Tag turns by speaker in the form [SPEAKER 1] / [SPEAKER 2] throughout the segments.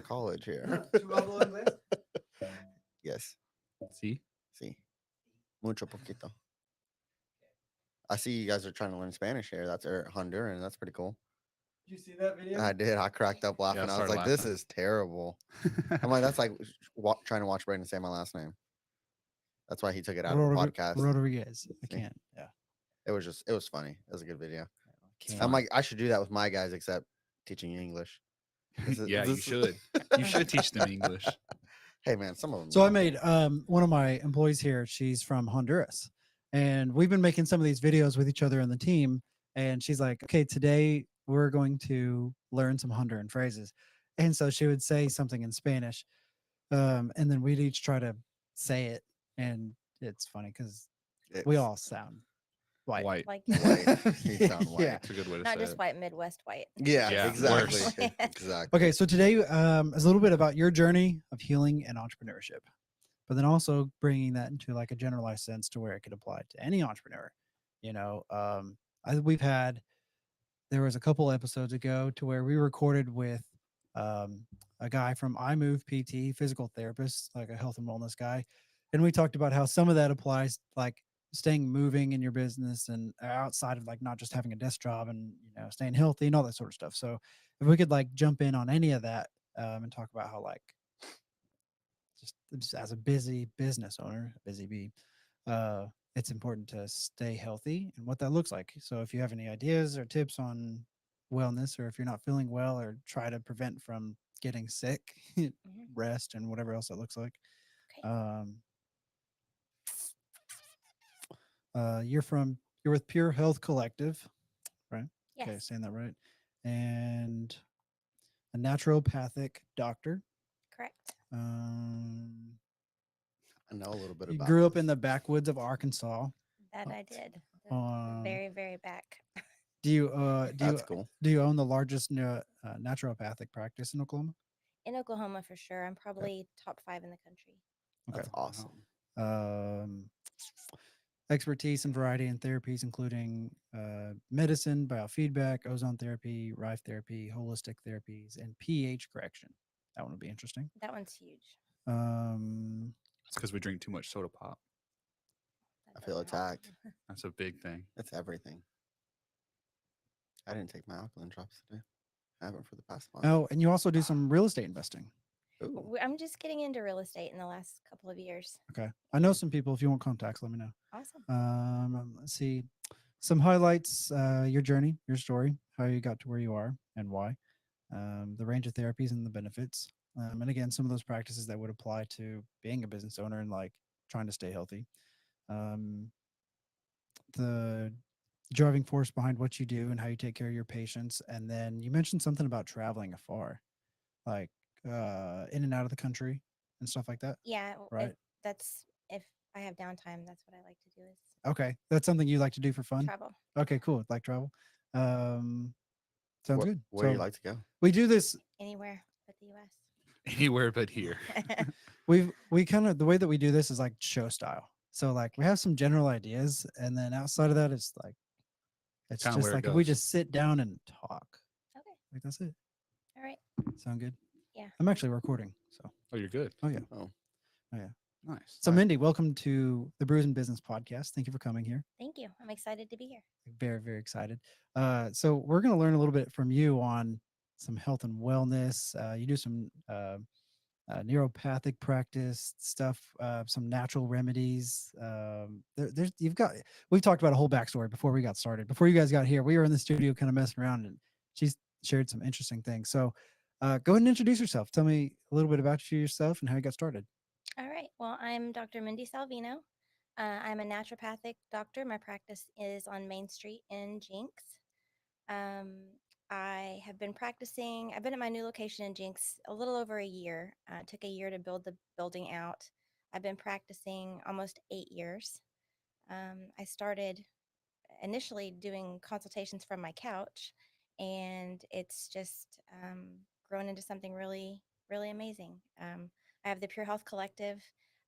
[SPEAKER 1] college here.
[SPEAKER 2] ¿Tu hablo inglés?
[SPEAKER 1] Yes.
[SPEAKER 3] See?
[SPEAKER 1] Sí. Mucho poquito. I see you guys are trying to learn Spanish here. That's Honduran. That's pretty cool.
[SPEAKER 2] Did you see that video?
[SPEAKER 1] I did. I cracked up
[SPEAKER 3] Yeah, I
[SPEAKER 1] laughing. I was
[SPEAKER 3] started
[SPEAKER 1] like, "This
[SPEAKER 3] laughing.
[SPEAKER 1] is terrible." I'm like, "That's like trying to watch Brandon say my last name." That's why he took it out of the podcast.
[SPEAKER 4] Rodriguez. I
[SPEAKER 1] See?
[SPEAKER 4] can't. Yeah.
[SPEAKER 1] It was funny. It was a good video.
[SPEAKER 3] It's
[SPEAKER 1] I'm
[SPEAKER 3] fun.
[SPEAKER 1] like, I should do that with my guys, except teaching English.
[SPEAKER 3] Yeah, you should. You should teach them English.
[SPEAKER 1] Hey man, some of them.
[SPEAKER 4] So I made one of my employees here. She's from Honduras, and we've been making some of these videos with each other on the team. And she's like, "Okay, today we're going to learn some Honduran phrases." And so she would say something in Spanish, and then we'd each try to say it. And it's funny because we all sound white.
[SPEAKER 3] White.
[SPEAKER 5] Like
[SPEAKER 1] white. You sound white.
[SPEAKER 4] Yeah.
[SPEAKER 3] It's a good way to
[SPEAKER 5] not
[SPEAKER 3] say
[SPEAKER 5] just
[SPEAKER 3] it.
[SPEAKER 5] white, Midwest white.
[SPEAKER 1] Yeah,
[SPEAKER 3] Yeah,
[SPEAKER 1] exactly.
[SPEAKER 3] worse.
[SPEAKER 1] Exactly.
[SPEAKER 4] Okay, so today is a little bit about your journey of healing and entrepreneurship, but then also bringing that into like a generalized sense to where it could apply to any entrepreneur. You know, there was a couple episodes ago to where we recorded with um, a guy from iMove PT, physical therapist, like a health and wellness guy, and we talked about how some of that applies like staying moving in your business and outside of like not just having a desk job and staying healthy and all that sort of stuff. So if we could like jump in on any of that and talk about how like just as a busy business owner, busy bee, uh, it's important to stay healthy and what that looks like. So if you have any ideas or tips on wellness, or if you're not feeling well or try to prevent from getting sick,
[SPEAKER 5] Mhm.
[SPEAKER 4] rest and whatever else it looks like.
[SPEAKER 5] Okay.
[SPEAKER 4] You're with Pure Health Collective, right?
[SPEAKER 5] Yes.
[SPEAKER 4] Okay, saying that right. And a naturopathic doctor.
[SPEAKER 5] Correct.
[SPEAKER 1] I know a little bit
[SPEAKER 4] You
[SPEAKER 1] about.
[SPEAKER 4] grew up
[SPEAKER 1] this.
[SPEAKER 4] in the backwoods of Arkansas.
[SPEAKER 5] That I did.
[SPEAKER 4] Um,
[SPEAKER 5] Very, very back.
[SPEAKER 4] Do you
[SPEAKER 1] That's cool.
[SPEAKER 4] do you own the largest naturopathic practice in Oklahoma?
[SPEAKER 5] In Oklahoma for sure. I'm probably top 5 in the country.
[SPEAKER 1] That's
[SPEAKER 4] Okay.
[SPEAKER 1] awesome.
[SPEAKER 4] Um, expertise in variety in therapies, including medicine, biofeedback, ozone therapy, Rife therapy, holistic therapies, and pH correction. That one would be interesting.
[SPEAKER 5] That one's huge.
[SPEAKER 4] Um,
[SPEAKER 3] It's because we drink too much soda pop.
[SPEAKER 5] That
[SPEAKER 1] I feel
[SPEAKER 5] doesn't help.
[SPEAKER 1] attacked.
[SPEAKER 3] That's a big thing.
[SPEAKER 1] That's everything. I didn't take my alkaline drops today. I haven't for the past month.
[SPEAKER 4] oh, and you also do some real estate investing.
[SPEAKER 1] Ooh.
[SPEAKER 5] I'm just getting into real estate in the last couple of years.
[SPEAKER 4] Okay. I know some people. If you want contacts, let me know.
[SPEAKER 5] Awesome.
[SPEAKER 4] Let's see. Some highlights, your journey, your story, how you got to where you are and why, the range of therapies and the benefits. And again, some of those practices that would apply to being a business owner and like trying to stay healthy. Um, the driving force behind what you do and how you take care of your patients. And then you mentioned something about traveling afar, like in and out of the country and stuff like that.
[SPEAKER 5] Yeah.
[SPEAKER 4] Right.
[SPEAKER 5] That's if I have downtime, that's what I like to do is
[SPEAKER 4] Okay. That's something you like to do for fun.
[SPEAKER 5] travel.
[SPEAKER 4] Okay, cool. Like travel. Um, sounds good.
[SPEAKER 1] Where do you
[SPEAKER 4] So
[SPEAKER 1] like to go?
[SPEAKER 4] we do this.
[SPEAKER 5] Anywhere but the US.
[SPEAKER 3] Anywhere but here.
[SPEAKER 4] We kind of the way that we do this is like show style. So like we have some general ideas, and then outside of that, it's
[SPEAKER 3] Kinda
[SPEAKER 4] just
[SPEAKER 3] where it
[SPEAKER 4] like if we
[SPEAKER 3] goes.
[SPEAKER 4] just sit down and talk.
[SPEAKER 5] Okay.
[SPEAKER 4] Like that's it.
[SPEAKER 5] All right.
[SPEAKER 4] Sound good?
[SPEAKER 5] Yeah.
[SPEAKER 4] I'm actually recording. So
[SPEAKER 3] Oh, you're good.
[SPEAKER 4] oh yeah.
[SPEAKER 1] Oh,
[SPEAKER 3] Nice.
[SPEAKER 4] So
[SPEAKER 1] All right.
[SPEAKER 4] Mindy, welcome to the Brews and Business podcast. Thank you for coming here.
[SPEAKER 5] Thank you. I'm excited to be here.
[SPEAKER 4] Very, very excited. So we're going to learn a little bit from you on some health and wellness. You do some neuropathic practice stuff, some natural remedies. We've talked about a whole backstory before we got started. Before you guys got here, we were in the studio kind of messing around, and she's shared some interesting things. So go ahead and introduce yourself. Tell me a little bit about yourself and how you got started.
[SPEAKER 5] All right. Well, I'm Dr. Mindy Salvino. I'm a naturopathic doctor. My practice is on Main Street in Jinx. Um, I have been practicing. I've been at my new location in Jinx a little over a year. It took a year to build the building out. I've been practicing almost 8 years. I started initially doing consultations from my couch, and it's just grown into something really, really amazing. I have the Pure Health Collective.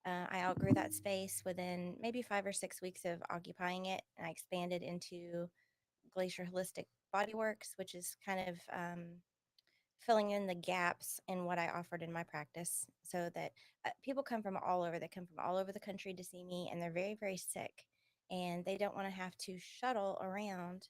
[SPEAKER 5] I outgrew that space within maybe 5 or 6 weeks of occupying it, and I expanded into Glacier Holistic Body Works, which is kind of filling in the gaps in what I offered in my practice so that people come from all over. They come from all over the country to see me, and they're very, very sick. And they don't want to have to shuttle around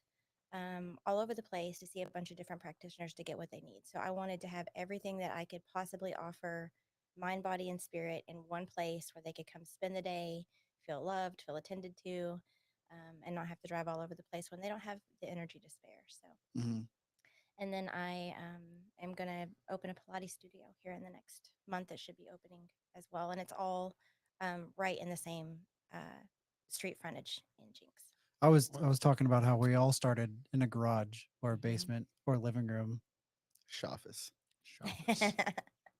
[SPEAKER 5] all over the place to see a bunch of different practitioners to get what they need. So I wanted to have everything that I could possibly offer mind, body, and spirit in one place where they could come spend the day, feel loved, feel attended to, and not have to drive all over the place when they don't have the energy to spare. So.
[SPEAKER 4] Mhm.
[SPEAKER 5] And then I am going to open a Pilates studio here in the next month. It should be opening as well. And it's all right in the same street frontage in Jinx.
[SPEAKER 4] I was talking about how we all started in a garage or a
[SPEAKER 5] Mhm.
[SPEAKER 4] basement or a living room.
[SPEAKER 1] Shoffice.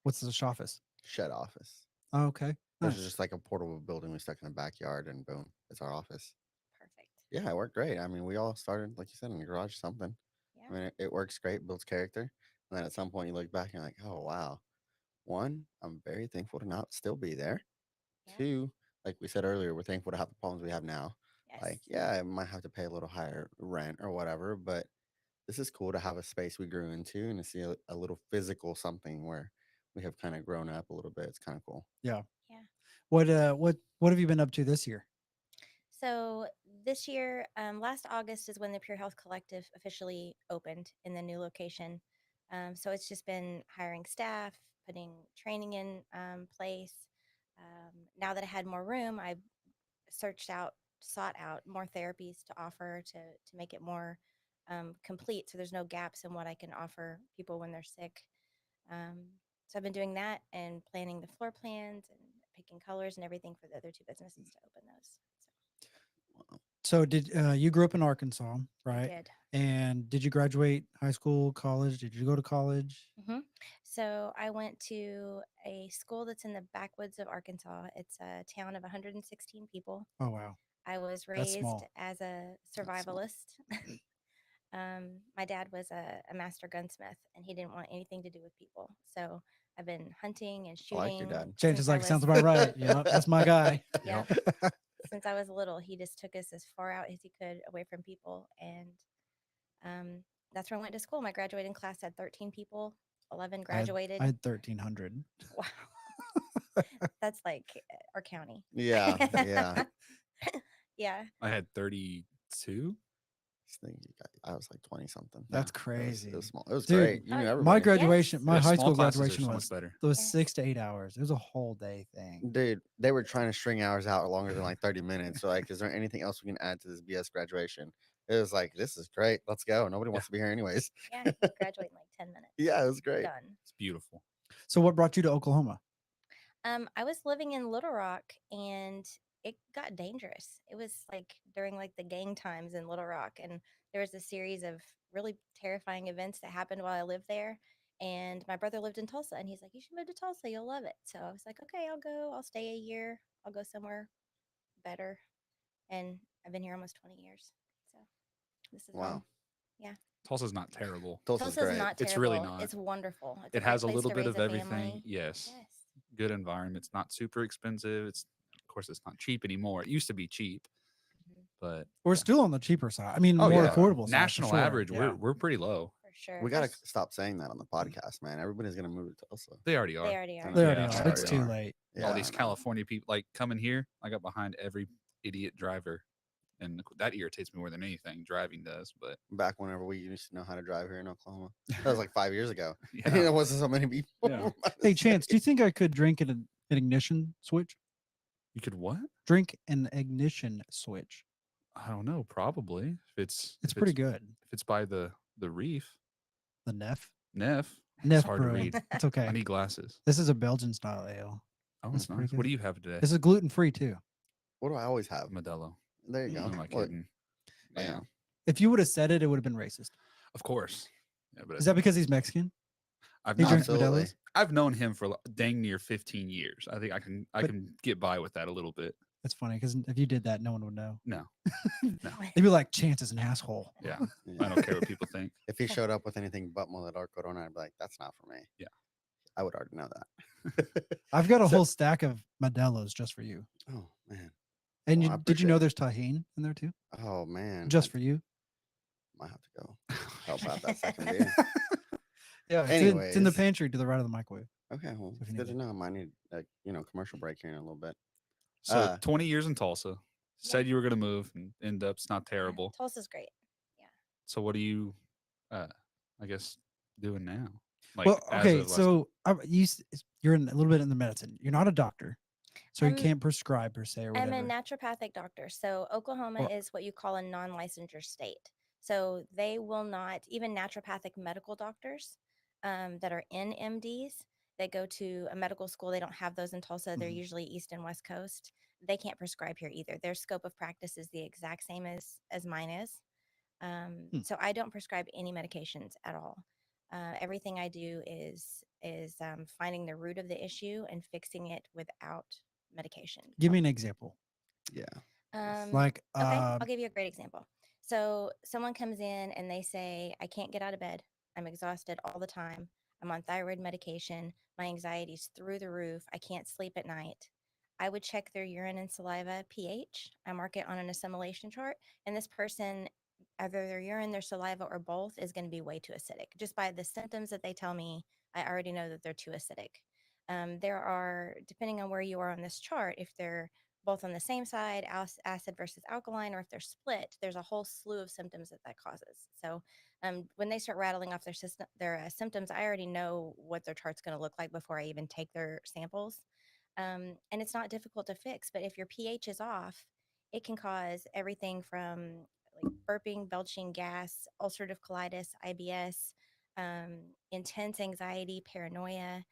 [SPEAKER 4] What's the office?
[SPEAKER 1] Shed office.
[SPEAKER 4] Oh, okay.
[SPEAKER 1] This
[SPEAKER 4] Nice.
[SPEAKER 1] is just like a portable building we stuck in the backyard, and boom, it's our office.
[SPEAKER 5] Perfect.
[SPEAKER 1] Yeah, it worked great. I mean, we all started, like you said, in the garage, something.
[SPEAKER 5] Yeah.
[SPEAKER 1] I mean, it works great, builds character. And then at some point, you look back and you're like, oh, wow. One, I'm very thankful to not still be there.
[SPEAKER 5] Yeah.
[SPEAKER 1] Two, like we said earlier, we're thankful to have the problems we have now.
[SPEAKER 5] Yes.
[SPEAKER 1] Like, yeah, I might have to pay a little higher rent or whatever, but this is cool to have a space we grew into and to see a little physical something where we have kind of grown up a little bit. It's kind of cool.
[SPEAKER 4] Yeah.
[SPEAKER 5] Yeah.
[SPEAKER 4] What have you been up to this year?
[SPEAKER 5] So this year, last August is when the Pure Health Collective officially opened in the new location. So it's just been hiring staff, putting training in place. Now that I had more room, I sought out more therapies to offer to make it more complete. So there's no gaps in what I can offer people when they're sick. So I've been doing that and planning the floor plans and picking colors and everything for the other two businesses to open those.
[SPEAKER 4] So did you grew up in Arkansas,
[SPEAKER 5] I
[SPEAKER 4] right?
[SPEAKER 5] did.
[SPEAKER 4] And did you graduate high school, college? Did you go to college?
[SPEAKER 5] So I went to a school that's in the backwoods of Arkansas. It's a town of 116 people.
[SPEAKER 4] Oh wow.
[SPEAKER 5] I was
[SPEAKER 4] That's
[SPEAKER 5] raised
[SPEAKER 4] small.
[SPEAKER 5] as a
[SPEAKER 1] small.
[SPEAKER 5] survivalist. My dad was a master gunsmith, and he didn't want anything to do with people. So I've been hunting and
[SPEAKER 1] I like your
[SPEAKER 5] shooting.
[SPEAKER 1] dad.
[SPEAKER 4] James
[SPEAKER 5] since
[SPEAKER 4] is
[SPEAKER 5] I
[SPEAKER 4] like,
[SPEAKER 5] was-
[SPEAKER 4] sounds about right. Yeah, that's my guy.
[SPEAKER 5] Yeah. Since I was little, he just took us as far out as he could away from people. And that's where I went to school. My graduating class had 13 people, 11 graduated.
[SPEAKER 4] I had 1,300.
[SPEAKER 5] Wow. That's like our county.
[SPEAKER 1] Yeah, yeah.
[SPEAKER 5] Yeah.
[SPEAKER 3] I had 32.
[SPEAKER 1] I was like 20 something.
[SPEAKER 4] That's
[SPEAKER 1] It
[SPEAKER 4] crazy.
[SPEAKER 1] was small. It was
[SPEAKER 4] Dude,
[SPEAKER 1] great. You knew
[SPEAKER 5] my
[SPEAKER 1] everybody.
[SPEAKER 4] My graduation,
[SPEAKER 5] Yes.
[SPEAKER 4] my
[SPEAKER 3] Yeah,
[SPEAKER 4] high
[SPEAKER 3] small
[SPEAKER 4] school
[SPEAKER 3] classes are
[SPEAKER 4] graduation
[SPEAKER 3] so much
[SPEAKER 4] was
[SPEAKER 3] better.
[SPEAKER 5] Yes.
[SPEAKER 4] 6 to 8 hours. It was a whole day thing.
[SPEAKER 1] Dude, they were trying to string hours out longer than like 30 minutes. So, like, is there anything else we can add to this BS graduation? It was like, this is great. Let's go. Nobody wants to be here anyways.
[SPEAKER 5] Yeah. You graduate in like 10 minutes.
[SPEAKER 1] Yeah, it was great.
[SPEAKER 5] Done.
[SPEAKER 3] It's beautiful.
[SPEAKER 4] So what brought you to Oklahoma?
[SPEAKER 5] I was living in Little Rock and it got dangerous. It was like during like the gang times in Little Rock, and there was a series of really terrifying events that happened while I lived there. And my brother lived in Tulsa, and he's like, "You should move to Tulsa. You'll love it." So I was like, "Okay, I'll go. I'll stay a year. I'll go somewhere better." And I've been here almost 20 years. So this is
[SPEAKER 1] Wow.
[SPEAKER 5] home. Yeah.
[SPEAKER 3] Tulsa's not terrible.
[SPEAKER 1] Tulsa's
[SPEAKER 5] Tulsa's
[SPEAKER 1] great.
[SPEAKER 5] not terrible.
[SPEAKER 3] It's really not.
[SPEAKER 5] It's wonderful. It's
[SPEAKER 3] It has a
[SPEAKER 5] great place
[SPEAKER 3] little
[SPEAKER 5] to
[SPEAKER 3] bit
[SPEAKER 5] raise
[SPEAKER 3] of
[SPEAKER 5] a
[SPEAKER 3] everything.
[SPEAKER 5] family.
[SPEAKER 3] Yes.
[SPEAKER 5] Yes.
[SPEAKER 3] Good environment. It's not super expensive. It's of course it's not cheap anymore. It used to be cheap,
[SPEAKER 5] Mhm.
[SPEAKER 3] but
[SPEAKER 4] We're
[SPEAKER 3] yeah.
[SPEAKER 4] still on the cheaper side. I mean,
[SPEAKER 3] Oh,
[SPEAKER 4] more
[SPEAKER 3] yeah.
[SPEAKER 4] affordable side. for
[SPEAKER 3] National
[SPEAKER 4] sure.
[SPEAKER 3] average,
[SPEAKER 4] Yeah.
[SPEAKER 3] we're pretty low.
[SPEAKER 5] For sure.
[SPEAKER 1] We got to stop saying that on the podcast, man. Everybody's going to move to Tulsa.
[SPEAKER 3] They already are.
[SPEAKER 5] They already are.
[SPEAKER 4] They
[SPEAKER 3] Yeah,
[SPEAKER 4] already
[SPEAKER 3] they
[SPEAKER 4] are. It's
[SPEAKER 3] already
[SPEAKER 4] too
[SPEAKER 3] are.
[SPEAKER 4] late.
[SPEAKER 1] Yeah,
[SPEAKER 3] All these
[SPEAKER 1] I know.
[SPEAKER 3] California people like coming here. I got behind every idiot driver, and that irritates me more than anything. Driving does, but
[SPEAKER 1] Back whenever we used to know how to drive here in Oklahoma. That was like 5 years ago.
[SPEAKER 3] yeah.
[SPEAKER 1] There wasn't so many people.
[SPEAKER 3] Yeah.
[SPEAKER 4] Hey, Chance, do you think I could drink an ignition switch?
[SPEAKER 3] You could what?
[SPEAKER 4] Drink an ignition switch.
[SPEAKER 3] I don't know. Probably if it's
[SPEAKER 4] It's
[SPEAKER 3] if
[SPEAKER 4] pretty good.
[SPEAKER 3] If it's by the reef,
[SPEAKER 4] The Neff.
[SPEAKER 3] Neff.
[SPEAKER 4] Neff
[SPEAKER 3] It's hard to
[SPEAKER 4] Brewing.
[SPEAKER 3] read.
[SPEAKER 4] It's okay.
[SPEAKER 3] I need glasses.
[SPEAKER 4] This is a Belgian style ale.
[SPEAKER 3] Oh,
[SPEAKER 4] That's
[SPEAKER 3] it's
[SPEAKER 4] pretty
[SPEAKER 3] nice. What
[SPEAKER 4] good.
[SPEAKER 3] do you have today?
[SPEAKER 4] This is gluten free too.
[SPEAKER 1] What do I always have?
[SPEAKER 3] Modelo.
[SPEAKER 1] There you
[SPEAKER 3] Who
[SPEAKER 1] go.
[SPEAKER 3] am I
[SPEAKER 1] Look,
[SPEAKER 3] kidding? Yeah,
[SPEAKER 1] bam.
[SPEAKER 4] If you would have said it, it would have been racist.
[SPEAKER 3] of course. Yeah, but
[SPEAKER 4] Is that because he's Mexican?
[SPEAKER 3] I've
[SPEAKER 4] He
[SPEAKER 3] known,
[SPEAKER 4] drinks
[SPEAKER 1] Absolutely.
[SPEAKER 4] Modelo's?
[SPEAKER 3] I've known him for dang near 15 years. I think I
[SPEAKER 4] But-
[SPEAKER 3] can get by with that a little bit.
[SPEAKER 4] That's funny because if you did that, no one would know.
[SPEAKER 3] No,
[SPEAKER 4] They'd be like, Chance is an asshole.
[SPEAKER 3] yeah,
[SPEAKER 1] Yeah.
[SPEAKER 3] I don't care what people think.
[SPEAKER 1] If he showed up with anything but Modelo Corona, I'd be like, that's not for me.
[SPEAKER 3] Yeah.
[SPEAKER 1] I would already know that.
[SPEAKER 4] I've got a
[SPEAKER 1] So-
[SPEAKER 4] whole stack of Modelo's just for you.
[SPEAKER 1] Oh, man.
[SPEAKER 4] And
[SPEAKER 1] Well, I
[SPEAKER 4] did you know
[SPEAKER 1] appreciate
[SPEAKER 4] there's tahine in there too?
[SPEAKER 1] Oh, man.
[SPEAKER 4] Just
[SPEAKER 1] I
[SPEAKER 4] for you?
[SPEAKER 1] might have to go help out that second beer.
[SPEAKER 4] Yeah, it's in the
[SPEAKER 1] Anyways.
[SPEAKER 4] pantry to the right of the microwave.
[SPEAKER 1] Okay, well,
[SPEAKER 4] if
[SPEAKER 1] it's
[SPEAKER 4] you
[SPEAKER 1] good
[SPEAKER 4] need
[SPEAKER 1] to
[SPEAKER 4] it.
[SPEAKER 1] know. I might need a commercial break here in a little bit.
[SPEAKER 3] So 20 years in Tulsa.
[SPEAKER 5] Yeah.
[SPEAKER 3] Said you were going to move and end up. It's not
[SPEAKER 5] Yeah,
[SPEAKER 3] terrible.
[SPEAKER 5] Tulsa's great. Yeah.
[SPEAKER 3] So what are you, I guess, doing now? Like
[SPEAKER 4] Well,
[SPEAKER 3] as
[SPEAKER 4] okay,
[SPEAKER 3] of last.
[SPEAKER 4] so you're in a little bit in the medicine. You're not a doctor, so you
[SPEAKER 5] I'm
[SPEAKER 4] can't prescribe per se or
[SPEAKER 5] I'm a
[SPEAKER 4] whatever.
[SPEAKER 5] naturopathic doctor. So Oklahoma
[SPEAKER 4] Well,
[SPEAKER 5] is what you call a non-licensure state. So they will not, even naturopathic medical doctors that are NMDs that go to a medical school. They don't have those in Tulsa. They're
[SPEAKER 4] Mhm.
[SPEAKER 5] usually East and West Coast. They can't prescribe here either. Their scope of practice is the exact same as mine is.
[SPEAKER 4] Hmm.
[SPEAKER 5] So I don't prescribe any medications at all. Everything I do is finding the root of the issue and fixing it without medication.
[SPEAKER 4] Give me an example.
[SPEAKER 1] Yeah.
[SPEAKER 4] Like,
[SPEAKER 5] Okay, I'll give you a great example. So someone comes in and they say, I can't get out of bed. I'm exhausted all the time. I'm on thyroid medication. My anxiety's through the roof. I can't sleep at night. I would check their urine and saliva pH. I mark it on an assimilation chart. And this person, either their urine, their saliva, or both, is going to be way too acidic. Just by the symptoms that they tell me, I already know that they're too acidic. There are, depending on where you are on this chart, if they're both on the same side, acid versus alkaline, or if they're split, there's a whole slew of symptoms that causes. So when they start rattling off their symptoms, I already know what their chart's going to look like before I even take their samples. And it's not difficult to fix, but if your pH is off, it can cause everything from like burping, belching, gas, ulcerative colitis, IBS, intense anxiety, paranoia,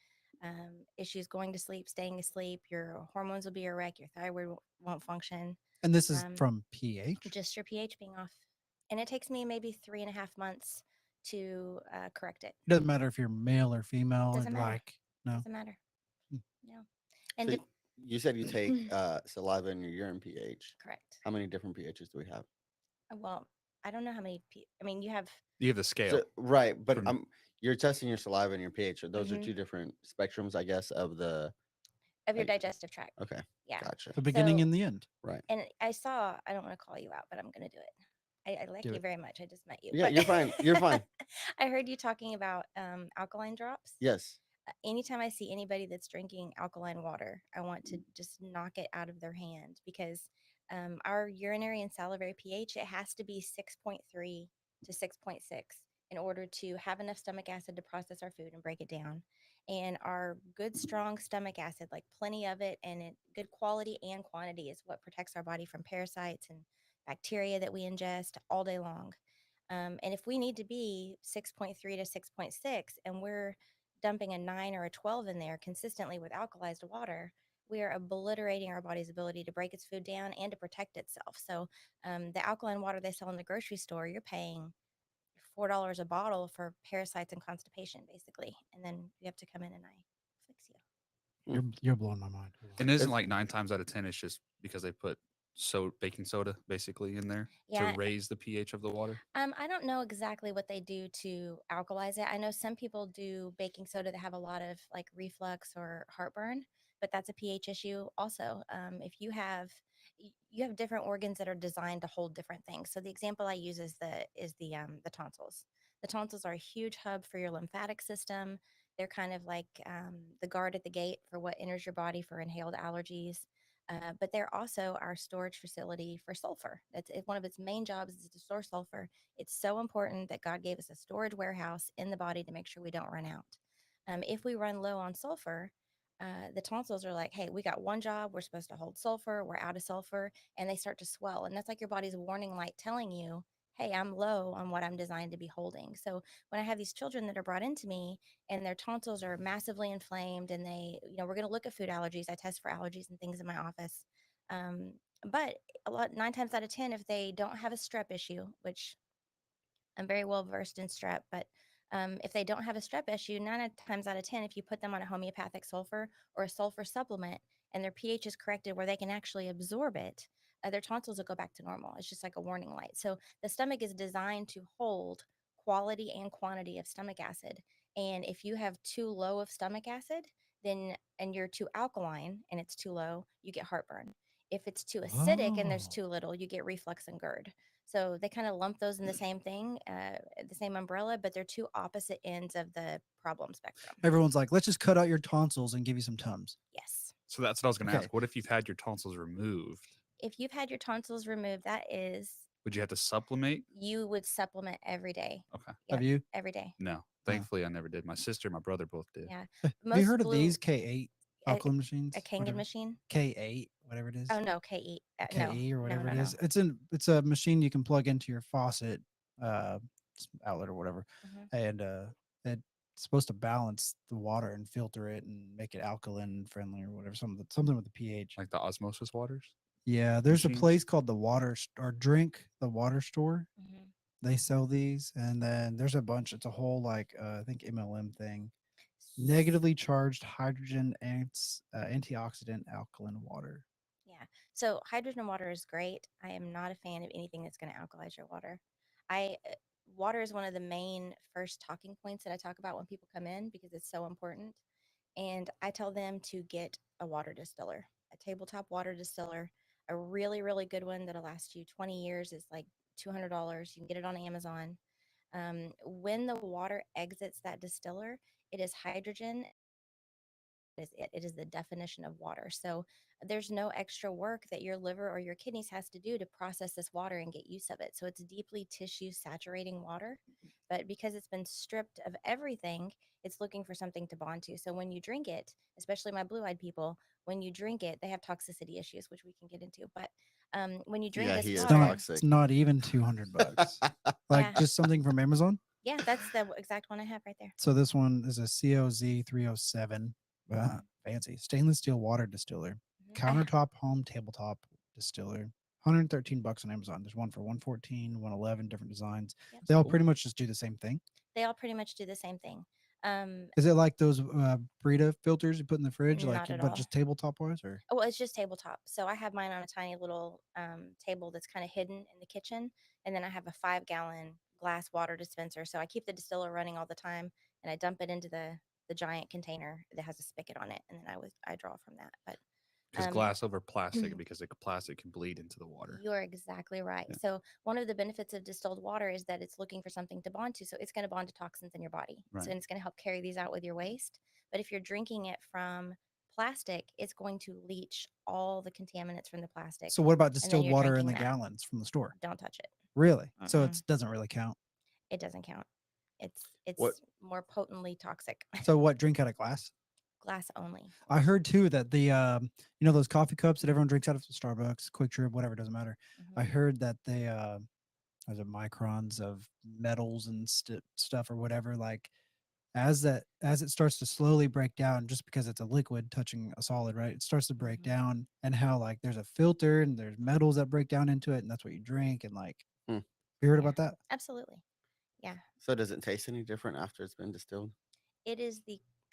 [SPEAKER 5] issues going to sleep, staying asleep. Your hormones will be a wreck. Your thyroid won't function.
[SPEAKER 4] and this is
[SPEAKER 5] Um,
[SPEAKER 4] from pH.
[SPEAKER 5] just your pH being off. And it takes me maybe 3.5 months to correct it.
[SPEAKER 4] It doesn't matter if you're male or female.
[SPEAKER 5] Doesn't matter.
[SPEAKER 4] Like, no.
[SPEAKER 5] Doesn't matter.
[SPEAKER 4] Hmm.
[SPEAKER 5] No.
[SPEAKER 1] So
[SPEAKER 5] And
[SPEAKER 1] you said you take saliva and your urine pH.
[SPEAKER 5] correct.
[SPEAKER 1] How many different pHs do we have?
[SPEAKER 5] Well, I don't know how many. I mean, you have.
[SPEAKER 3] You have the scale.
[SPEAKER 1] So, right, but
[SPEAKER 3] From-
[SPEAKER 1] you're testing your saliva and your pH. So those are
[SPEAKER 5] Mhm.
[SPEAKER 1] two different spectrums, I guess, of the.
[SPEAKER 5] Of your
[SPEAKER 1] like-
[SPEAKER 5] digestive tract.
[SPEAKER 1] Okay,
[SPEAKER 5] Yeah.
[SPEAKER 1] gotcha.
[SPEAKER 4] The beginning
[SPEAKER 5] So-
[SPEAKER 4] and the end.
[SPEAKER 1] Right.
[SPEAKER 5] And I don't want to call you out, but I'm going to do it. I like
[SPEAKER 4] Do
[SPEAKER 5] you
[SPEAKER 4] it.
[SPEAKER 5] very much. I just met you.
[SPEAKER 1] Yeah,
[SPEAKER 5] but-
[SPEAKER 1] you're fine. You're fine.
[SPEAKER 5] I heard you talking about alkaline drops.
[SPEAKER 1] Yes.
[SPEAKER 5] Anytime I see anybody that's drinking alkaline water, I want to just knock it out of their hand because our urinary and salivary pH, it has to be 6.3 to 6.6 in order to have enough stomach acid to process our food and break it down. And our good, strong stomach acid, like plenty of it, and good quality and quantity, is what protects our body from parasites and bacteria that we ingest all day long. And if we need to be 6.3 to 6.6 and we're dumping a 9 or a 12 in there consistently with alkalized water, we are obliterating our body's ability to break its food down and to protect itself. So the alkaline water they sell in the grocery store, you're paying $4 a bottle for parasites and constipation, basically. And then you have to come in and I fix you.
[SPEAKER 4] You're blowing my mind.
[SPEAKER 3] and isn't
[SPEAKER 1] It's-
[SPEAKER 3] like 9 times out of 10, it's just because they put baking soda basically in there
[SPEAKER 5] Yeah.
[SPEAKER 3] to raise the pH of the water.
[SPEAKER 5] I don't know exactly what they do to alkalize it. I know some people do baking soda that have a lot of like reflux or heartburn, but that's a pH issue also. If you have different organs that are designed to hold different things. So the example I use is the tonsils. The tonsils are a huge hub for your lymphatic system. They're kind of like the guard at the gate for what enters your body for inhaled allergies. But they're also our storage facility for sulfur. One of its main jobs is to store sulfur. It's so important that God gave us a storage warehouse in the body to make sure we don't run out. If we run low on sulfur, the tonsils are like, hey, we got one job. We're supposed to hold sulfur. We're out of sulfur. And they start to swell. And that's like your body's warning light telling you, hey, I'm low on what I'm designed to be holding. So when I have these children that are brought into me and their tonsils are massively inflamed and we're going to look at food allergies. I test for allergies and things in my office. But 9 times out of 10, if they don't have a strep issue, which I'm very well versed in strep, but if they don't have a strep issue, 9 times out of 10, if you put them on a homeopathic sulfur or a sulfur supplement and their pH is corrected where they can actually absorb it, their tonsils will go back to normal. It's just like a warning light. So the stomach is designed to hold quality and quantity of stomach acid. And if you have too low of stomach acid, and you're too alkaline and it's too low, you get heartburn. If it's too acidic and there's
[SPEAKER 4] Oh.
[SPEAKER 5] too little, you get reflux and GERD. So they kind of lump those in the same thing, the same umbrella, but they're two opposite ends of the problem spectrum.
[SPEAKER 4] Everyone's like, let's just cut out your tonsils and give you some Tums.
[SPEAKER 5] Yes.
[SPEAKER 3] So that's what I was going to
[SPEAKER 4] Okay.
[SPEAKER 3] ask. What if you've had your tonsils removed?
[SPEAKER 5] If you've had your tonsils removed, that is,
[SPEAKER 3] Would you have to supplement?
[SPEAKER 5] you would supplement every day.
[SPEAKER 3] Okay.
[SPEAKER 4] Have
[SPEAKER 5] Yep,
[SPEAKER 4] you?
[SPEAKER 5] every day.
[SPEAKER 3] No, thankfully I never did. My sister, and my brother both did.
[SPEAKER 5] Yeah.
[SPEAKER 4] Have you
[SPEAKER 5] Most
[SPEAKER 4] heard of
[SPEAKER 5] blue-
[SPEAKER 4] these K8
[SPEAKER 5] a,
[SPEAKER 4] alkaline machines?
[SPEAKER 5] a Kangen
[SPEAKER 4] Whatever.
[SPEAKER 5] machine?
[SPEAKER 4] K8, whatever it is.
[SPEAKER 5] Oh no, KE.
[SPEAKER 4] KE
[SPEAKER 5] No,
[SPEAKER 4] or
[SPEAKER 5] no,
[SPEAKER 4] whatever
[SPEAKER 5] no,
[SPEAKER 4] it
[SPEAKER 5] no.
[SPEAKER 4] is. It's a machine you can plug into your faucet outlet or whatever,
[SPEAKER 5] Mhm.
[SPEAKER 4] and it's supposed to balance the water and filter it and make it alkaline friendly or whatever. Something with the pH.
[SPEAKER 3] Like the osmosis waters?
[SPEAKER 4] Yeah, there's
[SPEAKER 3] machines?
[SPEAKER 4] a place called the the water store.
[SPEAKER 5] Mhm.
[SPEAKER 4] They sell these, and then there's a bunch. It's a whole like I think MLM thing. Negatively charged hydrogen antioxidant alkaline water.
[SPEAKER 5] Yeah. So hydrogen water is great. I am not a fan of anything that's going to alkalize your water. Water is one of the main first talking points that I talk about when people come in because it's so important. And I tell them to get a water distiller, a tabletop water distiller, a really, really good one that'll last you 20 years. Is like $200. You can get it on Amazon. When the water exits that distiller, it is hydrogen. Is it. It is the definition of water. So there's no extra work that your liver or your kidneys has to do to process this water and get use of it. So it's deeply tissue saturating water. But because it's been stripped of everything, it's looking for something to bond to. So when you drink it, especially my blue-eyed people, when you drink it, they have toxicity issues, which we can get into. But when you drink
[SPEAKER 1] Yeah,
[SPEAKER 5] this
[SPEAKER 1] he is
[SPEAKER 4] It's
[SPEAKER 5] water,
[SPEAKER 4] not.
[SPEAKER 1] toxic.
[SPEAKER 4] It's not even $200. Like
[SPEAKER 5] Yeah.
[SPEAKER 4] just something from Amazon.
[SPEAKER 5] yeah, that's the exact one I have right there.
[SPEAKER 4] So this one is a COZ 307. Fancy stainless steel water distiller,
[SPEAKER 5] Mhm. I ha-
[SPEAKER 4] countertop home tabletop distiller. $113 on Amazon. There's one for 114, 111, different designs.
[SPEAKER 5] Yep.
[SPEAKER 4] They all
[SPEAKER 3] Cool.
[SPEAKER 4] pretty much just do the same thing.
[SPEAKER 5] They all pretty much do the same thing.
[SPEAKER 4] Is it like those Brita filters you put in the fridge, like
[SPEAKER 5] Not at
[SPEAKER 4] but
[SPEAKER 5] all.
[SPEAKER 4] just tabletop wise, or
[SPEAKER 5] Oh, well, it's just tabletop. So I have mine on a tiny little table that's kind of hidden in the kitchen, and then I have a 5-gallon glass water dispenser. So I keep the distiller running all the time, and I dump it into the giant container that has a spigot on it, and then I draw from that. But
[SPEAKER 3] Because
[SPEAKER 5] Um,
[SPEAKER 3] glass over plastic, because the plastic can bleed into the water.
[SPEAKER 5] you're exactly right.
[SPEAKER 3] Yeah.
[SPEAKER 5] So one of the benefits of distilled water is that it's looking for something to bond to. So it's going to bond to toxins in your body.
[SPEAKER 3] Right.
[SPEAKER 5] So it's going to help carry these out with your waste. But if you're drinking it from plastic, it's going to leach all the contaminants from the plastic.
[SPEAKER 4] so what about
[SPEAKER 5] then
[SPEAKER 4] distilled
[SPEAKER 5] you're
[SPEAKER 4] water in the
[SPEAKER 5] drinking that.
[SPEAKER 4] gallons from the store?
[SPEAKER 5] Don't touch it.
[SPEAKER 4] Really? So
[SPEAKER 5] Mm-mm.
[SPEAKER 4] it doesn't really count.
[SPEAKER 5] It doesn't count. It's
[SPEAKER 1] What-
[SPEAKER 5] more potently toxic.
[SPEAKER 4] So what? Drink out of glass?
[SPEAKER 5] Glass only.
[SPEAKER 4] I heard too that the those coffee cups that everyone drinks out of Starbucks, Quick Trip, whatever, doesn't matter.
[SPEAKER 5] Mhm.
[SPEAKER 4] I heard that they there's a microns of metals and stuff or whatever. Like as it starts to slowly break down, just because it's a liquid touching a solid, right? It starts to break
[SPEAKER 5] Mhm.
[SPEAKER 4] down, and how like there's a filter and there's metals that break down into it, and that's what you drink. And like,
[SPEAKER 1] Hmm.
[SPEAKER 4] you heard
[SPEAKER 5] Yeah.
[SPEAKER 4] about that?
[SPEAKER 5] Absolutely. Yeah.
[SPEAKER 1] So does it taste any different after it's been distilled?
[SPEAKER 5] It is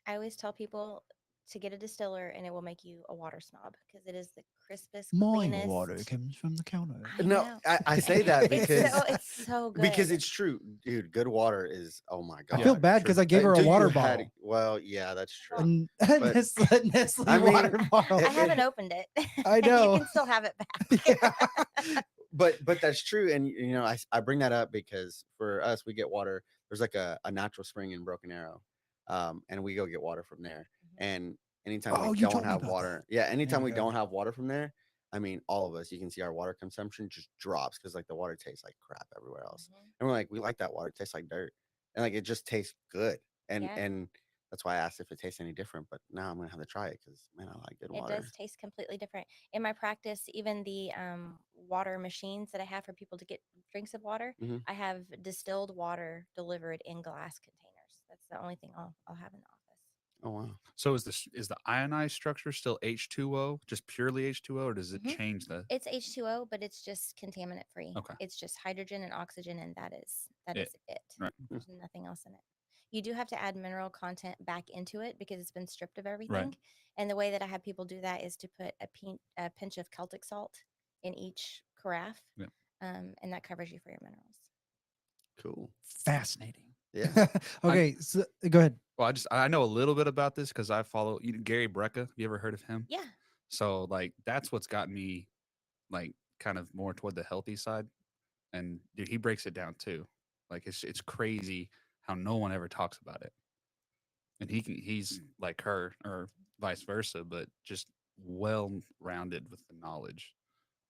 [SPEAKER 5] I always tell people to get a distiller and it will make you a water snob because it is the crispest,
[SPEAKER 4] My
[SPEAKER 5] cleanest.
[SPEAKER 4] water comes from the counter.
[SPEAKER 5] I
[SPEAKER 1] No,
[SPEAKER 5] know.
[SPEAKER 1] I say that
[SPEAKER 5] It's
[SPEAKER 1] because
[SPEAKER 5] it's so good.
[SPEAKER 1] because it's true, dude. Good water is, oh my god.
[SPEAKER 4] I feel bad because I gave her a
[SPEAKER 1] Until you
[SPEAKER 4] water
[SPEAKER 1] had-
[SPEAKER 4] bottle.
[SPEAKER 1] Well, yeah, that's true.
[SPEAKER 4] And
[SPEAKER 1] But-
[SPEAKER 4] Nestle
[SPEAKER 1] I mean,
[SPEAKER 4] water bottle.
[SPEAKER 5] I haven't opened it.
[SPEAKER 4] I know.
[SPEAKER 5] You can still have it back.
[SPEAKER 4] Yeah.
[SPEAKER 1] But that's true, and I bring that up because for us, we get water. There's like a natural spring in Broken Arrow, and we go get water from there.
[SPEAKER 5] Mhm.
[SPEAKER 1] And anytime
[SPEAKER 4] Oh,
[SPEAKER 1] we
[SPEAKER 4] you told
[SPEAKER 1] don't
[SPEAKER 4] me
[SPEAKER 1] have
[SPEAKER 4] about
[SPEAKER 1] water,
[SPEAKER 4] that.
[SPEAKER 1] yeah, anytime
[SPEAKER 4] you
[SPEAKER 1] we
[SPEAKER 4] go.
[SPEAKER 1] don't have water from there, I mean, all of us, you can see our water consumption just drops because like the water tastes like crap everywhere else,
[SPEAKER 5] Mhm.
[SPEAKER 1] and we're like, we like that water, it tastes like dirt, and like it just tastes good, and
[SPEAKER 5] Yeah.
[SPEAKER 1] and that's why I asked if it tastes any different. But now I'm gonna have to try it because man, I like good
[SPEAKER 5] It
[SPEAKER 1] water.
[SPEAKER 5] does taste completely different. In my practice, even the water machines that I have for people to get drinks of water,
[SPEAKER 1] Mhm.
[SPEAKER 5] I have distilled water delivered in glass containers. That's the only thing I'll have in the office.
[SPEAKER 1] Oh wow.
[SPEAKER 3] So is the ionized structure still H2O, just purely H2O, or does it
[SPEAKER 5] Mhm.
[SPEAKER 3] change the?
[SPEAKER 5] It's H2O, but it's just contaminant free.
[SPEAKER 3] Okay.
[SPEAKER 5] It's just hydrogen and oxygen, and that is
[SPEAKER 3] It.
[SPEAKER 5] it.
[SPEAKER 3] Right.
[SPEAKER 5] There's nothing else in it. You do have to add mineral content back into it because it's been stripped of everything. And the way that I have people do that is to put a pinch of Celtic salt in each carafe,
[SPEAKER 3] Yeah.
[SPEAKER 5] And that covers you for your minerals.
[SPEAKER 1] Cool.
[SPEAKER 4] Fascinating.
[SPEAKER 1] Yeah.
[SPEAKER 4] Okay, so go ahead.
[SPEAKER 3] Well, I know a little bit about this because I follow Gary Brecka. You ever heard of him?
[SPEAKER 5] Yeah.
[SPEAKER 3] So like that's what's got me like kind of more toward the healthy side. And dude, he breaks it down too. Like it's crazy how no one ever talks about it. And he's like her or vice versa, but just well rounded with the knowledge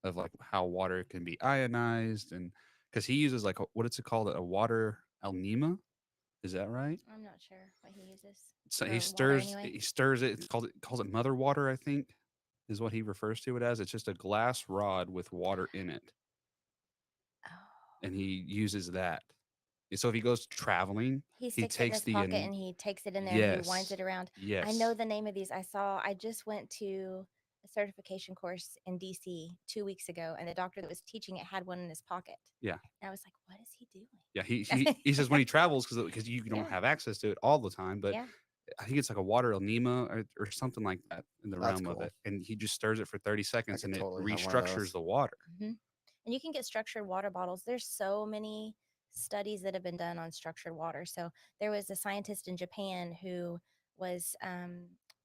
[SPEAKER 3] of like how water can be ionized, and because he uses like what is it called, a water alnema, is that right?
[SPEAKER 5] I'm not sure what he uses.
[SPEAKER 3] So
[SPEAKER 5] for
[SPEAKER 3] he
[SPEAKER 5] water
[SPEAKER 3] stirs
[SPEAKER 5] anyway.
[SPEAKER 3] he stirs it. It's called it calls it mother water, I think, is what he refers to it as. It's just a glass rod with water in it,
[SPEAKER 5] Oh.
[SPEAKER 3] and he uses that. So if he goes traveling,
[SPEAKER 5] He
[SPEAKER 3] he
[SPEAKER 5] sticks it in
[SPEAKER 3] takes
[SPEAKER 5] his
[SPEAKER 3] the
[SPEAKER 5] pocket and he takes it in there and he winds
[SPEAKER 3] yes,
[SPEAKER 5] it around.
[SPEAKER 3] yes,
[SPEAKER 5] I know the name of these. I just went to a certification course in DC 2 weeks ago, and the doctor that was teaching it had one in his pocket.
[SPEAKER 3] Yeah.
[SPEAKER 5] And I was like, what is he doing?
[SPEAKER 3] yeah. He says when he travels because you don't
[SPEAKER 5] Yeah.
[SPEAKER 3] have access to it all the time, but
[SPEAKER 5] Yeah.
[SPEAKER 3] I think it's like a water alnema or something like that in the
[SPEAKER 1] That's
[SPEAKER 3] realm of
[SPEAKER 1] cool.
[SPEAKER 3] it, and he just stirs it for 30 seconds
[SPEAKER 1] could
[SPEAKER 3] and it
[SPEAKER 1] totally have one of
[SPEAKER 3] restructures
[SPEAKER 1] those.
[SPEAKER 3] the water.
[SPEAKER 5] hmm And you can get structured water bottles. There's so many studies that have been done on structured water. So there was a scientist in Japan who was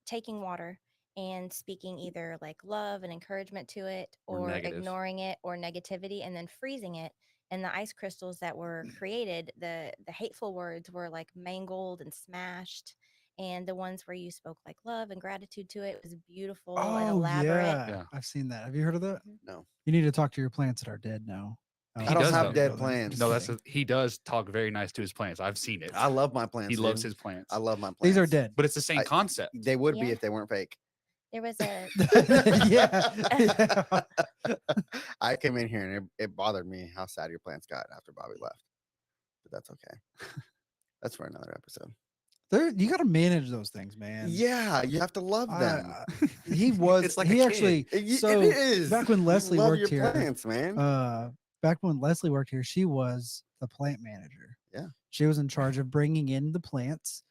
[SPEAKER 5] taking water and speaking either like love and encouragement to it,
[SPEAKER 3] Or
[SPEAKER 5] or
[SPEAKER 3] negative.
[SPEAKER 5] ignoring it, or negativity, and then freezing it. And the ice crystals that were created, the hateful words were like mangled and smashed. And the ones where you spoke like love and gratitude to it was beautiful and
[SPEAKER 4] Oh
[SPEAKER 5] elaborate.
[SPEAKER 4] yeah.
[SPEAKER 3] Yeah.
[SPEAKER 4] I've seen that. Have you heard of that?
[SPEAKER 1] No,
[SPEAKER 4] You need to talk to your plants that are dead now.
[SPEAKER 3] He
[SPEAKER 1] I don't
[SPEAKER 3] does,
[SPEAKER 1] have
[SPEAKER 3] though.
[SPEAKER 1] dead plants.
[SPEAKER 3] No, he does talk very nice to his plants. I've seen it.
[SPEAKER 1] I love my plants.
[SPEAKER 3] He loves
[SPEAKER 1] dude.
[SPEAKER 3] his plants.
[SPEAKER 1] I love my plants.
[SPEAKER 4] These are dead.
[SPEAKER 3] But it's the same
[SPEAKER 1] I-
[SPEAKER 3] concept.
[SPEAKER 1] They would be
[SPEAKER 5] Yeah.
[SPEAKER 1] if they weren't fake.
[SPEAKER 5] There was a
[SPEAKER 4] yeah.
[SPEAKER 1] I came in here and it bothered me how sad your plants got after Bobby left, but that's okay. That's for another episode.
[SPEAKER 4] You got to manage those things, man.
[SPEAKER 1] Yeah, you have to love them.
[SPEAKER 4] He was.
[SPEAKER 3] It's like a
[SPEAKER 4] he
[SPEAKER 3] kid.
[SPEAKER 4] actually.
[SPEAKER 1] It
[SPEAKER 4] So
[SPEAKER 1] is.
[SPEAKER 4] back when
[SPEAKER 1] You
[SPEAKER 4] Leslie
[SPEAKER 1] love
[SPEAKER 4] worked
[SPEAKER 1] your
[SPEAKER 4] here,
[SPEAKER 1] plants, man.
[SPEAKER 4] back when Leslie worked here, she was the plant manager.
[SPEAKER 1] Yeah.
[SPEAKER 4] She was in charge of bringing in the plants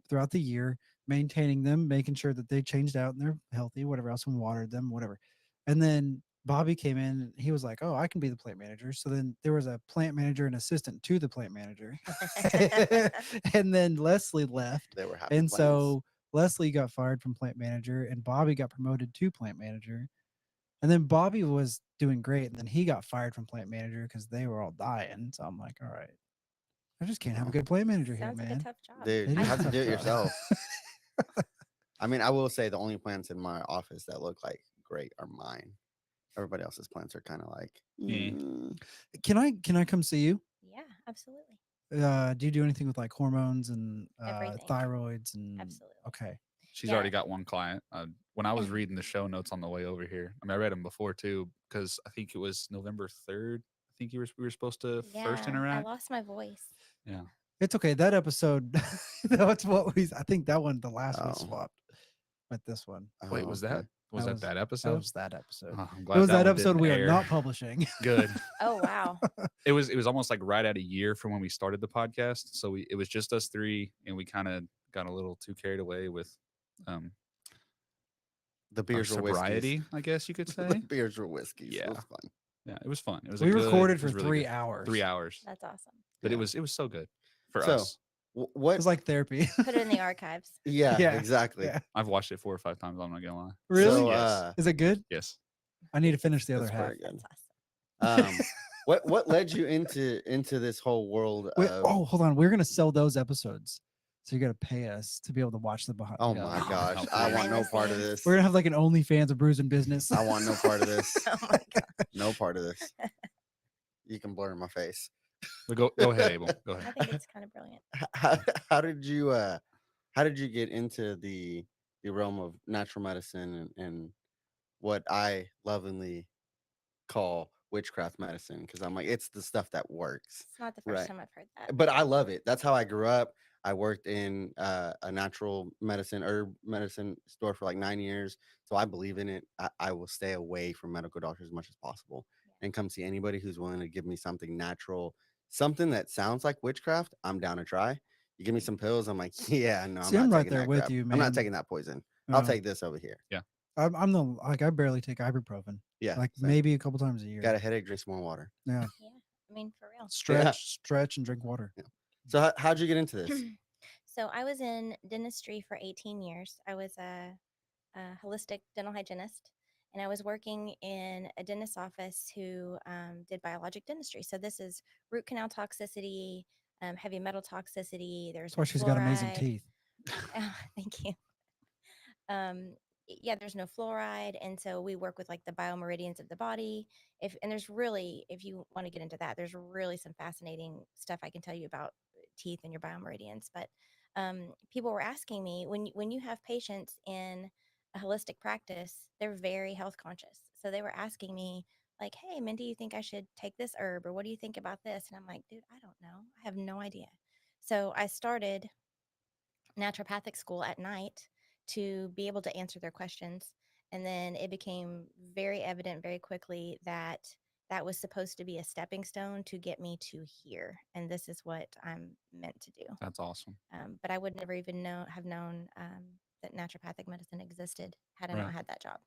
[SPEAKER 4] throughout the year, maintaining them, making sure that they changed out and they're healthy, whatever else, and watered them, whatever. And then Bobby came in and he was like, "Oh, I can be the plant manager." So then there was a plant manager and assistant to the plant manager. And then Leslie left.
[SPEAKER 1] They were happy
[SPEAKER 4] And
[SPEAKER 1] plants.
[SPEAKER 4] so Leslie got fired from plant manager and Bobby got promoted to plant manager. And then Bobby was doing great. And then he got fired from plant manager because they were all dying. So I'm like, all right, I just can't have a good plant manager here,
[SPEAKER 5] sounds like a
[SPEAKER 4] man.
[SPEAKER 5] tough job.
[SPEAKER 1] Dude,
[SPEAKER 4] It
[SPEAKER 1] you
[SPEAKER 4] is
[SPEAKER 1] have to
[SPEAKER 4] tough
[SPEAKER 1] do it
[SPEAKER 4] job.
[SPEAKER 1] yourself. I mean, I will say the only plants in my office that look like great are mine. Everybody else's plants are kind of like.
[SPEAKER 3] Mm.
[SPEAKER 4] Can I come see you?
[SPEAKER 5] Yeah, absolutely.
[SPEAKER 4] Do you do anything with like hormones and
[SPEAKER 5] Everything.
[SPEAKER 4] thyroids and
[SPEAKER 5] Absolutely.
[SPEAKER 4] okay.
[SPEAKER 3] She's
[SPEAKER 5] Yeah.
[SPEAKER 3] already got one client. When I was reading the show notes on the way over here, I mean, I read them before too, because I think it was November 3rd. I think we were supposed to first
[SPEAKER 5] I
[SPEAKER 3] interact.
[SPEAKER 5] lost my voice.
[SPEAKER 3] Yeah.
[SPEAKER 4] It's okay. That episode, that's what we. I think that one, the last one
[SPEAKER 1] Oh.
[SPEAKER 4] swapped with this one.
[SPEAKER 3] Wait,
[SPEAKER 1] Oh,
[SPEAKER 3] was
[SPEAKER 1] okay.
[SPEAKER 3] that was that
[SPEAKER 4] That
[SPEAKER 3] episode?
[SPEAKER 4] was that episode.
[SPEAKER 3] Oh, I'm
[SPEAKER 4] It
[SPEAKER 3] glad
[SPEAKER 4] was that
[SPEAKER 3] one
[SPEAKER 4] episode
[SPEAKER 3] didn't
[SPEAKER 4] we are
[SPEAKER 3] air.
[SPEAKER 4] not publishing.
[SPEAKER 3] Good.
[SPEAKER 5] Oh wow.
[SPEAKER 3] It was almost like right at a year from when we started the podcast. So it was just us three, and we kind of got a little too carried away with
[SPEAKER 1] The
[SPEAKER 3] our
[SPEAKER 1] beers were whiskeys.
[SPEAKER 3] sobriety, I guess you could say.
[SPEAKER 1] The beers were whiskeys. It
[SPEAKER 3] Yeah.
[SPEAKER 1] was fun.
[SPEAKER 3] Yeah, it was fun. It was
[SPEAKER 4] We
[SPEAKER 3] a good,
[SPEAKER 4] recorded
[SPEAKER 3] it
[SPEAKER 4] for
[SPEAKER 3] was really
[SPEAKER 4] 3
[SPEAKER 3] good.
[SPEAKER 4] hours.
[SPEAKER 3] 3 hours.
[SPEAKER 5] That's awesome.
[SPEAKER 3] But
[SPEAKER 1] Yeah.
[SPEAKER 3] it was so good for
[SPEAKER 1] So,
[SPEAKER 3] us.
[SPEAKER 4] It
[SPEAKER 1] What?
[SPEAKER 4] was like therapy.
[SPEAKER 5] Put it in the archives.
[SPEAKER 1] Yeah,
[SPEAKER 4] Yeah,
[SPEAKER 1] exactly.
[SPEAKER 4] yeah.
[SPEAKER 3] I've watched it 4 or 5 times. I'm not gonna lie.
[SPEAKER 4] Really?
[SPEAKER 1] So,
[SPEAKER 3] Yes.
[SPEAKER 4] Is it good?
[SPEAKER 3] Yes.
[SPEAKER 4] I need to finish the other
[SPEAKER 1] that's
[SPEAKER 4] half.
[SPEAKER 1] pretty good.
[SPEAKER 5] That's awesome.
[SPEAKER 1] What led you into this whole world
[SPEAKER 4] Wait,
[SPEAKER 1] of?
[SPEAKER 4] oh, hold on. We're gonna sell those episodes, so you got to pay us to be able to watch the behind.
[SPEAKER 1] Oh
[SPEAKER 4] the,
[SPEAKER 1] my
[SPEAKER 3] Oh,
[SPEAKER 1] gosh,
[SPEAKER 3] how
[SPEAKER 1] I
[SPEAKER 3] cool.
[SPEAKER 1] want no
[SPEAKER 5] Behind the
[SPEAKER 1] part of
[SPEAKER 5] scenes.
[SPEAKER 1] this.
[SPEAKER 4] We're gonna have like an OnlyFans of Brews and Business.
[SPEAKER 1] I want no part of this.
[SPEAKER 5] Oh my god.
[SPEAKER 1] No part of this. You can blur my face.
[SPEAKER 3] But go ahead, Abel. Go
[SPEAKER 5] I
[SPEAKER 3] ahead.
[SPEAKER 5] think it's kind of brilliant.
[SPEAKER 1] How did you get into the realm of natural medicine and what I lovingly call witchcraft medicine? Because I'm like, it's the stuff that works.
[SPEAKER 5] It's not the first
[SPEAKER 1] Right.
[SPEAKER 5] time I've heard that.
[SPEAKER 1] But I love it. That's how I grew up. I worked in a natural medicine, herb medicine store for like 9 years. So I believe in it. I will stay away from medical doctors as much as possible and come see anybody who's willing to give me something natural, something that sounds like witchcraft. I'm down to try. You give me some pills. I'm like, yeah, no, I'm
[SPEAKER 4] See,
[SPEAKER 1] not
[SPEAKER 4] I'm right
[SPEAKER 1] taking
[SPEAKER 4] there
[SPEAKER 1] that
[SPEAKER 4] with
[SPEAKER 1] crap.
[SPEAKER 4] you,
[SPEAKER 1] I'm
[SPEAKER 4] man.
[SPEAKER 1] not taking that poison. I'll
[SPEAKER 4] Uh,
[SPEAKER 1] take this over here.
[SPEAKER 4] I'm the like I barely take ibuprofen.
[SPEAKER 1] Yeah.
[SPEAKER 4] Like
[SPEAKER 1] same.
[SPEAKER 4] maybe a couple times a year.
[SPEAKER 1] Got a headache, drink some more water.
[SPEAKER 4] Yeah.
[SPEAKER 5] Yeah. I mean, for real.
[SPEAKER 4] Stretch, and drink water.
[SPEAKER 1] So how'd you get into this?
[SPEAKER 5] So I was in dentistry for 18 years. I was a holistic dental hygienist, and I was working in a dentist's office who did biologic dentistry. So this is root canal toxicity, heavy metal toxicity. There's
[SPEAKER 4] That's why
[SPEAKER 5] no
[SPEAKER 4] she's got amazing
[SPEAKER 5] fluoride.
[SPEAKER 4] teeth.
[SPEAKER 5] Oh, thank you. Yeah, there's no fluoride, and so we work with like the biomeridians of the body. If and there's really, if you want to get into that, there's really some fascinating stuff I can tell you about teeth and your biomeridians. But people were asking me when you have patients in a holistic practice, they're very health conscious. So they were asking me like, "Hey, Mindy, you think I should take this herb, or what do you think about this?" And I'm like, "Dude, I don't know. I have no idea." So I started naturopathic school at night to be able to answer their questions. And then it became very evident very quickly that that was supposed to be a stepping stone to get me to here. And this is what I'm meant to do.
[SPEAKER 3] That's awesome.
[SPEAKER 5] But I would never even have known that naturopathic medicine existed had I
[SPEAKER 3] Right.
[SPEAKER 5] not had that job.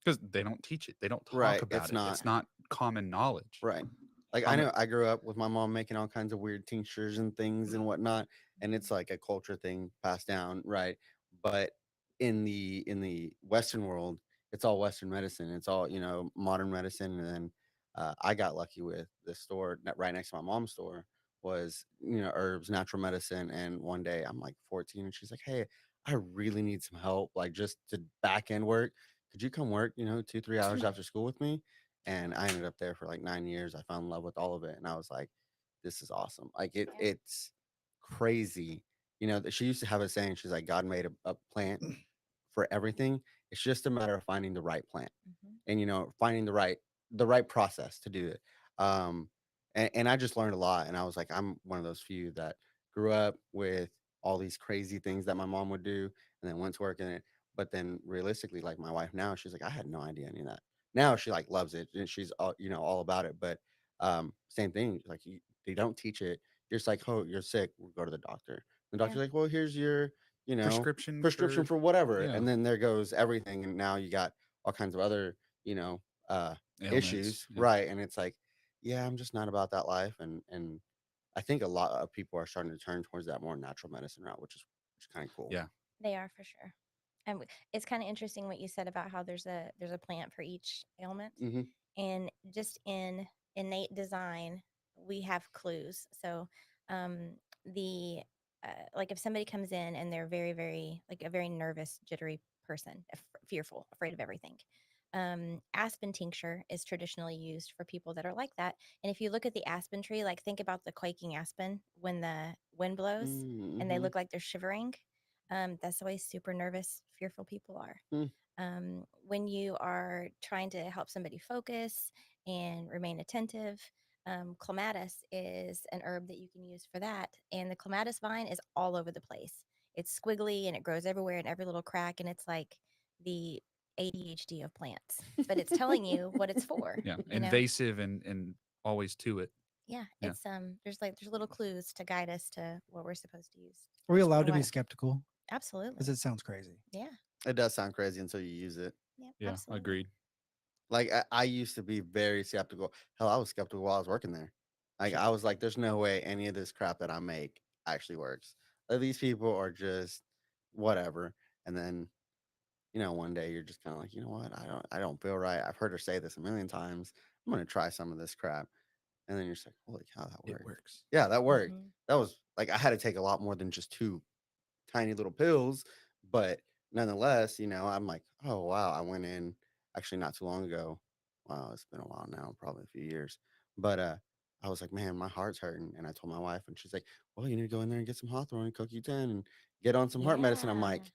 [SPEAKER 3] Because they don't teach it. They don't talk
[SPEAKER 1] Right,
[SPEAKER 3] about
[SPEAKER 1] it's
[SPEAKER 3] it.
[SPEAKER 1] not.
[SPEAKER 3] It's not common knowledge.
[SPEAKER 1] Right. Like I know I grew up with my mom making all kinds of weird tinctures and things and whatnot, and it's like a culture thing passed down, right? But in the Western world, it's all Western medicine. It's all modern medicine. And then I got lucky with the store right next to my mom's store was herbs, natural medicine. And one day I'm like 14, and she's like, "Hey, I really need some help, like just to back end work. Could you come work 2-3 hours after school with me?" And I ended up there for like 9 years. I fell in love with all of it, and I was like, "This is awesome!" Like
[SPEAKER 5] Yeah.
[SPEAKER 1] it's crazy. That she used to have a saying. She's like, "God made a plant for everything. It's just a matter of finding the right plant, and finding the right process to do it." Um, and I just learned a lot, and I was like, I'm one of those few that grew up with all these crazy things that my mom would do, and then went to work in it. But then realistically, like my wife now, she's like, I had no idea any of that. Now she like loves it, and she's all about it. But same thing, like they don't teach it. You're just like, oh, you're sick, we'll go to the doctor. The doctor's
[SPEAKER 5] Yeah.
[SPEAKER 1] like, well, here's your
[SPEAKER 3] Prescription
[SPEAKER 1] prescription
[SPEAKER 3] for
[SPEAKER 1] for whatever,
[SPEAKER 3] yeah,
[SPEAKER 1] and then there goes everything, and now you got all kinds of other you know uh
[SPEAKER 3] ailments.
[SPEAKER 1] issues,
[SPEAKER 3] Yeah.
[SPEAKER 1] right? And it's like, yeah, I'm just not about that life. And I think a lot of people are starting to turn towards that more natural medicine route, which is kind of cool.
[SPEAKER 3] Yeah.
[SPEAKER 5] They are for sure. And it's kind of interesting what you said about how there's a plant for each ailment.
[SPEAKER 1] Hmm.
[SPEAKER 5] And just in innate design, we have clues. So um, the like if somebody comes in and they're very very like a very nervous jittery person, fearful, afraid of everything, aspen tincture is traditionally used for people that are like that. And if you look at the aspen tree, like think about the quaking aspen when the wind blows and they
[SPEAKER 1] Mm-hmm.
[SPEAKER 5] look like they're shivering. That's the way super nervous fearful people are.
[SPEAKER 1] Mm.
[SPEAKER 5] When you are trying to help somebody focus and remain attentive, clematis is an herb that you can use for that. And the clematis vine is all over the place. It's squiggly and it grows everywhere in every little crack. And it's like the ADHD of plants, but it's telling you what it's for.
[SPEAKER 3] Yeah.
[SPEAKER 5] You know?
[SPEAKER 3] Invasive and always to it.
[SPEAKER 5] Yeah,
[SPEAKER 3] Yeah.
[SPEAKER 5] it's there's little clues to guide us to what we're supposed to use.
[SPEAKER 4] Are we
[SPEAKER 5] or
[SPEAKER 4] allowed to be
[SPEAKER 5] what-
[SPEAKER 4] skeptical?
[SPEAKER 5] Absolutely.
[SPEAKER 4] Because it sounds crazy.
[SPEAKER 5] Yeah.
[SPEAKER 1] It does sound crazy until you use it.
[SPEAKER 5] Yeah.
[SPEAKER 3] Yeah.
[SPEAKER 5] Absolutely.
[SPEAKER 3] Agreed.
[SPEAKER 1] Like I used to be very skeptical. Hell, I was skeptical while I was working there. Like I was like, there's no way any of this crap that I make actually works. These people are just whatever. And then one day you're just kind of like, you know what? I don't feel right. I've heard her say this a million times. I'm gonna try some of this crap. And then you're just like, holy cow, that
[SPEAKER 3] It
[SPEAKER 1] worked.
[SPEAKER 3] works.
[SPEAKER 1] Yeah, that worked.
[SPEAKER 5] Mhm.
[SPEAKER 1] That was like I had to take a lot more than just two tiny little pills, but nonetheless, I'm like, oh wow, I went in actually not too long ago. Wow, it's been a while now, probably a few years. But I was like, man, my heart's hurting. And I told my wife, and she's like, well, you need to go in there and get some Hawthorne and CoQ10 and get on some heart medicine. I'm
[SPEAKER 5] Yeah.
[SPEAKER 1] like,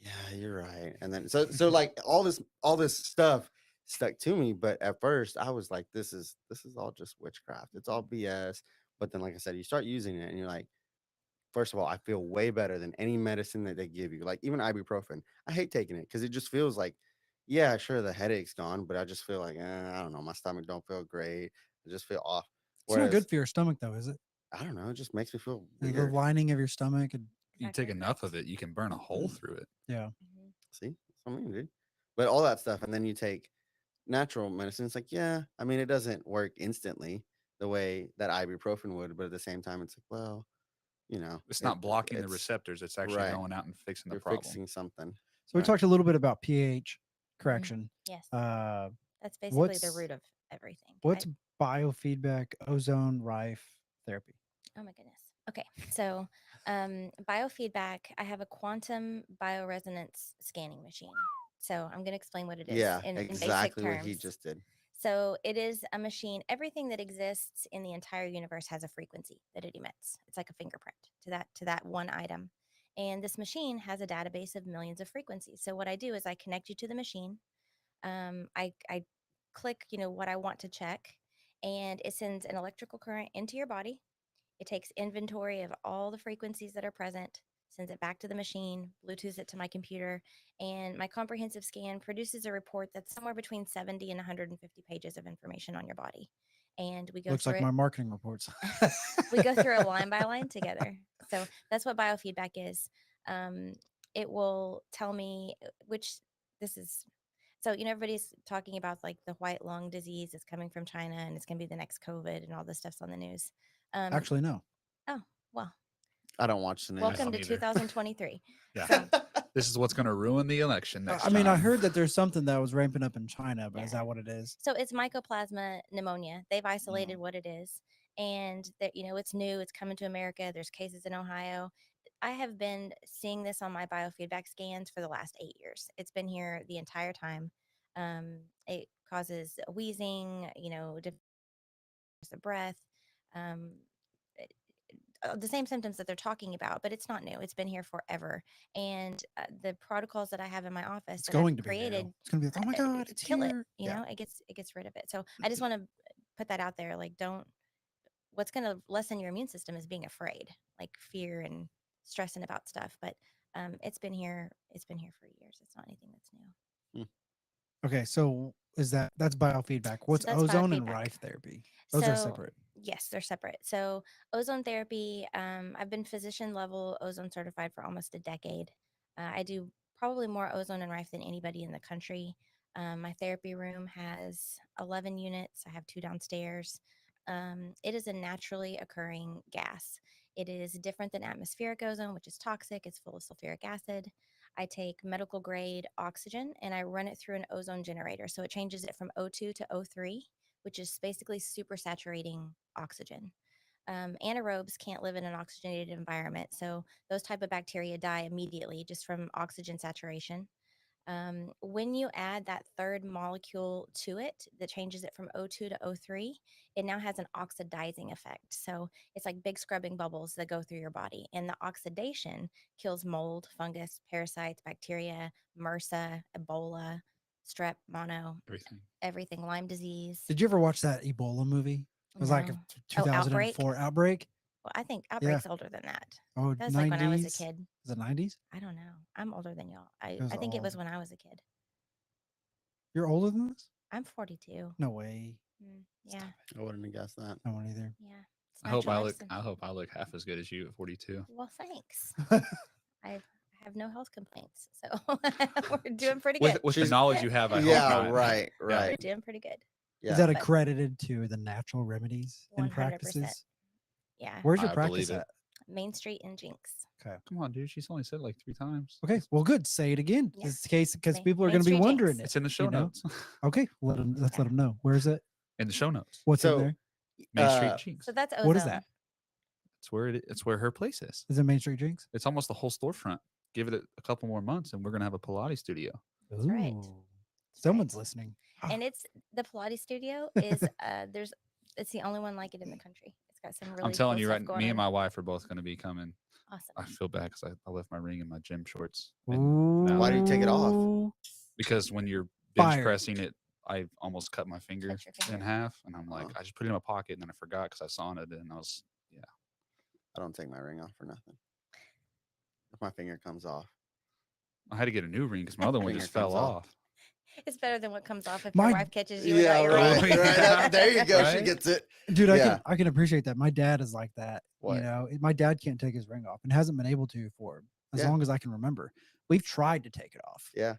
[SPEAKER 1] yeah, you're right. And then so like all this stuff stuck to me. But at first I was like, this is all just witchcraft. It's all BS. But then, like I said, you start using it and you're like, first of all, I feel way better than any medicine that they give you. Like even ibuprofen. I hate taking it because it just feels like, yeah, sure, the headache's gone, but I just feel like, I don't know, my stomach don't feel great. I just feel off.
[SPEAKER 4] It's not
[SPEAKER 1] Whereas,
[SPEAKER 4] good for your stomach, though, is it?
[SPEAKER 1] I don't know, it just makes me feel
[SPEAKER 4] The
[SPEAKER 1] weird.
[SPEAKER 4] lining of your stomach. And,
[SPEAKER 3] You
[SPEAKER 5] Exactly.
[SPEAKER 3] take enough of it, you can burn a hole through it.
[SPEAKER 4] yeah.
[SPEAKER 5] Mhm.
[SPEAKER 1] See, that's what I mean, dude. But all that stuff, and then you take natural medicine. It's like, yeah, I mean, it doesn't work instantly the way that ibuprofen would, but at the same time, it's like, well,
[SPEAKER 3] It's not blocking the
[SPEAKER 1] it's
[SPEAKER 3] receptors. It's actually
[SPEAKER 1] right.
[SPEAKER 3] going out and fixing the
[SPEAKER 1] You're
[SPEAKER 3] problem.
[SPEAKER 1] fixing something.
[SPEAKER 4] So we
[SPEAKER 1] Right.
[SPEAKER 4] talked a little bit about pH. correction.
[SPEAKER 5] Yes,
[SPEAKER 4] Uh,
[SPEAKER 5] that's basically the
[SPEAKER 4] what's
[SPEAKER 5] root of everything.
[SPEAKER 4] what's biofeedback ozone rife therapy?
[SPEAKER 5] Oh my goodness. Okay, so biofeedback. I have a quantum bioresonance scanning machine. So I'm going to explain what it is
[SPEAKER 1] Yeah,
[SPEAKER 5] in basic
[SPEAKER 1] exactly what
[SPEAKER 5] terms.
[SPEAKER 1] he just did.
[SPEAKER 5] So it is a machine. Everything that exists in the entire universe has a frequency that it emits. It's like a fingerprint to that one item. And this machine has a database of millions of frequencies. So what I do is I connect you to the machine. I click, what I want to check, and it sends an electrical current into your body. It takes inventory of all the frequencies that are present, sends it back to the machine, Bluetooths it to my computer, and my comprehensive scan produces a report that's somewhere between 70 and 150 pages of information on your body. And we go
[SPEAKER 4] Looks
[SPEAKER 5] through
[SPEAKER 4] like
[SPEAKER 5] it.
[SPEAKER 4] my marketing reports.
[SPEAKER 5] We go through it line by line together. So that's what biofeedback is. It will tell me which this is. So, everybody's talking about like the white lung disease is coming from China and it's going to be the next COVID and all this stuff's on the news.
[SPEAKER 4] Actually, no.
[SPEAKER 5] Oh, well,
[SPEAKER 1] I don't watch the news.
[SPEAKER 5] welcome to
[SPEAKER 3] don't either.
[SPEAKER 5] 2023.
[SPEAKER 3] Yeah.
[SPEAKER 5] So,
[SPEAKER 3] This is what's going to ruin the election next
[SPEAKER 4] I mean, I
[SPEAKER 3] time.
[SPEAKER 4] heard that there's something that was ramping up in China, but is
[SPEAKER 5] Yeah.
[SPEAKER 4] that what it is?
[SPEAKER 5] so it's mycoplasma pneumonia. They've isolated what it is, and that it's new. It's coming to America. There's cases in Ohio. I have been seeing this on my biofeedback scans for the last 8 years. It's been here the entire time. It causes wheezing, the breath, um, it- the same symptoms that they're talking about, but it's not new. It's been here forever. And the protocols that I have in my office
[SPEAKER 4] It's
[SPEAKER 5] that
[SPEAKER 4] going
[SPEAKER 5] I've
[SPEAKER 4] to be
[SPEAKER 5] created,
[SPEAKER 4] new. It's going to be like, oh my God, it's
[SPEAKER 5] kill
[SPEAKER 4] here.
[SPEAKER 5] it. It gets rid of it. So I just want to put that out there. Like, don't. What's going to lessen your immune system is being afraid, like fear and stressing about stuff. But it's been here. It's been here for years. It's not anything that's new.
[SPEAKER 4] Okay, so that's biofeedback. What's
[SPEAKER 5] that's
[SPEAKER 4] ozone and
[SPEAKER 5] biofeedback.
[SPEAKER 4] rife therapy? Those are
[SPEAKER 5] So,
[SPEAKER 4] separate.
[SPEAKER 5] yes, they're separate. So ozone therapy, I've been physician level ozone certified for almost a decade. I do probably more ozone and rife than anybody in the country. My therapy room has 11 units. I have 2 downstairs. It is a naturally occurring gas. It is different than atmospheric ozone, which is toxic. It's full of sulfuric acid. I take medical grade oxygen and I run it through an ozone generator. So it changes it from O2 to O3, which is basically super saturating oxygen. Anaerobes can't live in an oxygenated environment, so those type of bacteria die immediately just from oxygen saturation. When you add that third molecule to it that changes it from O2 to O3, it now has an oxidizing effect. So it's like big scrubbing bubbles that go through your body. And the oxidation kills mold, fungus, parasites, bacteria, MRSA, Ebola, strep, mono, everything, Lyme disease.
[SPEAKER 4] Did you ever watch that Ebola movie? It was like a
[SPEAKER 5] No.
[SPEAKER 4] 2004 outbreak.
[SPEAKER 5] Well, I think Outbreak's older than that.
[SPEAKER 4] Oh,
[SPEAKER 5] That was
[SPEAKER 4] 90s?
[SPEAKER 5] like when I was a kid.
[SPEAKER 4] Was it 90s?
[SPEAKER 5] I don't know. I'm older than y'all. I
[SPEAKER 4] was
[SPEAKER 5] think it was
[SPEAKER 4] old.
[SPEAKER 5] when I was a kid.
[SPEAKER 4] You're older than this?
[SPEAKER 5] I'm 42.
[SPEAKER 4] No way.
[SPEAKER 5] Yeah.
[SPEAKER 1] I wouldn't have guessed that.
[SPEAKER 4] No one either.
[SPEAKER 5] Yeah. It's
[SPEAKER 3] I hope
[SPEAKER 5] natural
[SPEAKER 3] I look.
[SPEAKER 5] medicine.
[SPEAKER 3] I hope I look half as good as you at 42.
[SPEAKER 5] Well, thanks. I have no health complaints, so we're doing pretty good.
[SPEAKER 3] With the knowledge you have, I hope
[SPEAKER 1] Yeah,
[SPEAKER 3] not.
[SPEAKER 1] right,
[SPEAKER 5] We're
[SPEAKER 1] right.
[SPEAKER 5] doing pretty good.
[SPEAKER 1] Yeah.
[SPEAKER 4] Is that
[SPEAKER 5] But-
[SPEAKER 4] accredited to the natural remedies and
[SPEAKER 5] 100%.
[SPEAKER 4] practices?
[SPEAKER 5] Yeah.
[SPEAKER 4] Where's your
[SPEAKER 3] I
[SPEAKER 4] practice
[SPEAKER 3] believe it.
[SPEAKER 4] at?
[SPEAKER 5] Main Street in Jinx.
[SPEAKER 4] Okay.
[SPEAKER 3] Come on, dude. She's only said it like 3 times.
[SPEAKER 4] Okay. Well, good. Say it again.
[SPEAKER 5] Yeah.
[SPEAKER 4] It's the case because
[SPEAKER 5] Main-
[SPEAKER 4] people are
[SPEAKER 5] Main
[SPEAKER 4] going to be
[SPEAKER 5] Street
[SPEAKER 4] wondering
[SPEAKER 5] Jinx.
[SPEAKER 4] it.
[SPEAKER 3] It's in the show
[SPEAKER 4] you know?
[SPEAKER 3] notes.
[SPEAKER 4] Okay. Let's let them know. Where is it?
[SPEAKER 3] In the show notes.
[SPEAKER 4] What's
[SPEAKER 1] So-
[SPEAKER 4] in there?
[SPEAKER 3] Main Street
[SPEAKER 1] Uh,
[SPEAKER 3] Cheeks.
[SPEAKER 5] So that's ozone.
[SPEAKER 4] What is that?
[SPEAKER 3] It's where her place is.
[SPEAKER 4] Is it Main Street Drinks?
[SPEAKER 3] It's almost the whole storefront. Give it a couple more months, and we're gonna have a Pilates studio.
[SPEAKER 5] That's right.
[SPEAKER 4] Ooh.
[SPEAKER 5] That's
[SPEAKER 4] Someone's
[SPEAKER 5] right.
[SPEAKER 4] listening.
[SPEAKER 5] And it's the Pilates studio is it's the only one like it in the country. It's got some really
[SPEAKER 3] I'm telling
[SPEAKER 5] cool
[SPEAKER 3] you,
[SPEAKER 5] stuff
[SPEAKER 3] right?
[SPEAKER 5] going
[SPEAKER 3] Me and
[SPEAKER 5] on.
[SPEAKER 3] my wife are both gonna be coming.
[SPEAKER 5] Awesome.
[SPEAKER 3] I feel bad because I left my ring in my gym shorts. And now-
[SPEAKER 1] Why do you take it off?
[SPEAKER 4] Ooh.
[SPEAKER 3] Because when you're bench
[SPEAKER 4] Fired.
[SPEAKER 3] pressing it, I almost cut my finger
[SPEAKER 5] Cut your
[SPEAKER 3] in
[SPEAKER 5] finger.
[SPEAKER 3] half, and I'm like,
[SPEAKER 1] Oh.
[SPEAKER 3] I just put it in my pocket, and then I forgot because I saw it, and I was,
[SPEAKER 1] I don't take my ring off for nothing. If my finger comes off,
[SPEAKER 3] I had to get a new ring because my other one
[SPEAKER 1] Finger
[SPEAKER 3] just fell
[SPEAKER 1] comes off.
[SPEAKER 3] off.
[SPEAKER 5] It's better than what comes off if
[SPEAKER 4] My-
[SPEAKER 5] your wife catches you without your
[SPEAKER 1] right,
[SPEAKER 5] ring.
[SPEAKER 1] right. There you go. She
[SPEAKER 3] Right?
[SPEAKER 1] gets it.
[SPEAKER 4] Dude,
[SPEAKER 1] Yeah.
[SPEAKER 4] I can appreciate that. My dad is like that.
[SPEAKER 1] What?
[SPEAKER 4] You know, my dad can't take his ring off and hasn't been able to for as
[SPEAKER 1] Yeah.
[SPEAKER 4] long as I can remember. We've tried to take it off.
[SPEAKER 1] Yeah.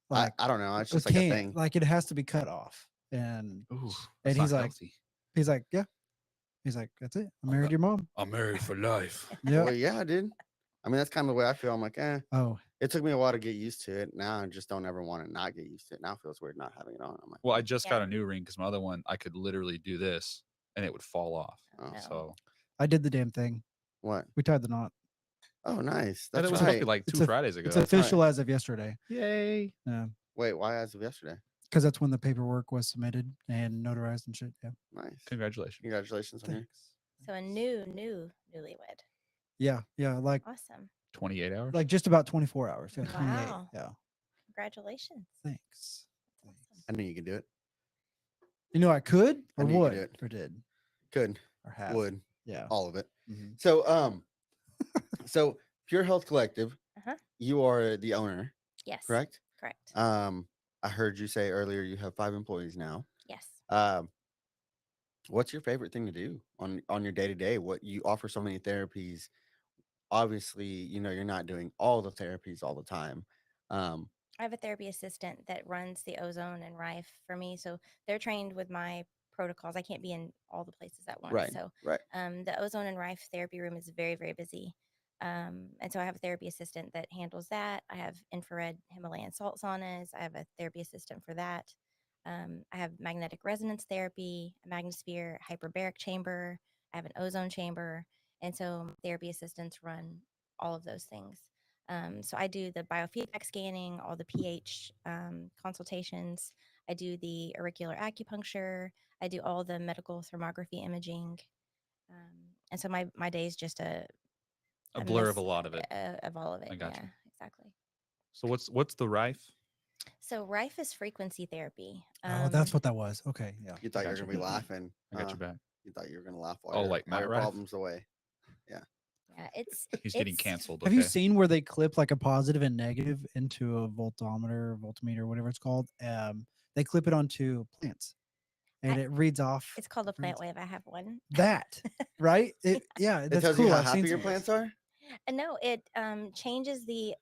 [SPEAKER 4] Like
[SPEAKER 1] I don't know. It's
[SPEAKER 4] we
[SPEAKER 1] just like a
[SPEAKER 4] can't.
[SPEAKER 1] thing.
[SPEAKER 4] Like it has to be cut off. And
[SPEAKER 3] Ooh,
[SPEAKER 4] And
[SPEAKER 3] that's not
[SPEAKER 4] he's like-
[SPEAKER 3] healthy.
[SPEAKER 4] he's like, yeah. He's like, that's it. I married your mom.
[SPEAKER 3] I'm married for life.
[SPEAKER 4] Yeah.
[SPEAKER 1] Well, yeah, dude. I mean, that's kind of the way I feel. I'm like,
[SPEAKER 4] Oh,
[SPEAKER 1] it took me a while to get used to it. Now I just don't ever want to not get used to it. Now it feels weird not having it on. I'm like,
[SPEAKER 3] Well, I just got
[SPEAKER 5] Yeah.
[SPEAKER 3] a new ring because my other one, I could literally do this and it would fall off.
[SPEAKER 1] Oh.
[SPEAKER 5] No.
[SPEAKER 3] So
[SPEAKER 4] I did the damn thing.
[SPEAKER 1] what?
[SPEAKER 4] We tied the knot.
[SPEAKER 1] Oh, nice.
[SPEAKER 3] and
[SPEAKER 1] That's
[SPEAKER 3] it was supposed to
[SPEAKER 1] right.
[SPEAKER 3] be like
[SPEAKER 4] It's
[SPEAKER 3] two
[SPEAKER 4] a-
[SPEAKER 3] Fridays ago.
[SPEAKER 4] It's
[SPEAKER 1] That's right.
[SPEAKER 4] official as of yesterday.
[SPEAKER 3] Yay.
[SPEAKER 4] Yeah,
[SPEAKER 1] Wait, why as of yesterday?
[SPEAKER 4] because that's when the paperwork was submitted and notarized and shit. Yeah.
[SPEAKER 1] Nice.
[SPEAKER 3] Congratulations.
[SPEAKER 1] Congratulations on you.
[SPEAKER 4] Thanks.
[SPEAKER 5] So a newlywed.
[SPEAKER 4] Yeah, like
[SPEAKER 5] Awesome.
[SPEAKER 3] 28 hours.
[SPEAKER 4] like just about 24 hours. Yeah, 28.
[SPEAKER 5] Wow.
[SPEAKER 4] Yeah.
[SPEAKER 5] Congratulations.
[SPEAKER 4] Thanks.
[SPEAKER 5] That's awesome.
[SPEAKER 1] I knew you could do it.
[SPEAKER 4] You know, I could
[SPEAKER 1] I
[SPEAKER 4] or
[SPEAKER 1] knew you could
[SPEAKER 4] would
[SPEAKER 1] do it.
[SPEAKER 4] or did
[SPEAKER 1] Could,
[SPEAKER 4] or have.
[SPEAKER 1] would,
[SPEAKER 4] Yeah.
[SPEAKER 1] all of it.
[SPEAKER 4] Mhm.
[SPEAKER 1] So, so Pure Health Collective,
[SPEAKER 5] Uh-huh.
[SPEAKER 1] you are the owner,
[SPEAKER 5] Yes.
[SPEAKER 1] correct?
[SPEAKER 5] Correct.
[SPEAKER 1] I heard you say earlier you have 5 employees now.
[SPEAKER 5] Yes.
[SPEAKER 1] What's your favorite thing to do on your day to day? What you offer so many therapies. Obviously, you're not doing all the therapies all the time. Um,
[SPEAKER 5] I have a therapy assistant that runs the ozone and rife for me. So they're trained with my protocols. I can't be in all the places at once.
[SPEAKER 1] right,
[SPEAKER 5] So
[SPEAKER 1] right.
[SPEAKER 5] the ozone and rife therapy room is very, very busy. And so I have a therapy assistant that handles that. I have infrared Himalayan salt saunas. I have a therapy assistant for that. I have magnetic resonance therapy, a magnosphere hyperbaric chamber. I have an ozone chamber. And so therapy assistants run all of those things. So I do the biofeedback scanning, all the pH consultations. I do the auricular acupuncture. I do all the medical thermography imaging. And so my day is just
[SPEAKER 3] A blur of
[SPEAKER 5] mess
[SPEAKER 3] a lot of it.
[SPEAKER 5] of all of it.
[SPEAKER 3] I got
[SPEAKER 5] Yeah,
[SPEAKER 3] you.
[SPEAKER 5] exactly.
[SPEAKER 3] So what's the rife?
[SPEAKER 5] So rife is frequency therapy.
[SPEAKER 4] Oh, that's what that was. Okay. Yeah.
[SPEAKER 1] You thought you were
[SPEAKER 3] Gotcha.
[SPEAKER 1] gonna be laughing.
[SPEAKER 3] I got your back.
[SPEAKER 1] You thought you were gonna laugh
[SPEAKER 3] Oh, like
[SPEAKER 1] all
[SPEAKER 3] my
[SPEAKER 1] your
[SPEAKER 3] rife?
[SPEAKER 1] problems away.
[SPEAKER 5] yeah, it's
[SPEAKER 3] He's getting
[SPEAKER 5] it's-
[SPEAKER 3] canceled.
[SPEAKER 4] Have
[SPEAKER 3] Okay.
[SPEAKER 4] you seen where they clip like a positive and negative into a voltmeter, whatever it's called? They clip it onto plants, and it reads off.
[SPEAKER 5] It's called a plant
[SPEAKER 4] different-
[SPEAKER 5] wave. I have one.
[SPEAKER 4] That right? Yeah,
[SPEAKER 1] It
[SPEAKER 4] that's
[SPEAKER 1] tells
[SPEAKER 4] cool.
[SPEAKER 1] you how
[SPEAKER 4] I've
[SPEAKER 1] happy
[SPEAKER 4] seen
[SPEAKER 1] your
[SPEAKER 4] some of
[SPEAKER 1] plants
[SPEAKER 4] those.
[SPEAKER 1] are.
[SPEAKER 5] And no, it changes the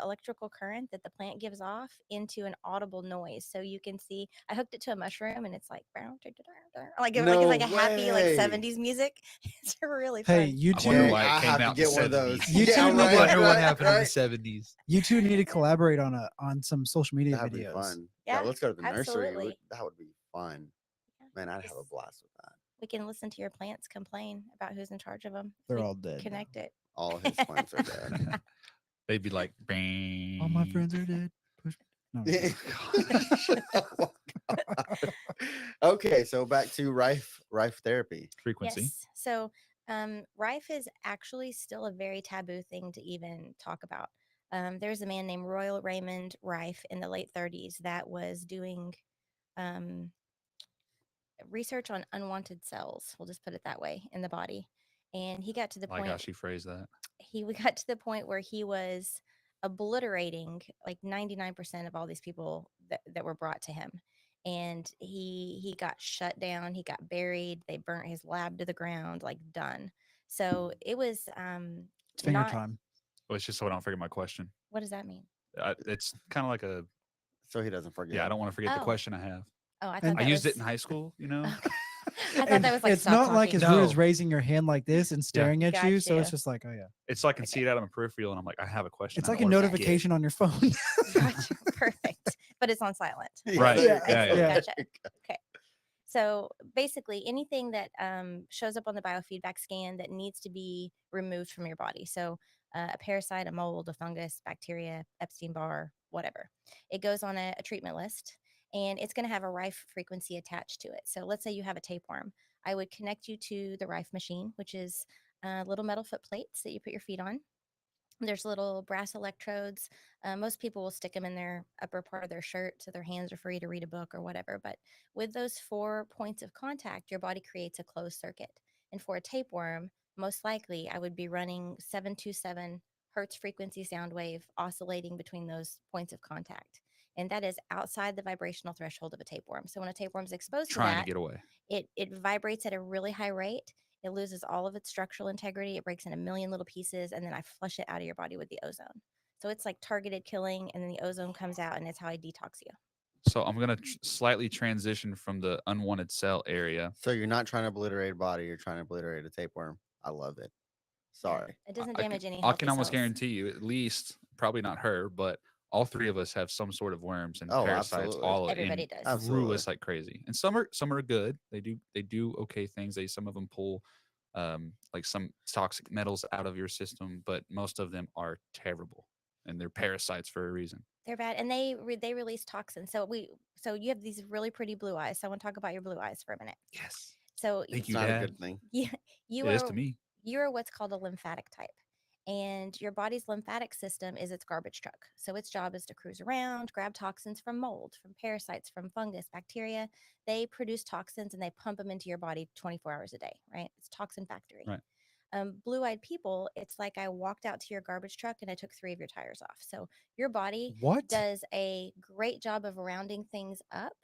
[SPEAKER 5] electrical current that the plant gives off into an audible noise. So you can see. I hooked it to a mushroom, and it's like like it's
[SPEAKER 1] No
[SPEAKER 5] like a happy like
[SPEAKER 1] way.
[SPEAKER 5] 70s music. It's really
[SPEAKER 4] Hey,
[SPEAKER 5] fun.
[SPEAKER 4] you
[SPEAKER 3] I
[SPEAKER 4] two,
[SPEAKER 3] wonder
[SPEAKER 1] Hey,
[SPEAKER 3] why
[SPEAKER 1] I
[SPEAKER 3] it came
[SPEAKER 1] have to
[SPEAKER 3] out
[SPEAKER 1] get
[SPEAKER 3] in
[SPEAKER 1] one
[SPEAKER 3] the
[SPEAKER 1] of those.
[SPEAKER 3] 70s.
[SPEAKER 4] You
[SPEAKER 1] Yeah,
[SPEAKER 4] two need
[SPEAKER 3] I
[SPEAKER 4] to-
[SPEAKER 3] wonder what
[SPEAKER 1] right,
[SPEAKER 3] happened in
[SPEAKER 1] right.
[SPEAKER 3] the 70s.
[SPEAKER 4] you two need to collaborate on some social media
[SPEAKER 1] That'd be
[SPEAKER 4] videos.
[SPEAKER 1] fun.
[SPEAKER 5] Yeah,
[SPEAKER 1] Let's go to the nursery.
[SPEAKER 5] absolutely.
[SPEAKER 1] That would be fun.
[SPEAKER 5] Yeah,
[SPEAKER 1] Man, I'd have a
[SPEAKER 5] just-
[SPEAKER 1] blast with that.
[SPEAKER 5] We can listen to your plants complain about who's in charge of them.
[SPEAKER 4] They're all dead. now.
[SPEAKER 5] Connect it.
[SPEAKER 1] All his plants are dead.
[SPEAKER 3] They'd be like, bang.
[SPEAKER 4] All my friends are dead. Push me. No.
[SPEAKER 1] Oh my God. Okay, so back to rife therapy.
[SPEAKER 3] Frequency.
[SPEAKER 5] Yes. So rife is actually still a very taboo thing to even talk about. There's a man named Royal Raymond Rife in the late 30s that was doing research on unwanted cells. We'll just put it that way in the body. And he got to the
[SPEAKER 3] Like
[SPEAKER 5] point
[SPEAKER 3] how she phrased that.
[SPEAKER 5] he got to the point where he was obliterating like 99% of all these people that were brought to him. And he got shut down, he got buried, they burnt his lab to the ground, like done. So it was
[SPEAKER 4] It's finger
[SPEAKER 5] not
[SPEAKER 4] time.
[SPEAKER 3] Oh, it's just so I don't forget my question.
[SPEAKER 5] what does that mean?
[SPEAKER 3] It's kind of like a
[SPEAKER 1] So he doesn't forget.
[SPEAKER 3] yeah. I don't want to forget the
[SPEAKER 5] Oh.
[SPEAKER 3] question I have.
[SPEAKER 5] Oh, I
[SPEAKER 4] And-
[SPEAKER 5] thought
[SPEAKER 3] I
[SPEAKER 5] that
[SPEAKER 3] used
[SPEAKER 5] was,
[SPEAKER 3] it in high school. You know.
[SPEAKER 5] Okay. I thought
[SPEAKER 4] And
[SPEAKER 5] that was like
[SPEAKER 4] it's
[SPEAKER 5] stop
[SPEAKER 4] not like
[SPEAKER 5] talking.
[SPEAKER 4] as rude as
[SPEAKER 3] No.
[SPEAKER 4] raising your hand like this and staring at you. So it's
[SPEAKER 5] Gotcha.
[SPEAKER 4] just like, oh yeah.
[SPEAKER 3] It's like I can see it out of my peripheral, and I'm like, I have a question.
[SPEAKER 4] It's
[SPEAKER 3] I
[SPEAKER 4] like a
[SPEAKER 3] don't wanna forget.
[SPEAKER 4] notification on your phone.
[SPEAKER 5] Gotcha. Perfect. But it's on silent.
[SPEAKER 3] Right.
[SPEAKER 1] there you
[SPEAKER 4] Yeah,
[SPEAKER 1] go.
[SPEAKER 3] yeah,
[SPEAKER 4] yeah.
[SPEAKER 5] Gotcha. Okay. So basically, anything that shows up on the biofeedback scan that needs to be removed from your body. So a parasite, a mold, a fungus, bacteria, Epstein-Barr, whatever. It goes on a treatment list, and it's going to have a rife frequency attached to it. So let's say you have a tapeworm. I would connect you to the rife machine, which is little metal foot plates that you put your feet on. There's little brass electrodes. Most people will stick them in their upper part of their shirt so their hands are free to read a book or whatever. But with those 4 points of contact, your body creates a closed circuit. And for a tapeworm, most likely I would be running 727 hertz frequency sound wave oscillating between those points of contact. And that is outside the vibrational threshold of a tapeworm. So when a tapeworm is exposed to
[SPEAKER 3] Trying
[SPEAKER 5] that,
[SPEAKER 3] to get away.
[SPEAKER 5] it vibrates at a really high rate. It loses all of its structural integrity. It breaks in a million little pieces, and then I flush it out of your body with the ozone. So it's like targeted killing, and then the ozone comes out, and it's how I detox you.
[SPEAKER 3] So I'm gonna slightly transition from the unwanted cell area.
[SPEAKER 1] So you're not trying to obliterate a body, you're trying to obliterate a tapeworm. I love it. Sorry.
[SPEAKER 5] It doesn't
[SPEAKER 3] I can,
[SPEAKER 5] damage any
[SPEAKER 3] I
[SPEAKER 5] healthy
[SPEAKER 3] can almost
[SPEAKER 5] cells.
[SPEAKER 3] guarantee you, at least probably not her, but all three of us have some sort of worms and
[SPEAKER 1] Oh,
[SPEAKER 3] parasites
[SPEAKER 1] absolutely.
[SPEAKER 3] all
[SPEAKER 5] Everybody
[SPEAKER 3] in
[SPEAKER 5] does.
[SPEAKER 3] brew
[SPEAKER 1] Absolutely.
[SPEAKER 3] us like crazy. And some are good. They do okay things. Some of them pull like some toxic metals out of your system, but most of them are terrible and they're parasites for a reason.
[SPEAKER 5] They're bad, and they release toxins. So you have these really pretty blue eyes. So I want to talk about your blue eyes for a minute.
[SPEAKER 3] Yes.
[SPEAKER 5] So
[SPEAKER 3] Thank
[SPEAKER 1] It's
[SPEAKER 3] you,
[SPEAKER 1] not a
[SPEAKER 3] Dad.
[SPEAKER 1] good thing.
[SPEAKER 5] you you
[SPEAKER 3] It is to
[SPEAKER 5] are
[SPEAKER 3] me.
[SPEAKER 5] you're what's called a lymphatic type. And your body's lymphatic system is its garbage truck. So its job is to cruise around, grab toxins from mold, from parasites, from fungus, bacteria. They produce toxins and they pump them into your body 24 hours a day, right? It's toxin factory.
[SPEAKER 3] Right.
[SPEAKER 5] Blue-eyed people, it's like I walked out to your garbage truck and I took 3 of your tires off. So your body
[SPEAKER 4] What?
[SPEAKER 5] does a great job of rounding things up,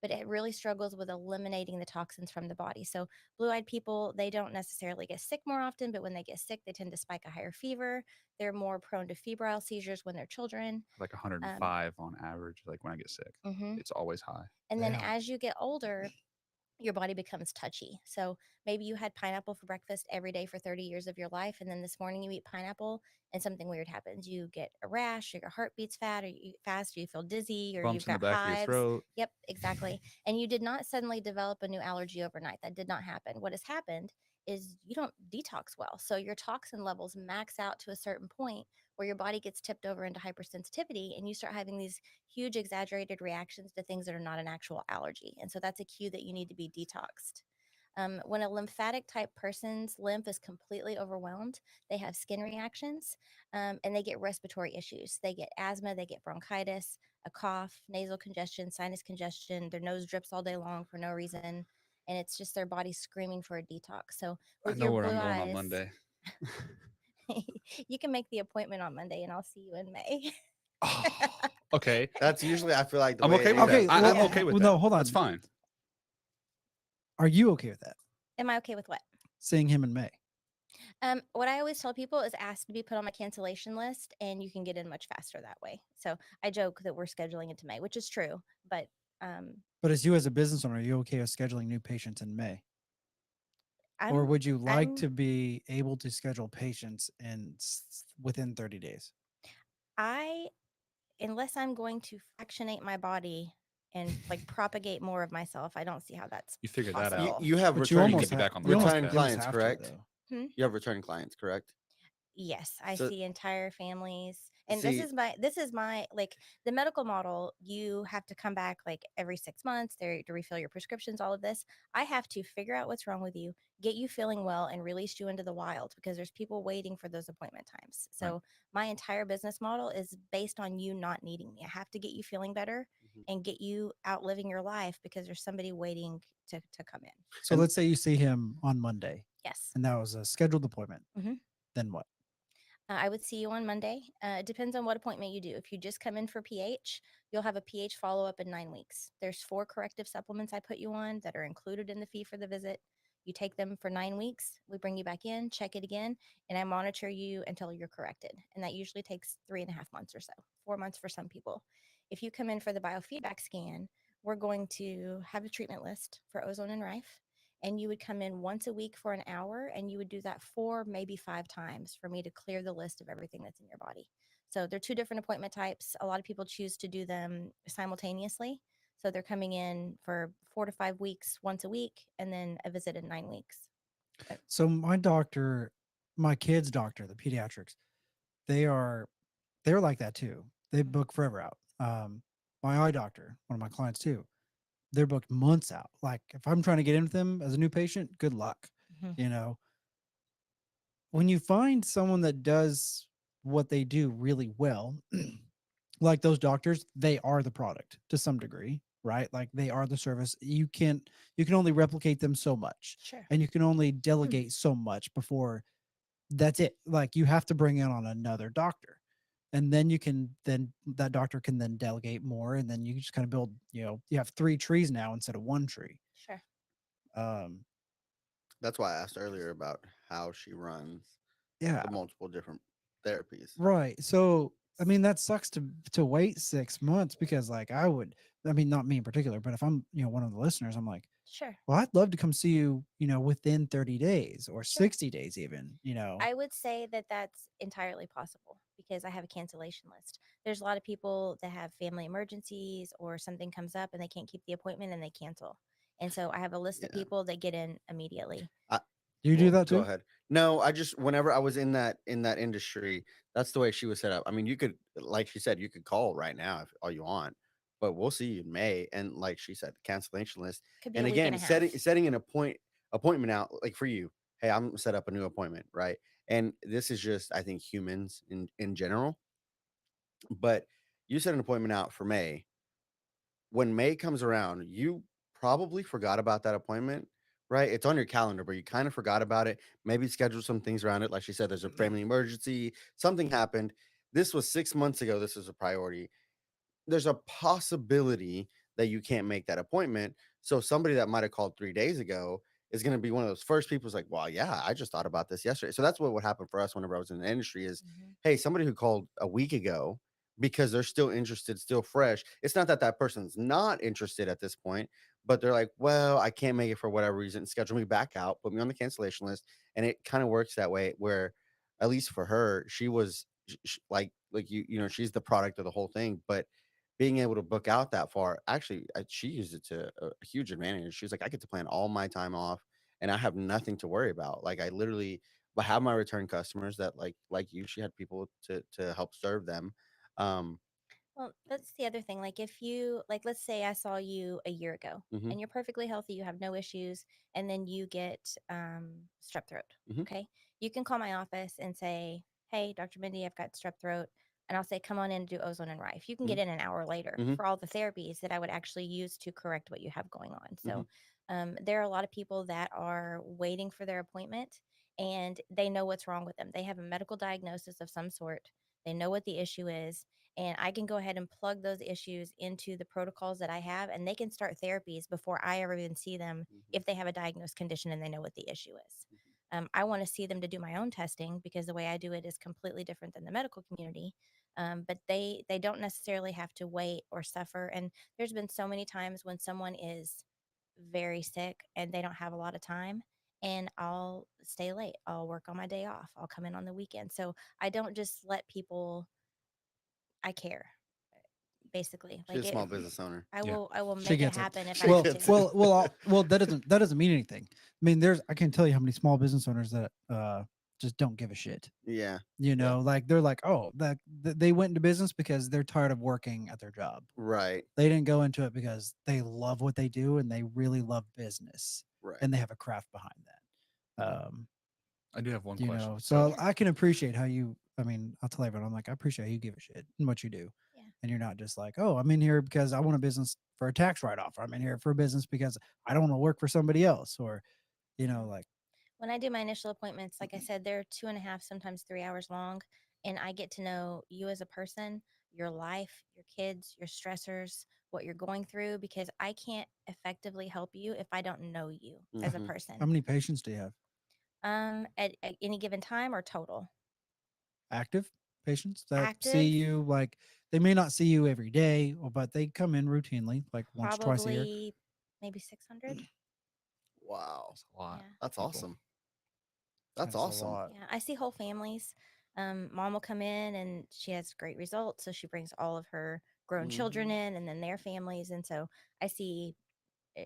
[SPEAKER 5] but it really struggles with eliminating the toxins from the body. So blue-eyed people, they don't necessarily get sick more often, but when they get sick, they tend to spike a higher fever. They're more prone to febrile seizures when they're children.
[SPEAKER 3] Like 105 on average, like when I get sick.
[SPEAKER 5] Mhm.
[SPEAKER 3] It's always high.
[SPEAKER 5] And then
[SPEAKER 4] Damn.
[SPEAKER 5] as you get older, your body becomes touchy. So maybe you had pineapple for breakfast every day for 30 years of your life. And then this morning you eat pineapple and something weird happens. You get a rash, or your heart beats fast, or you eat fast, or you feel dizzy, or
[SPEAKER 3] Bumps
[SPEAKER 5] you've
[SPEAKER 3] in the
[SPEAKER 5] got
[SPEAKER 3] back of your
[SPEAKER 5] hives.
[SPEAKER 3] throat.
[SPEAKER 5] Yep, exactly. And you did not suddenly develop a new allergy overnight. That did not happen. What has happened is you don't detox well. So your toxin levels max out to a certain point where your body gets tipped over into hypersensitivity and you start having these huge exaggerated reactions to things that are not an actual allergy. And so that's a cue that you need to be detoxed. When a lymphatic type person's lymph is completely overwhelmed, they have skin reactions and they get respiratory issues. They get asthma, they get bronchitis, a cough, nasal congestion, sinus congestion. Their nose drips all day long for no reason. And it's just their body screaming for a detox. So
[SPEAKER 3] I
[SPEAKER 5] with
[SPEAKER 3] know
[SPEAKER 5] your
[SPEAKER 3] where
[SPEAKER 5] blue
[SPEAKER 3] I'm going on
[SPEAKER 5] eyes,
[SPEAKER 3] Monday.
[SPEAKER 5] you can make the appointment on Monday and I'll see you in May.
[SPEAKER 3] Oh, okay.
[SPEAKER 1] That's usually I feel like the
[SPEAKER 3] I'm
[SPEAKER 1] way
[SPEAKER 3] okay
[SPEAKER 1] it
[SPEAKER 3] with
[SPEAKER 1] is.
[SPEAKER 3] that.
[SPEAKER 4] Okay,
[SPEAKER 3] I'm
[SPEAKER 4] well,
[SPEAKER 3] okay with
[SPEAKER 4] well,
[SPEAKER 3] that.
[SPEAKER 4] no, hold
[SPEAKER 3] That's
[SPEAKER 4] on.
[SPEAKER 3] fine.
[SPEAKER 4] Are you okay with that?
[SPEAKER 5] Am I okay with what?
[SPEAKER 4] Seeing him in May.
[SPEAKER 5] What I always tell people is ask to be put on my cancellation list, and you can get in much faster that way. So I joke that we're scheduling into May, which is true, but um,
[SPEAKER 4] But as you as a business owner, are you okay with scheduling new patients in May? Or
[SPEAKER 5] I'm
[SPEAKER 4] would you like
[SPEAKER 5] I'm
[SPEAKER 4] to be able to schedule patients within 30 days?
[SPEAKER 5] I unless I'm going to fractionate my body and like propagate more of myself, I don't see how that's
[SPEAKER 3] You figured that
[SPEAKER 5] possible.
[SPEAKER 3] out.
[SPEAKER 1] You have
[SPEAKER 4] But you
[SPEAKER 1] returning
[SPEAKER 4] almost
[SPEAKER 3] get me back on the
[SPEAKER 4] you almost,
[SPEAKER 1] returning
[SPEAKER 3] podcast.
[SPEAKER 4] you almost
[SPEAKER 1] clients,
[SPEAKER 4] have to,
[SPEAKER 1] correct?
[SPEAKER 4] though.
[SPEAKER 1] You have returning clients, correct?
[SPEAKER 5] Yes, I
[SPEAKER 1] So
[SPEAKER 5] see entire families. And
[SPEAKER 1] see,
[SPEAKER 5] this is my like the medical model, you have to come back like every 6 months there to refill your prescriptions, all of this. I have to figure out what's wrong with you, get you feeling well and release you into the wild because there's people waiting for those appointment times.
[SPEAKER 3] Right.
[SPEAKER 5] So my entire business model is based on you not needing me. I have to get you feeling better
[SPEAKER 1] Mhm.
[SPEAKER 5] and get you out living your life because there's somebody waiting to come in.
[SPEAKER 4] So
[SPEAKER 1] And-
[SPEAKER 4] let's say you see him on Monday
[SPEAKER 5] Yes.
[SPEAKER 4] and that was a scheduled appointment.
[SPEAKER 5] Mhm.
[SPEAKER 4] Then what?
[SPEAKER 5] I would see you on Monday. It depends on what appointment you do. If you just come in for pH, you'll have a pH follow up in 9 weeks. There's 4 corrective supplements I put you on that are included in the fee for the visit. You take them for 9 weeks. We bring you back in, check it again, and I monitor you until you're corrected. And that usually takes 3.5 months or so, 4 months for some people. If you come in for the biofeedback scan, we're going to have a treatment list for ozone and rife, and you would come in once a week for an hour and you would do that 4 maybe 5 times for me to clear the list of everything that's in your body. So they're 2 different appointment types. A lot of people choose to do them simultaneously, so they're coming in for 4 to 5 weeks once a week and then a visit in 9 weeks.
[SPEAKER 4] So my doctor, my kid's doctor, the pediatrics, they're like that too. They book forever out. My eye doctor, one of my clients too, they're booked months out. Like if I'm trying to get in with them as a new patient, good luck.
[SPEAKER 5] Mhm.
[SPEAKER 4] You know, when you find someone that does what they do really well, like those doctors, they are the product to some degree, right? Like they are the service. You can only replicate them so much,
[SPEAKER 5] Sure.
[SPEAKER 4] and you can only delegate so much before that's it. Like you have to bring in on another doctor. And then that doctor can then delegate more, and then you just kind of build, you have 3 trees now instead of 1 tree.
[SPEAKER 5] Sure.
[SPEAKER 4] Um,
[SPEAKER 1] that's why I asked earlier about how she runs
[SPEAKER 4] yeah,
[SPEAKER 1] the multiple different therapies.
[SPEAKER 4] right. So I mean, that sucks to wait 6 months because like I mean, not me in particular, but if I'm, one of the listeners, I'm like,
[SPEAKER 5] Sure.
[SPEAKER 4] Well, I'd love to come see you, within 30 days or
[SPEAKER 5] Sure.
[SPEAKER 4] 60 days, even.
[SPEAKER 5] I would say that that's entirely possible because I have a cancellation list. There's a lot of people that have family emergencies or something comes up and they can't keep the appointment and they cancel. And so I have a list of
[SPEAKER 1] Yeah.
[SPEAKER 5] people that get in immediately.
[SPEAKER 1] I,
[SPEAKER 4] Do you do
[SPEAKER 1] well,
[SPEAKER 4] that
[SPEAKER 1] go
[SPEAKER 4] too?
[SPEAKER 1] ahead. No, I just whenever I was in that industry, that's the way she was set up. I mean, you could, like she said, you could call right now if all you want, but we'll see you in May. And like she said, cancellation list.
[SPEAKER 5] Could be
[SPEAKER 1] And
[SPEAKER 5] a week and
[SPEAKER 1] again,
[SPEAKER 5] a half.
[SPEAKER 1] setting an appointment out, like for you. Hey, I'm gonna set up a new appointment, right? And this is just, I think, humans in general. But you set an appointment out for May. When May comes around, you probably forgot about that appointment, right? It's on your calendar, but you kind of forgot about it. Maybe schedule some things around it. Like she said, there's a family emergency, something happened. This was 6 months ago. This is a priority. There's a possibility that you can't make that appointment. So somebody that might have called 3 days ago is going to be one of those first people who's like, well, yeah, I just thought about this yesterday. So that's what would happen for us whenever I was in the industry is,
[SPEAKER 5] Mhm.
[SPEAKER 1] hey, somebody who called a week ago because they're still interested, still fresh. It's not that that person's not interested at this point, but they're like, well, I can't make it for whatever reason. Schedule me back out, put me on the cancellation list. And it kind of works that way where, at least for her, she was like she's the product of the whole thing. But being able to book out that far, actually, she used it to a huge advantage. She was like, I get to plan all my time off, and I have nothing to worry about. Like I literally, but have my return customers that like you. She had people to help serve them. Um,
[SPEAKER 5] Well, that's the other thing. Like, if you, like, let's say I saw you a year ago
[SPEAKER 1] mhm,
[SPEAKER 5] and you're perfectly healthy, you have no issues, and then you get strep throat.
[SPEAKER 1] mhm,
[SPEAKER 5] Okay. You can call my office and say, hey, Dr. Mindy, I've got strep throat. And I'll say, come on in and do ozone and rife. You can get
[SPEAKER 1] mhm,
[SPEAKER 5] in an hour later
[SPEAKER 1] mhm,
[SPEAKER 5] for all the therapies that I would actually use to correct what you have going on.
[SPEAKER 1] mhm,
[SPEAKER 5] So, there are a lot of people that are waiting for their appointment and they know what's wrong with them. They have a medical diagnosis of some sort, they know what the issue is, and I can go ahead and plug those issues into the protocols that I have, and they can start therapies before I ever even see them
[SPEAKER 1] mhm,
[SPEAKER 5] if they have a diagnosed condition and they know what the issue is. I want to see them to do my own testing because the way I do it is completely different than the medical community. But they don't necessarily have to wait or suffer. And there's been so many times when someone is very sick and they don't have a lot of time. And I'll stay late. I'll work on my day off. I'll come in on the weekend. So I don't just let people, I care basically.
[SPEAKER 1] she's
[SPEAKER 5] Like
[SPEAKER 1] a small
[SPEAKER 5] it,
[SPEAKER 1] business owner.
[SPEAKER 3] Yeah.
[SPEAKER 5] I will
[SPEAKER 4] She
[SPEAKER 5] make it
[SPEAKER 4] gets it.
[SPEAKER 5] happen if I
[SPEAKER 1] She
[SPEAKER 5] have
[SPEAKER 4] Well,
[SPEAKER 1] gets
[SPEAKER 5] to.
[SPEAKER 1] it.
[SPEAKER 4] well, that doesn't mean anything. I mean, I can tell you how many small business owners that just don't give a shit.
[SPEAKER 1] Yeah,
[SPEAKER 4] You
[SPEAKER 1] yeah,
[SPEAKER 4] know, like they're like, oh, they went into business because they're tired of working at their job.
[SPEAKER 1] right,
[SPEAKER 4] They didn't go into it because they love what they do and they really love business
[SPEAKER 1] right.
[SPEAKER 4] and they have a craft behind that.
[SPEAKER 3] Mhm. I do have one question.
[SPEAKER 4] So
[SPEAKER 5] Yeah.
[SPEAKER 4] I can appreciate how you. I mean, I'll tell everyone, I'm like, I appreciate how you give a shit in what you do,
[SPEAKER 5] Yeah.
[SPEAKER 4] and you're not just like, oh, I'm in here because I want a business for a tax write off, or I'm in here for a business because I don't want to work for somebody else, or
[SPEAKER 5] Yeah.
[SPEAKER 4] like,
[SPEAKER 5] When I do my initial appointments, like I said, they're 2.5, sometimes 3 hours long. And I get to know you as a person, your life, your kids, your stressors, what you're going through, because I can't effectively help you if I don't know you as a
[SPEAKER 1] Mhm.
[SPEAKER 4] how
[SPEAKER 5] person.
[SPEAKER 4] many patients do you have?
[SPEAKER 5] At any given time or total?
[SPEAKER 4] Active patients that see
[SPEAKER 5] Active,
[SPEAKER 4] you, like they may not see you every day, but they come in routinely, like once, twice a year.
[SPEAKER 5] probably maybe 600.
[SPEAKER 1] Wow,
[SPEAKER 3] That's a lot.
[SPEAKER 5] Yeah.
[SPEAKER 1] that's
[SPEAKER 3] People.
[SPEAKER 1] awesome. That's
[SPEAKER 4] That's a
[SPEAKER 1] awesome.
[SPEAKER 4] lot.
[SPEAKER 5] Yeah, I see whole families. Mom will come in and she has great results, so she brings all of her grown children
[SPEAKER 1] Mhm,
[SPEAKER 5] in, and then their families, and so I see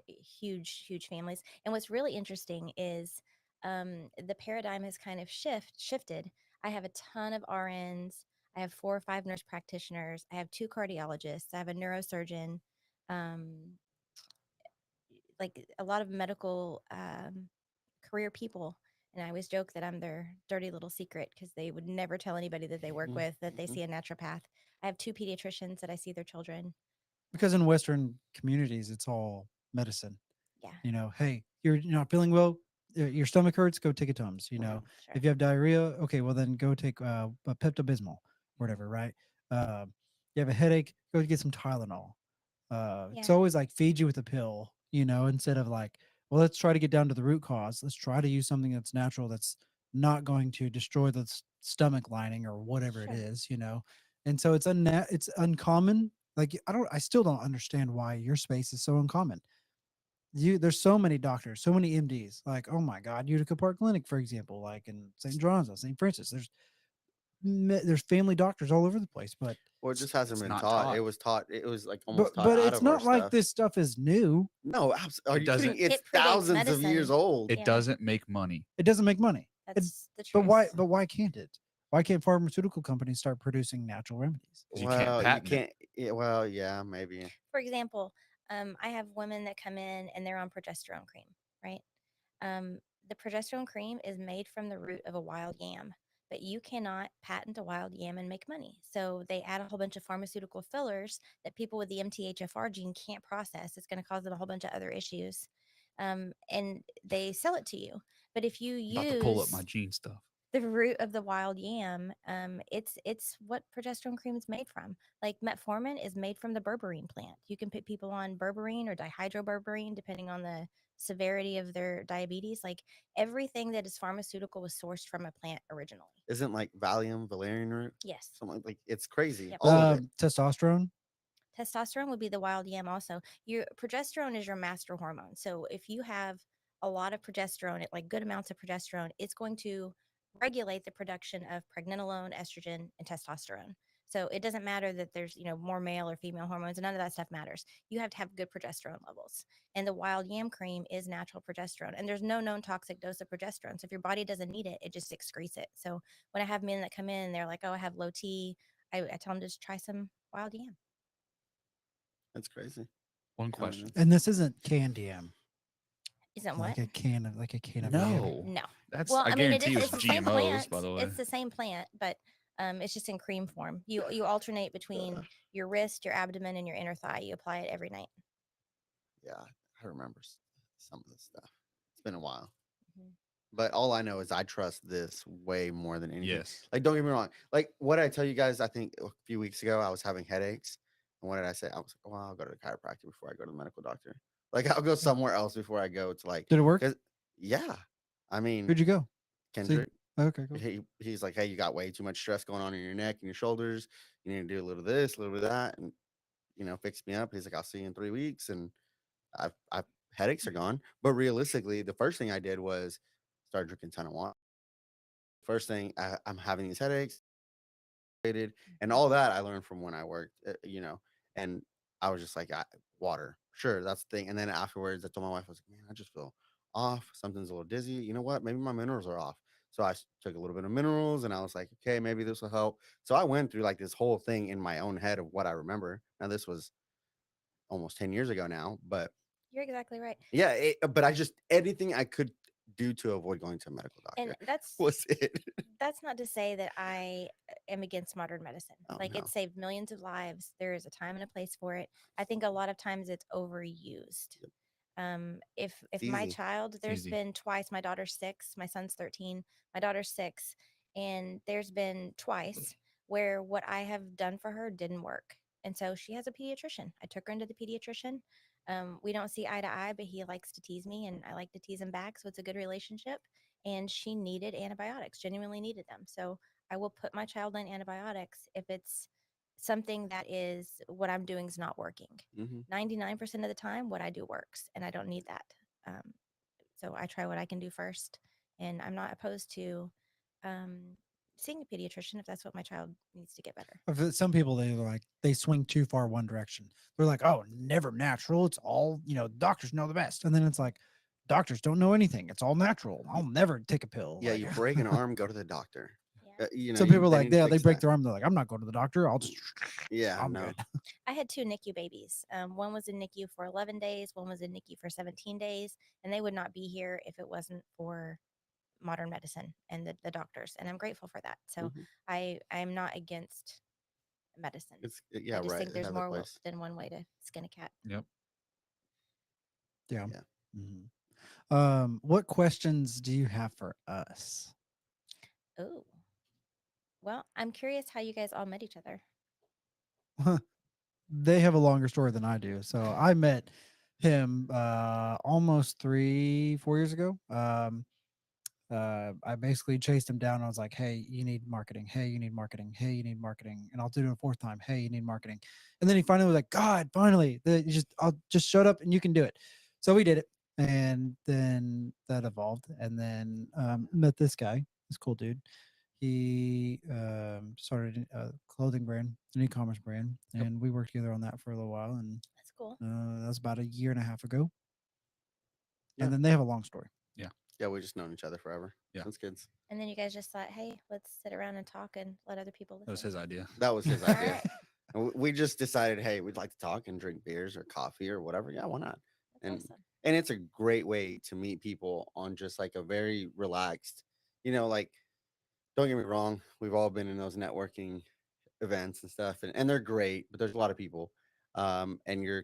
[SPEAKER 5] huge families. And what's really interesting is the paradigm has kind of shifted. I have a ton of RNs. I have 4 or 5 nurse practitioners. I have 2 cardiologists. I have a neurosurgeon. Um, like a lot of medical career people. And I always joke that I'm their dirty little secret because they would never tell anybody that they work
[SPEAKER 1] mhm,
[SPEAKER 5] with that they
[SPEAKER 1] mhm,
[SPEAKER 5] see a naturopath. I have 2 pediatricians that I see their children.
[SPEAKER 4] Because in Western communities, it's all medicine.
[SPEAKER 5] Yeah,
[SPEAKER 4] Hey, you're not feeling well, your stomach hurts, go take a Tums.
[SPEAKER 5] sure.
[SPEAKER 4] If you have diarrhea, okay, well then go take a Pepto-Bismol, whatever, right? You have a headache, go get some Tylenol. It's
[SPEAKER 5] Yeah,
[SPEAKER 4] always like feed you with a pill, instead of like, well, let's try to get down to the root cause. Let's try to use something that's natural, that's not going to destroy the stomach lining or whatever it
[SPEAKER 5] sure.
[SPEAKER 4] is. And so it's uncommon. Like I still don't understand why your space is so uncommon. there's so many doctors, so many MDs. Like, oh my God, Utica Park Clinic, for example, like in St. John's, St. Francis. There's family doctors all over the place, but
[SPEAKER 1] Well, it just hasn't
[SPEAKER 3] It's
[SPEAKER 1] been
[SPEAKER 3] not
[SPEAKER 1] taught.
[SPEAKER 3] taught.
[SPEAKER 1] It was taught. It was like
[SPEAKER 4] but
[SPEAKER 1] almost taught
[SPEAKER 4] but
[SPEAKER 1] out
[SPEAKER 4] it's
[SPEAKER 1] of our
[SPEAKER 4] not like
[SPEAKER 1] stuff.
[SPEAKER 4] this stuff is new.
[SPEAKER 1] No, are
[SPEAKER 3] It
[SPEAKER 1] you
[SPEAKER 3] doesn't-
[SPEAKER 1] kidding? It's
[SPEAKER 5] It predates
[SPEAKER 1] thousands of years
[SPEAKER 5] medicine.
[SPEAKER 1] old.
[SPEAKER 3] It
[SPEAKER 5] Yeah.
[SPEAKER 3] doesn't make money.
[SPEAKER 4] It doesn't make money.
[SPEAKER 5] That's the truth.
[SPEAKER 4] But why? But why can't it? Why can't pharmaceutical companies start producing natural remedies?
[SPEAKER 3] 'Cause you can't
[SPEAKER 1] Well, you
[SPEAKER 3] patent it.
[SPEAKER 1] can't. Yeah, well, yeah, maybe.
[SPEAKER 5] For example, I have women that come in and they're on progesterone cream, right? The progesterone cream is made from the root of a wild yam, but you cannot patent a wild yam and make money. So they add a whole bunch of pharmaceutical fillers that people with the MTHFR gene can't process. It's going to cause them a whole bunch of other issues. And they sell it to you. But if you
[SPEAKER 3] I'm about to pull up
[SPEAKER 5] use
[SPEAKER 3] my gene stuff.
[SPEAKER 5] the root of the wild yam, it's what progesterone cream is made from. Like metformin is made from the berberine plant. You can put people on berberine or dihydroberberine depending on the severity of their diabetes. Like everything that is pharmaceutical was sourced from a plant originally.
[SPEAKER 1] Isn't like Valium, valerian root,
[SPEAKER 5] Yes.
[SPEAKER 1] something like it's crazy.
[SPEAKER 5] Yep.
[SPEAKER 1] All of it.
[SPEAKER 4] Testosterone.
[SPEAKER 5] Testosterone would be the wild yam also. Your progesterone is your master hormone. So if you have a lot of progesterone, like good amounts of progesterone, it's going to regulate the production of pregnenolone, estrogen, and testosterone. So it doesn't matter that there's, more male or female hormones. None of that stuff matters. You have to have good progesterone levels. And the wild yam cream is natural progesterone. And there's no known toxic dose of progesterone. So if your body doesn't need it, it just excretes it. So when I have men that come in and they're like, oh, I have low T, I tell them to just try some wild yam.
[SPEAKER 1] That's crazy.
[SPEAKER 3] One
[SPEAKER 1] I mean,
[SPEAKER 3] question.
[SPEAKER 1] that's-
[SPEAKER 4] And this isn't canned yam.
[SPEAKER 5] Isn't what?
[SPEAKER 4] Like a can of yam.
[SPEAKER 3] No.
[SPEAKER 5] No.
[SPEAKER 3] That's
[SPEAKER 5] Well,
[SPEAKER 3] I
[SPEAKER 5] I mean,
[SPEAKER 3] guarantee
[SPEAKER 5] it's
[SPEAKER 3] it's
[SPEAKER 5] the same
[SPEAKER 3] GMOs,
[SPEAKER 5] plant.
[SPEAKER 3] by the way.
[SPEAKER 5] It's the same plant, but it's just in cream form. You alternate between your wrist, your abdomen, and your inner thigh. You apply it every night.
[SPEAKER 1] Yeah, I remember some of this stuff. It's been a while,
[SPEAKER 5] Mhm.
[SPEAKER 1] but all I know is I trust this way more than anything.
[SPEAKER 3] Yes.
[SPEAKER 1] Like, don't get me wrong. Like, what did I tell you guys? I think a few weeks ago I was having headaches, and what did I say? I was like, "Well, I'll go to the chiropractor before I go to the medical doctor. Like, I'll go somewhere else before I go to like."
[SPEAKER 4] Did it work?
[SPEAKER 1] 'cause- yeah, I mean,
[SPEAKER 4] Who'd you go?
[SPEAKER 1] Kendrick.
[SPEAKER 4] Okay, cool.
[SPEAKER 1] He's like, "Hey, you got way too much stress going on in your neck and your shoulders. You need to do a little of this, a little bit of that, and fix me up." He's like, "I'll see you in 3 weeks," and I've headaches are gone. But realistically, the first thing I did was start drinking a ton of water. First thing, I'm having these headaches, and all that I learned from when I worked, and I was just like, water, sure, that's the thing. And then afterwards, I told my wife, I was like, man, I just feel off. Something's a little dizzy. You know what? Maybe my minerals are off. So I took a little bit of minerals, and I was like, okay, maybe this will help. So I went through like this whole thing in my own head of what I remember. Now this was almost 10 years ago now, but
[SPEAKER 5] You're exactly right.
[SPEAKER 1] yeah, but I just anything I could do to avoid going to a medical doctor
[SPEAKER 5] And that's
[SPEAKER 1] was it.
[SPEAKER 5] that's not to say that I am against modern medicine.
[SPEAKER 1] Oh,
[SPEAKER 5] Like
[SPEAKER 1] no.
[SPEAKER 5] it saved millions of lives. There is a time and a place for it. I think a lot of times it's overused. If my
[SPEAKER 1] easy.
[SPEAKER 5] child, there's
[SPEAKER 3] easy.
[SPEAKER 5] been twice, my daughter's 6, my son's 13, my daughter's 6, and there's been twice where what I have done for her didn't work. And so she has a pediatrician. I took her into the pediatrician. We don't see eye to eye, but he likes to tease me and I like to tease him back. So it's a good relationship. And she needed antibiotics, genuinely needed them. So I will put my child on antibiotics if it's something that is what I'm doing is not working.
[SPEAKER 1] Mhm.
[SPEAKER 5] 99% of the time, what I do works, and I don't need that. So I try what I can do first, and I'm not opposed to seeing a pediatrician if that's what my child needs to get better.
[SPEAKER 4] Some people they swing too far one direction. They're like, oh, never natural. It's all doctors know the best, and then it's like doctors don't know anything. It's all natural. I'll never take a pill.
[SPEAKER 1] Yeah,
[SPEAKER 4] like-
[SPEAKER 1] you break an arm, go to the doctor.
[SPEAKER 5] Yeah.
[SPEAKER 4] Some people are
[SPEAKER 1] they
[SPEAKER 4] like,
[SPEAKER 1] need to
[SPEAKER 4] yeah, they
[SPEAKER 1] fix
[SPEAKER 4] break
[SPEAKER 1] that.
[SPEAKER 4] their arm. They're like, I'm not going to the doctor. I'll just
[SPEAKER 1] Yeah,
[SPEAKER 4] I'm
[SPEAKER 1] no.
[SPEAKER 4] good.
[SPEAKER 5] I had 2 NICU babies. One was in NICU for 11 days, one was in NICU for 17 days, and they would not be here if it wasn't for modern medicine and the doctors. And I'm grateful for that. So
[SPEAKER 1] Mhm.
[SPEAKER 5] I'm not against medicine.
[SPEAKER 1] Yeah,
[SPEAKER 5] I just
[SPEAKER 1] right.
[SPEAKER 5] think
[SPEAKER 1] it
[SPEAKER 5] there's
[SPEAKER 1] has a
[SPEAKER 5] more
[SPEAKER 1] place.
[SPEAKER 5] than one way to skin a cat.
[SPEAKER 3] Yep.
[SPEAKER 4] Yeah.
[SPEAKER 1] Yeah.
[SPEAKER 4] What questions do you have for us?
[SPEAKER 5] Oh, well, I'm curious how you guys all met each other.
[SPEAKER 4] They have a longer story than I do. So I met him almost 3-4 years ago. I basically chased him down. I was like, hey, you need marketing. Hey, you need marketing. Hey, you need marketing. And I'll do it a 4th time. Hey, you need marketing. And then he finally was like, God, finally, I'll just shut up and you can do it. So we did it, and then that evolved, and then met this guy, this cool dude. He started a clothing brand, an e-commerce brand,
[SPEAKER 1] Yep.
[SPEAKER 4] and we worked together on that for a little while. And
[SPEAKER 5] That's cool.
[SPEAKER 4] that was about a year and a half ago.
[SPEAKER 1] Yeah.
[SPEAKER 4] And then they have a long story.
[SPEAKER 1] Yeah, we just known each other forever.
[SPEAKER 3] Yeah.
[SPEAKER 1] Since kids.
[SPEAKER 5] And then you guys just thought, hey, let's sit around and talk and let other people listen.
[SPEAKER 3] That was his idea.
[SPEAKER 1] That was his
[SPEAKER 5] All
[SPEAKER 1] idea.
[SPEAKER 5] right.
[SPEAKER 1] And we just decided, hey, we'd like to talk and drink beers or coffee or whatever. Yeah, why not?
[SPEAKER 5] That's
[SPEAKER 1] And
[SPEAKER 5] awesome.
[SPEAKER 1] and it's a great way to meet people on just like a very relaxed, like don't get me wrong, we've all been in those networking events and stuff, and they're great, but there's a lot of people. And you're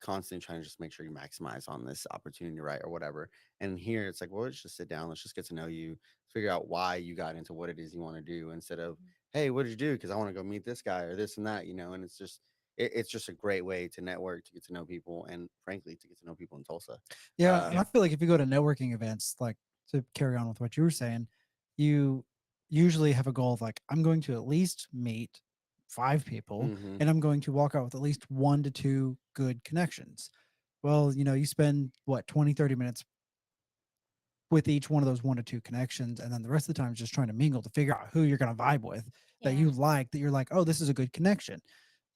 [SPEAKER 1] constantly trying to just make sure you maximize on this opportunity, right? Or whatever. And here it's like, well, let's just sit down, let's just get to know you, figure out why you got into what it is you want to do instead of, hey, what did you do? Because I want to go meet this guy or this and that, and it's just it's just a great way to network, to get to know people, and frankly to get to know people in Tulsa.
[SPEAKER 4] Yeah, and
[SPEAKER 1] Yeah.
[SPEAKER 4] I feel like if you go to networking events, like to carry on with what you were saying, you usually have a goal of like, I'm going to at least meet 5 people,
[SPEAKER 1] Mhm.
[SPEAKER 4] and I'm going to walk out with at least 1 to 2 good connections. Well, you spend what 20, 30 minutes with each one of those 1 to 2 connections, and then the rest of the time is just trying to mingle to figure out who you're going to vibe with, that
[SPEAKER 5] Yeah.
[SPEAKER 4] you like, that you're like, oh, this is a good connection.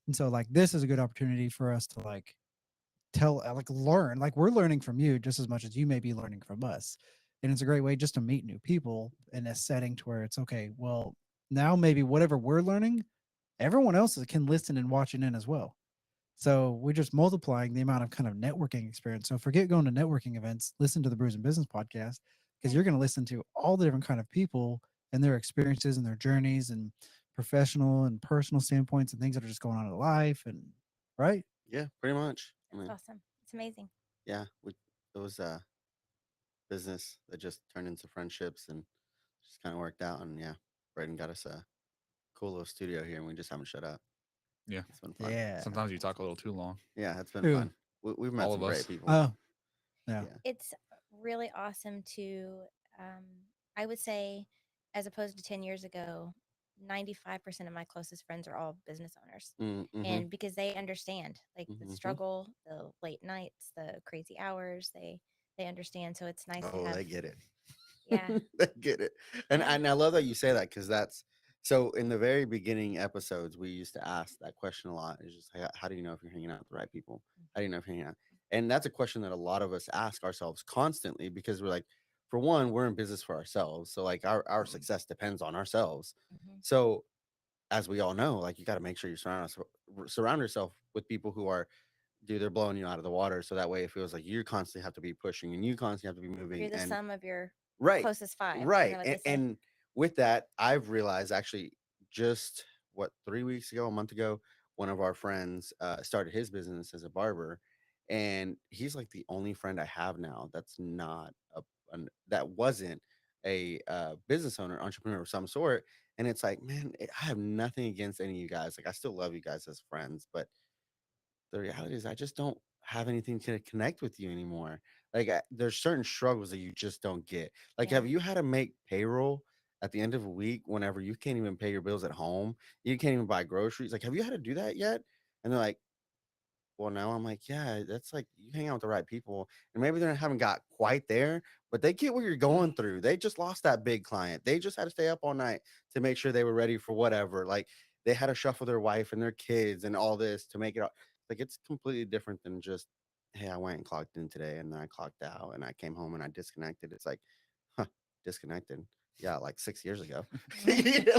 [SPEAKER 4] And so like this is a good opportunity for us to like learn, like we're learning from you just as much as you may be learning from us. And it's a great way just to meet new people in a setting to where it's okay, well, now maybe whatever we're learning, everyone else can listen and watch it in as well. So we're just multiplying the amount of kind of networking experience. So forget going to networking events, listen to the Brews and Business podcast, because you're going to listen to all the different kind of people and their experiences and their journeys and professional and personal standpoints and things that are just going on in life. And right.
[SPEAKER 1] Yeah, pretty much. I
[SPEAKER 5] That's
[SPEAKER 1] mean,
[SPEAKER 5] awesome. It's amazing.
[SPEAKER 1] yeah, it was business that just turned into friendships and just kind of worked out. And yeah, Braden got us a cool little studio here, and we just haven't shut up.
[SPEAKER 3] Yeah.
[SPEAKER 1] It's been fun.
[SPEAKER 4] Yeah.
[SPEAKER 3] Sometimes you talk a little too long.
[SPEAKER 1] Yeah, it's been
[SPEAKER 4] Who?
[SPEAKER 1] fun. We've met
[SPEAKER 3] All
[SPEAKER 1] some
[SPEAKER 3] of us.
[SPEAKER 1] great people.
[SPEAKER 4] Oh, yeah.
[SPEAKER 1] Yeah.
[SPEAKER 5] It's really awesome to, um, I would say, as opposed to 10 years ago, 95% of my closest friends are all business owners.
[SPEAKER 1] Mm-hmm.
[SPEAKER 5] And because they understand like the
[SPEAKER 1] Mhm.
[SPEAKER 5] struggle, the late nights, the crazy hours, they understand. So it's nice to
[SPEAKER 1] Oh,
[SPEAKER 5] have.
[SPEAKER 1] they get it.
[SPEAKER 5] Yeah.
[SPEAKER 1] They get it. And
[SPEAKER 5] Yeah.
[SPEAKER 1] and I love that you say that, because that's so in the very beginning episodes we used to ask that question a lot. It's just how do you know if you're hanging out with the right people? How do you know if you're hanging out? And that's a question that a lot of us ask ourselves constantly, because we're like, for one, we're in business for ourselves. So like our success depends on ourselves.
[SPEAKER 5] Mhm.
[SPEAKER 1] So as we all know, like you got to make sure you surround yourself with people who are, dude, they're blowing you out of the water. So that way it feels like you constantly have to be pushing and you constantly have to be moving.
[SPEAKER 5] You're the
[SPEAKER 1] And
[SPEAKER 5] sum of your
[SPEAKER 1] right,
[SPEAKER 5] closest 5. Isn't
[SPEAKER 1] right.
[SPEAKER 5] that what they say?
[SPEAKER 1] And with that, I've realized actually just what 3 weeks ago, a month ago, one of our friends started his business as a barber, and he's like the only friend I have now that's not that wasn't a business owner, entrepreneur of some sort. And it's like, man, I have nothing against any of you guys. Like, I still love you guys as friends, but the reality is I just don't have anything to connect with you anymore. Like, there's certain struggles that you just don't get. Like,
[SPEAKER 5] Yeah.
[SPEAKER 1] have you had to make payroll at the end of a week whenever you can't even pay your bills at home? You can't even buy groceries. Like, have you had to do that yet? And they're like, well, now I'm like, yeah, that's like you hang out with the right people, and maybe they haven't got quite there, but they get what you're going through. They just lost that big client. They just had to stay up all night to make sure they were ready for whatever. Like, they had to shuffle their wife and their kids and all this to make it out. Like, it's completely different than just, hey, I went and clocked in today and then I clocked out and I came home and I disconnected. It's like, huh, disconnected. Yeah, like 6 years ago.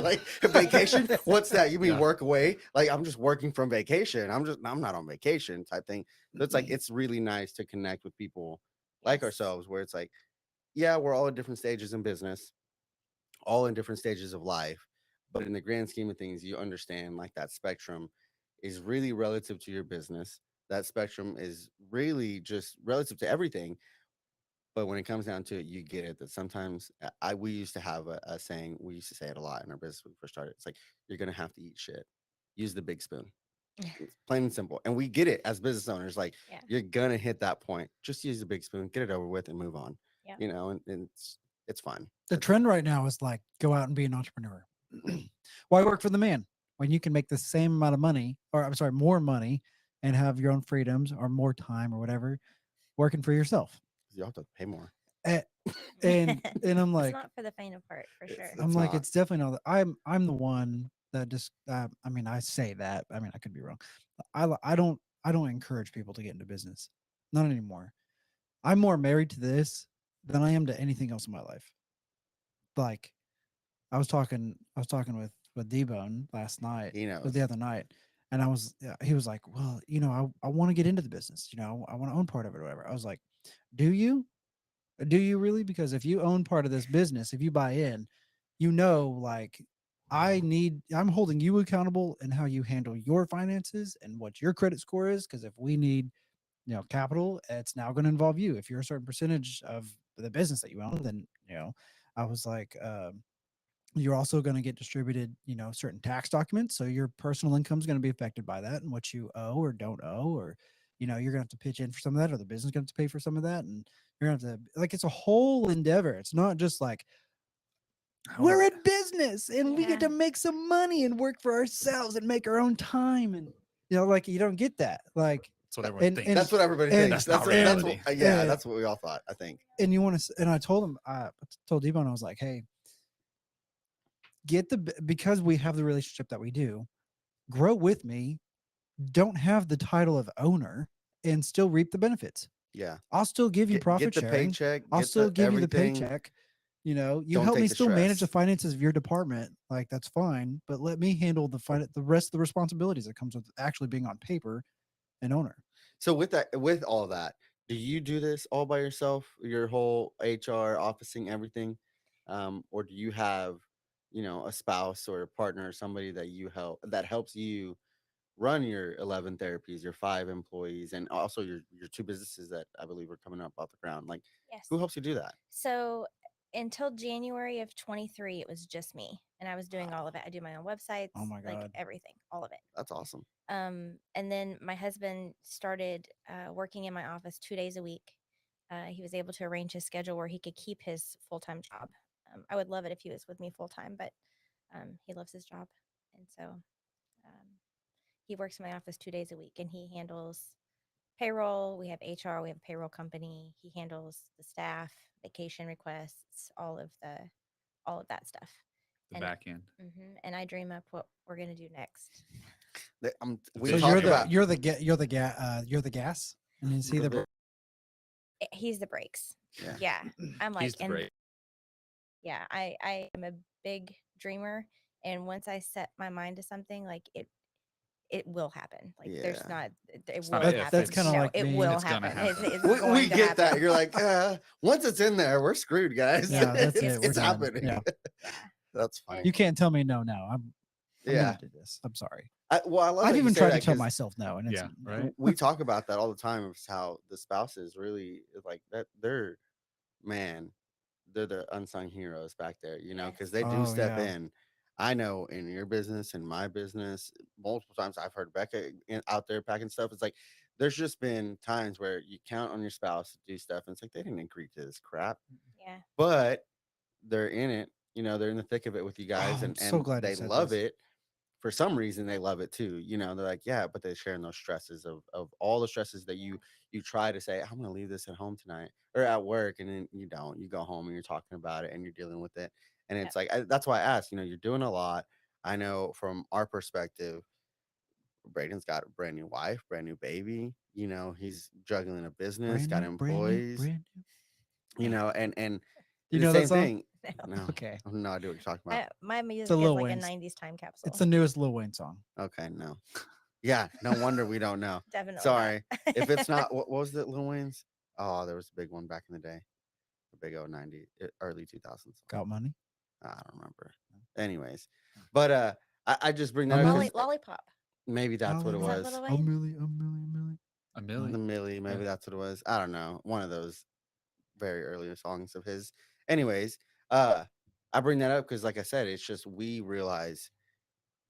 [SPEAKER 1] Like, vacation. What's that? You mean
[SPEAKER 3] Yeah.
[SPEAKER 1] work away? Like, I'm just working from vacation. I'm not on vacation type thing. So it's like, it's really nice to connect with people like
[SPEAKER 5] Yes.
[SPEAKER 1] ourselves, where it's like, yeah, we're all at different stages in business, all in different stages of life. But in the grand scheme of things, you understand like that spectrum is really relative to your business. That spectrum is really just relative to everything. But when it comes down to it, you get it that sometimes we used to have a saying, we used to say it a lot in our business when we first started. It's like, you're gonna have to eat shit. Use the big spoon. It's plain and simple. And we get it as business owners. Like,
[SPEAKER 5] Yeah.
[SPEAKER 1] you're gonna hit that point. Just use the big spoon, get it over with, and move on.
[SPEAKER 5] Yeah.
[SPEAKER 1] And it's fun.
[SPEAKER 4] The trend right now is like go out and be an entrepreneur. Why work for the man when you can make the same amount of money, or I'm sorry, more money, and have your own freedoms or more time or whatever? working for yourself.
[SPEAKER 1] You have to pay more.
[SPEAKER 4] And and I'm
[SPEAKER 5] It's
[SPEAKER 4] like,
[SPEAKER 5] not for the faint of heart, for sure.
[SPEAKER 1] It's
[SPEAKER 4] I'm like,
[SPEAKER 1] not.
[SPEAKER 4] it's definitely not. I'm the one that just. I mean, I say that. I mean, I could be wrong. I don't encourage people to get into business. Not anymore. I'm more married to this than I am to anything else in my life. Like, I was talking with D-Bone last night,
[SPEAKER 1] He
[SPEAKER 4] or
[SPEAKER 1] knows.
[SPEAKER 4] the other night, and he was like, well, I want to get into the business. I want to own part of it or whatever. I was like, do you? Do you really? Because if you own part of this business, if you buy in, like I'm holding you accountable in how you handle your finances and what your credit score is. Because if we need, capital, it's now going to involve you. If you're a certain percentage of the business that you own, then, I was like, you're also going to get distributed, certain tax documents. So your personal income is going to be affected by that and what you owe or don't owe, or, you're going to have to pitch in for some of that, or the business is going to have to pay for some of that. And you're going to have to, like, it's a whole endeavor. It's not just like, we're in business and we get
[SPEAKER 5] Yeah.
[SPEAKER 4] to make some money and work for ourselves and make our own time. And, like, you don't get that. Like,
[SPEAKER 3] That's what everyone thinks.
[SPEAKER 1] That's what everybody
[SPEAKER 4] and-
[SPEAKER 1] thinks.
[SPEAKER 3] That's not
[SPEAKER 1] That's
[SPEAKER 3] reality.
[SPEAKER 1] what, yeah,
[SPEAKER 4] and-
[SPEAKER 1] that's what we all thought. I think.
[SPEAKER 4] and you want to, and I told him, I told Debon, I was like, hey, because we have the relationship that we do, grow with me, don't have the title of owner, and still reap the benefits.
[SPEAKER 1] Yeah.
[SPEAKER 4] I'll still give you
[SPEAKER 1] Get
[SPEAKER 4] profit
[SPEAKER 1] the
[SPEAKER 4] sharing.
[SPEAKER 1] paycheck.
[SPEAKER 4] I'll
[SPEAKER 1] get
[SPEAKER 4] still give you the
[SPEAKER 1] everything.
[SPEAKER 4] paycheck. You
[SPEAKER 1] Don't
[SPEAKER 4] help
[SPEAKER 1] take
[SPEAKER 4] me
[SPEAKER 1] the
[SPEAKER 4] still manage the
[SPEAKER 1] stress.
[SPEAKER 4] finances of your department. Like, that's fine, but let me handle the rest of the responsibilities that comes with actually being on paper an owner.
[SPEAKER 1] So with all that, do you do this all by yourself? Your whole HR, officing, everything, or do you have, a spouse or a partner or somebody that helps you run your 11 therapies, your 5 employees, and also your 2 businesses that I believe are coming up off the ground? Like,
[SPEAKER 5] Yes.
[SPEAKER 1] who helps you do that?
[SPEAKER 5] So until January of 23, it was just me, and I was doing all of it. I do my own websites,
[SPEAKER 4] Oh my
[SPEAKER 5] like
[SPEAKER 4] God.
[SPEAKER 5] everything, all of it.
[SPEAKER 1] That's awesome.
[SPEAKER 5] And then my husband started working in my office 2 days a week. He was able to arrange his schedule where he could keep his full-time job. I would love it if he was with me full-time, but he loves his job. And so he works in my office 2 days a week, and he handles payroll. We have HR, we have a payroll company. He handles the staff, vacation requests, all of that stuff.
[SPEAKER 3] The
[SPEAKER 5] And
[SPEAKER 3] back end.
[SPEAKER 5] and I dream up what we're gonna do next.
[SPEAKER 1] We
[SPEAKER 4] So
[SPEAKER 3] So
[SPEAKER 1] talked about
[SPEAKER 4] you're the gas, and is he the
[SPEAKER 5] He's the brakes.
[SPEAKER 1] Yeah.
[SPEAKER 5] Yeah, I'm like,
[SPEAKER 3] He's the break.
[SPEAKER 5] yeah, I am a big dreamer, and once I set my mind to something, like it will happen. Like, there's
[SPEAKER 1] Yeah.
[SPEAKER 5] not, it
[SPEAKER 3] It's
[SPEAKER 5] will
[SPEAKER 3] not if,
[SPEAKER 5] happen.
[SPEAKER 4] that's kinda
[SPEAKER 5] No,
[SPEAKER 4] like
[SPEAKER 5] it
[SPEAKER 4] me.
[SPEAKER 5] will
[SPEAKER 3] It's gonna
[SPEAKER 5] happen.
[SPEAKER 3] happen.
[SPEAKER 5] It's
[SPEAKER 1] we
[SPEAKER 5] going to
[SPEAKER 1] get that.
[SPEAKER 5] happen.
[SPEAKER 1] You're like, once it's in there, we're screwed, guys.
[SPEAKER 4] Yeah, that's
[SPEAKER 1] it's,
[SPEAKER 4] it. We're
[SPEAKER 1] it's
[SPEAKER 4] done.
[SPEAKER 1] happening.
[SPEAKER 4] Yeah.
[SPEAKER 5] Yeah.
[SPEAKER 1] That's funny.
[SPEAKER 4] You can't tell me no now. I'm
[SPEAKER 1] Yeah.
[SPEAKER 4] gonna do this. I'm sorry.
[SPEAKER 1] I love
[SPEAKER 4] I've
[SPEAKER 1] that you
[SPEAKER 4] even
[SPEAKER 1] say
[SPEAKER 4] tried
[SPEAKER 1] that
[SPEAKER 4] to tell
[SPEAKER 1] 'cause
[SPEAKER 4] myself no, and it's
[SPEAKER 3] Yeah, right.
[SPEAKER 1] we talk about that all the time. Of how the spouses really like that. Man, they're the unsung heroes back there, because they do
[SPEAKER 4] Oh,
[SPEAKER 1] step
[SPEAKER 4] yeah.
[SPEAKER 1] in. I know in your business, in my business, multiple times I've heard Becca out there packing stuff. It's like there's just been times where you count on your spouse to do stuff, and it's like they didn't agree to this crap,
[SPEAKER 5] Yeah.
[SPEAKER 1] but they're in it. They're in the thick of it with you guys,
[SPEAKER 4] I'm
[SPEAKER 1] and
[SPEAKER 4] so glad you
[SPEAKER 1] they
[SPEAKER 4] said
[SPEAKER 1] love
[SPEAKER 4] this.
[SPEAKER 1] it. For some reason, they love it too. They're like, yeah, but they're sharing those stresses of all the stresses that you try to say, I'm gonna leave this at home tonight or at work, and then you don't. You go home and you're talking about it and you're dealing with it, and it's like that's why I asked. You're doing a lot. I know from our perspective, Braden's got a brand new wife, brand new baby. He's juggling a business, got employees.
[SPEAKER 4] brand new.
[SPEAKER 1] And
[SPEAKER 4] You
[SPEAKER 1] the
[SPEAKER 4] know that
[SPEAKER 1] same
[SPEAKER 4] song?
[SPEAKER 1] thing. No,
[SPEAKER 4] Okay.
[SPEAKER 1] I have no idea what you're talking about.
[SPEAKER 5] My music
[SPEAKER 4] Lil
[SPEAKER 5] is like
[SPEAKER 4] Wayne's.
[SPEAKER 5] a 90s time capsule.
[SPEAKER 4] It's the newest Lil Wayne song.
[SPEAKER 1] Okay, no. Yeah, no wonder we don't know.
[SPEAKER 5] Definitely
[SPEAKER 1] Sorry.
[SPEAKER 5] not.
[SPEAKER 1] If it's not, what was it, Lil Wayne's? Oh, there was a big one back in the day. The big old 90, early 2000s.
[SPEAKER 4] Got money?
[SPEAKER 1] I don't remember. Anyways, but I just bring that
[SPEAKER 4] A
[SPEAKER 1] up
[SPEAKER 4] million-
[SPEAKER 1] 'cause
[SPEAKER 5] Lollipop.
[SPEAKER 1] maybe that's what it
[SPEAKER 5] Is that
[SPEAKER 1] was.
[SPEAKER 5] Lil
[SPEAKER 4] A
[SPEAKER 5] Wayne?
[SPEAKER 4] million.
[SPEAKER 3] A
[SPEAKER 1] The
[SPEAKER 3] million.
[SPEAKER 1] Millie, maybe
[SPEAKER 3] Yeah.
[SPEAKER 1] that's what it was. I don't know. One of those very earlier songs of his. Anyways, I bring that up because, like I said, it's just we realize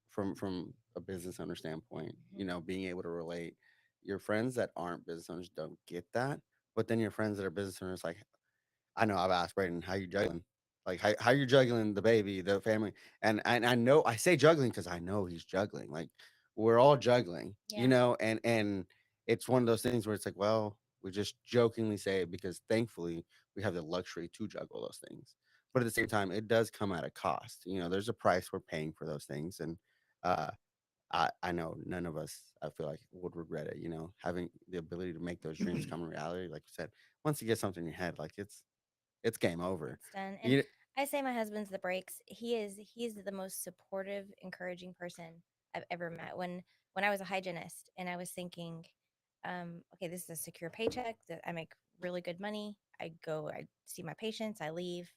[SPEAKER 1] from a business owner standpoint, being able to relate. Your friends that aren't business owners don't get that, but then your friends that are business owners, like I know I've asked Braden how you juggling, like how you're juggling the baby, the family, and I know I say juggling because I know he's juggling. Like we're all juggling,
[SPEAKER 5] Yeah.
[SPEAKER 1] and it's one of those things where it's like, well, We just jokingly say it because thankfully we have the luxury to juggle those things. But at the same time, it does come at a cost. There's a price we're paying for those things, and uh, I know none of us, I feel like, would regret it. Having the ability to make those dreams come in reality. Like you said, once you get something in your head, like it's game over.
[SPEAKER 5] It's done. And
[SPEAKER 1] You,
[SPEAKER 5] I say my husband's the brakes. He's the most supportive, encouraging person I've ever met. When I was a hygienist and I was thinking, okay, this is a secure paycheck that I make really good money. I see my patients, I leave.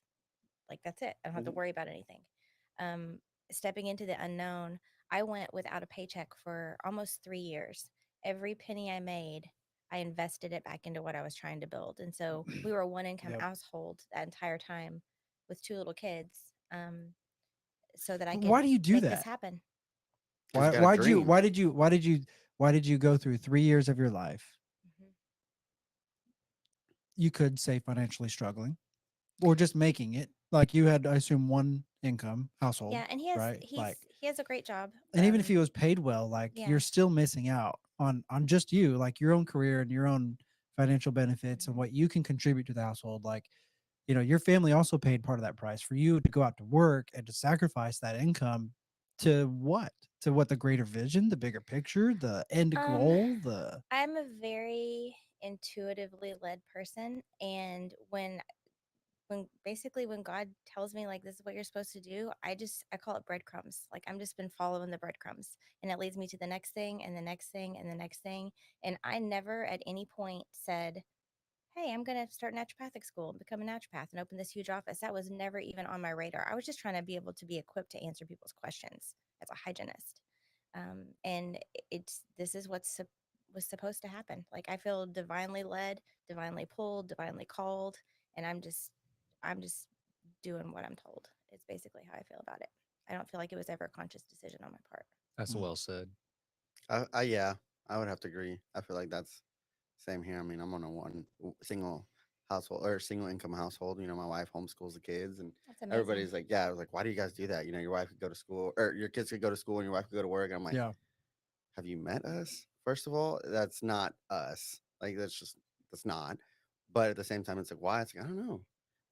[SPEAKER 5] Like that's it. I don't have to
[SPEAKER 1] Mhm.
[SPEAKER 5] worry about anything. Um, Stepping into the unknown, I went without a paycheck for almost 3 years. Every penny I made, I invested it back into what I was trying to build. And so we were a one income
[SPEAKER 4] Yep.
[SPEAKER 5] household that entire time with two little kids, so that I could
[SPEAKER 4] Why do you do
[SPEAKER 5] make this
[SPEAKER 4] that?
[SPEAKER 5] happen.
[SPEAKER 1] 'Cause you
[SPEAKER 4] Why
[SPEAKER 1] got a
[SPEAKER 4] why'd you
[SPEAKER 1] dream.
[SPEAKER 4] why did you why did you why did you go through 3 years of your life?
[SPEAKER 5] Mhm.
[SPEAKER 4] You could say financially struggling or just making it. Like you had, I assume, one income household,
[SPEAKER 5] Yeah, and he has
[SPEAKER 4] right? Like,
[SPEAKER 5] he has a great job.
[SPEAKER 4] and even if he was paid well, like
[SPEAKER 5] Yeah.
[SPEAKER 4] you're still missing out on just you, like your own career and your own financial benefits and
[SPEAKER 5] Mhm.
[SPEAKER 4] what you can contribute to the household. Like, your family also paid part of that price for you to go out to work and to sacrifice that income to what? To what, the greater vision, the bigger picture, the end
[SPEAKER 5] Um,
[SPEAKER 4] goal, the
[SPEAKER 5] I'm a very intuitively led person, and when God tells me like this is what you're supposed to do, I call it breadcrumbs. Like I'm just been following the breadcrumbs, and it leads me to the next thing and the next thing and the next thing. And I never at any point said, hey, I'm going to start naturopathic school and become a naturopath and open this huge office. That was never even on my radar. I was just trying to be able to be equipped to answer people's questions as a hygienist. And this is was supposed to happen. Like I feel divinely led, divinely pulled, divinely called, and I'm just doing what I'm told. It's basically how I feel about it. I don't feel like it was ever a conscious decision on my part.
[SPEAKER 3] That's
[SPEAKER 4] Mm.
[SPEAKER 3] well said.
[SPEAKER 1] Yeah, I would have to agree. I feel like that's same here. I mean, I'm on a single household or single income household. My wife homeschools the kids, and
[SPEAKER 5] That's amazing.
[SPEAKER 1] everybody's like, "Yeah." I was like, "Why do you guys do that?" Your wife could go to school, or your kids could go to school, and your wife could go to work. And I'm like,
[SPEAKER 4] yeah.
[SPEAKER 1] have you met us? First of all, that's not us. Like that's not. But at the same time, it's like why? It's like I don't know.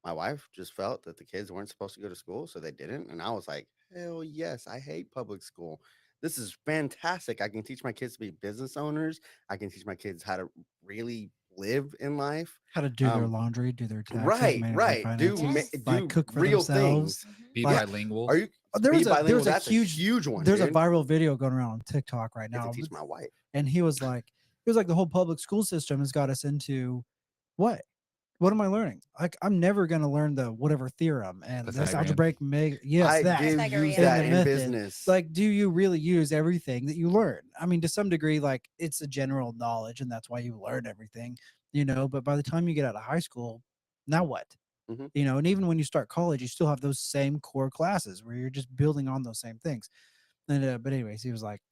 [SPEAKER 1] My wife just felt that the kids weren't supposed to go to school, so they didn't. And I was like, hell yes, I hate public school. This is fantastic. I can teach my kids to be business owners. I can teach my kids how to really live in life.
[SPEAKER 4] How to do their laundry, do their taxes,
[SPEAKER 1] Right,
[SPEAKER 4] manage their
[SPEAKER 1] right.
[SPEAKER 4] finances,
[SPEAKER 5] Yes.
[SPEAKER 4] like
[SPEAKER 1] Do
[SPEAKER 4] cook for
[SPEAKER 1] real
[SPEAKER 4] themselves.
[SPEAKER 1] things.
[SPEAKER 3] Be
[SPEAKER 4] Like,
[SPEAKER 3] bilingual.
[SPEAKER 1] Are you
[SPEAKER 4] There
[SPEAKER 1] be
[SPEAKER 4] was a
[SPEAKER 1] bilingual? That's a huge one.
[SPEAKER 4] there's a
[SPEAKER 1] Dude.
[SPEAKER 4] viral video going around on TikTok right
[SPEAKER 1] I have
[SPEAKER 4] now,
[SPEAKER 1] to teach my wife.
[SPEAKER 4] and he was like the whole public school system has got us into what? What am I learning? Like I'm never gonna learn the whatever theorem and this
[SPEAKER 3] Pythagorean.
[SPEAKER 4] algebraic yes
[SPEAKER 1] I
[SPEAKER 4] that
[SPEAKER 1] do
[SPEAKER 5] Pythagorean.
[SPEAKER 1] use
[SPEAKER 4] and
[SPEAKER 1] that
[SPEAKER 4] the
[SPEAKER 1] in
[SPEAKER 4] method.
[SPEAKER 1] business.
[SPEAKER 4] Like, do you really use everything that you learn? I mean, to some degree, like it's a general knowledge, and that's why you learn everything, But by the time you get out of high school, now what?
[SPEAKER 1] Mhm.
[SPEAKER 4] And even when you start college, you still have those same core classes where you're just building on those same things. And but anyways, he was like,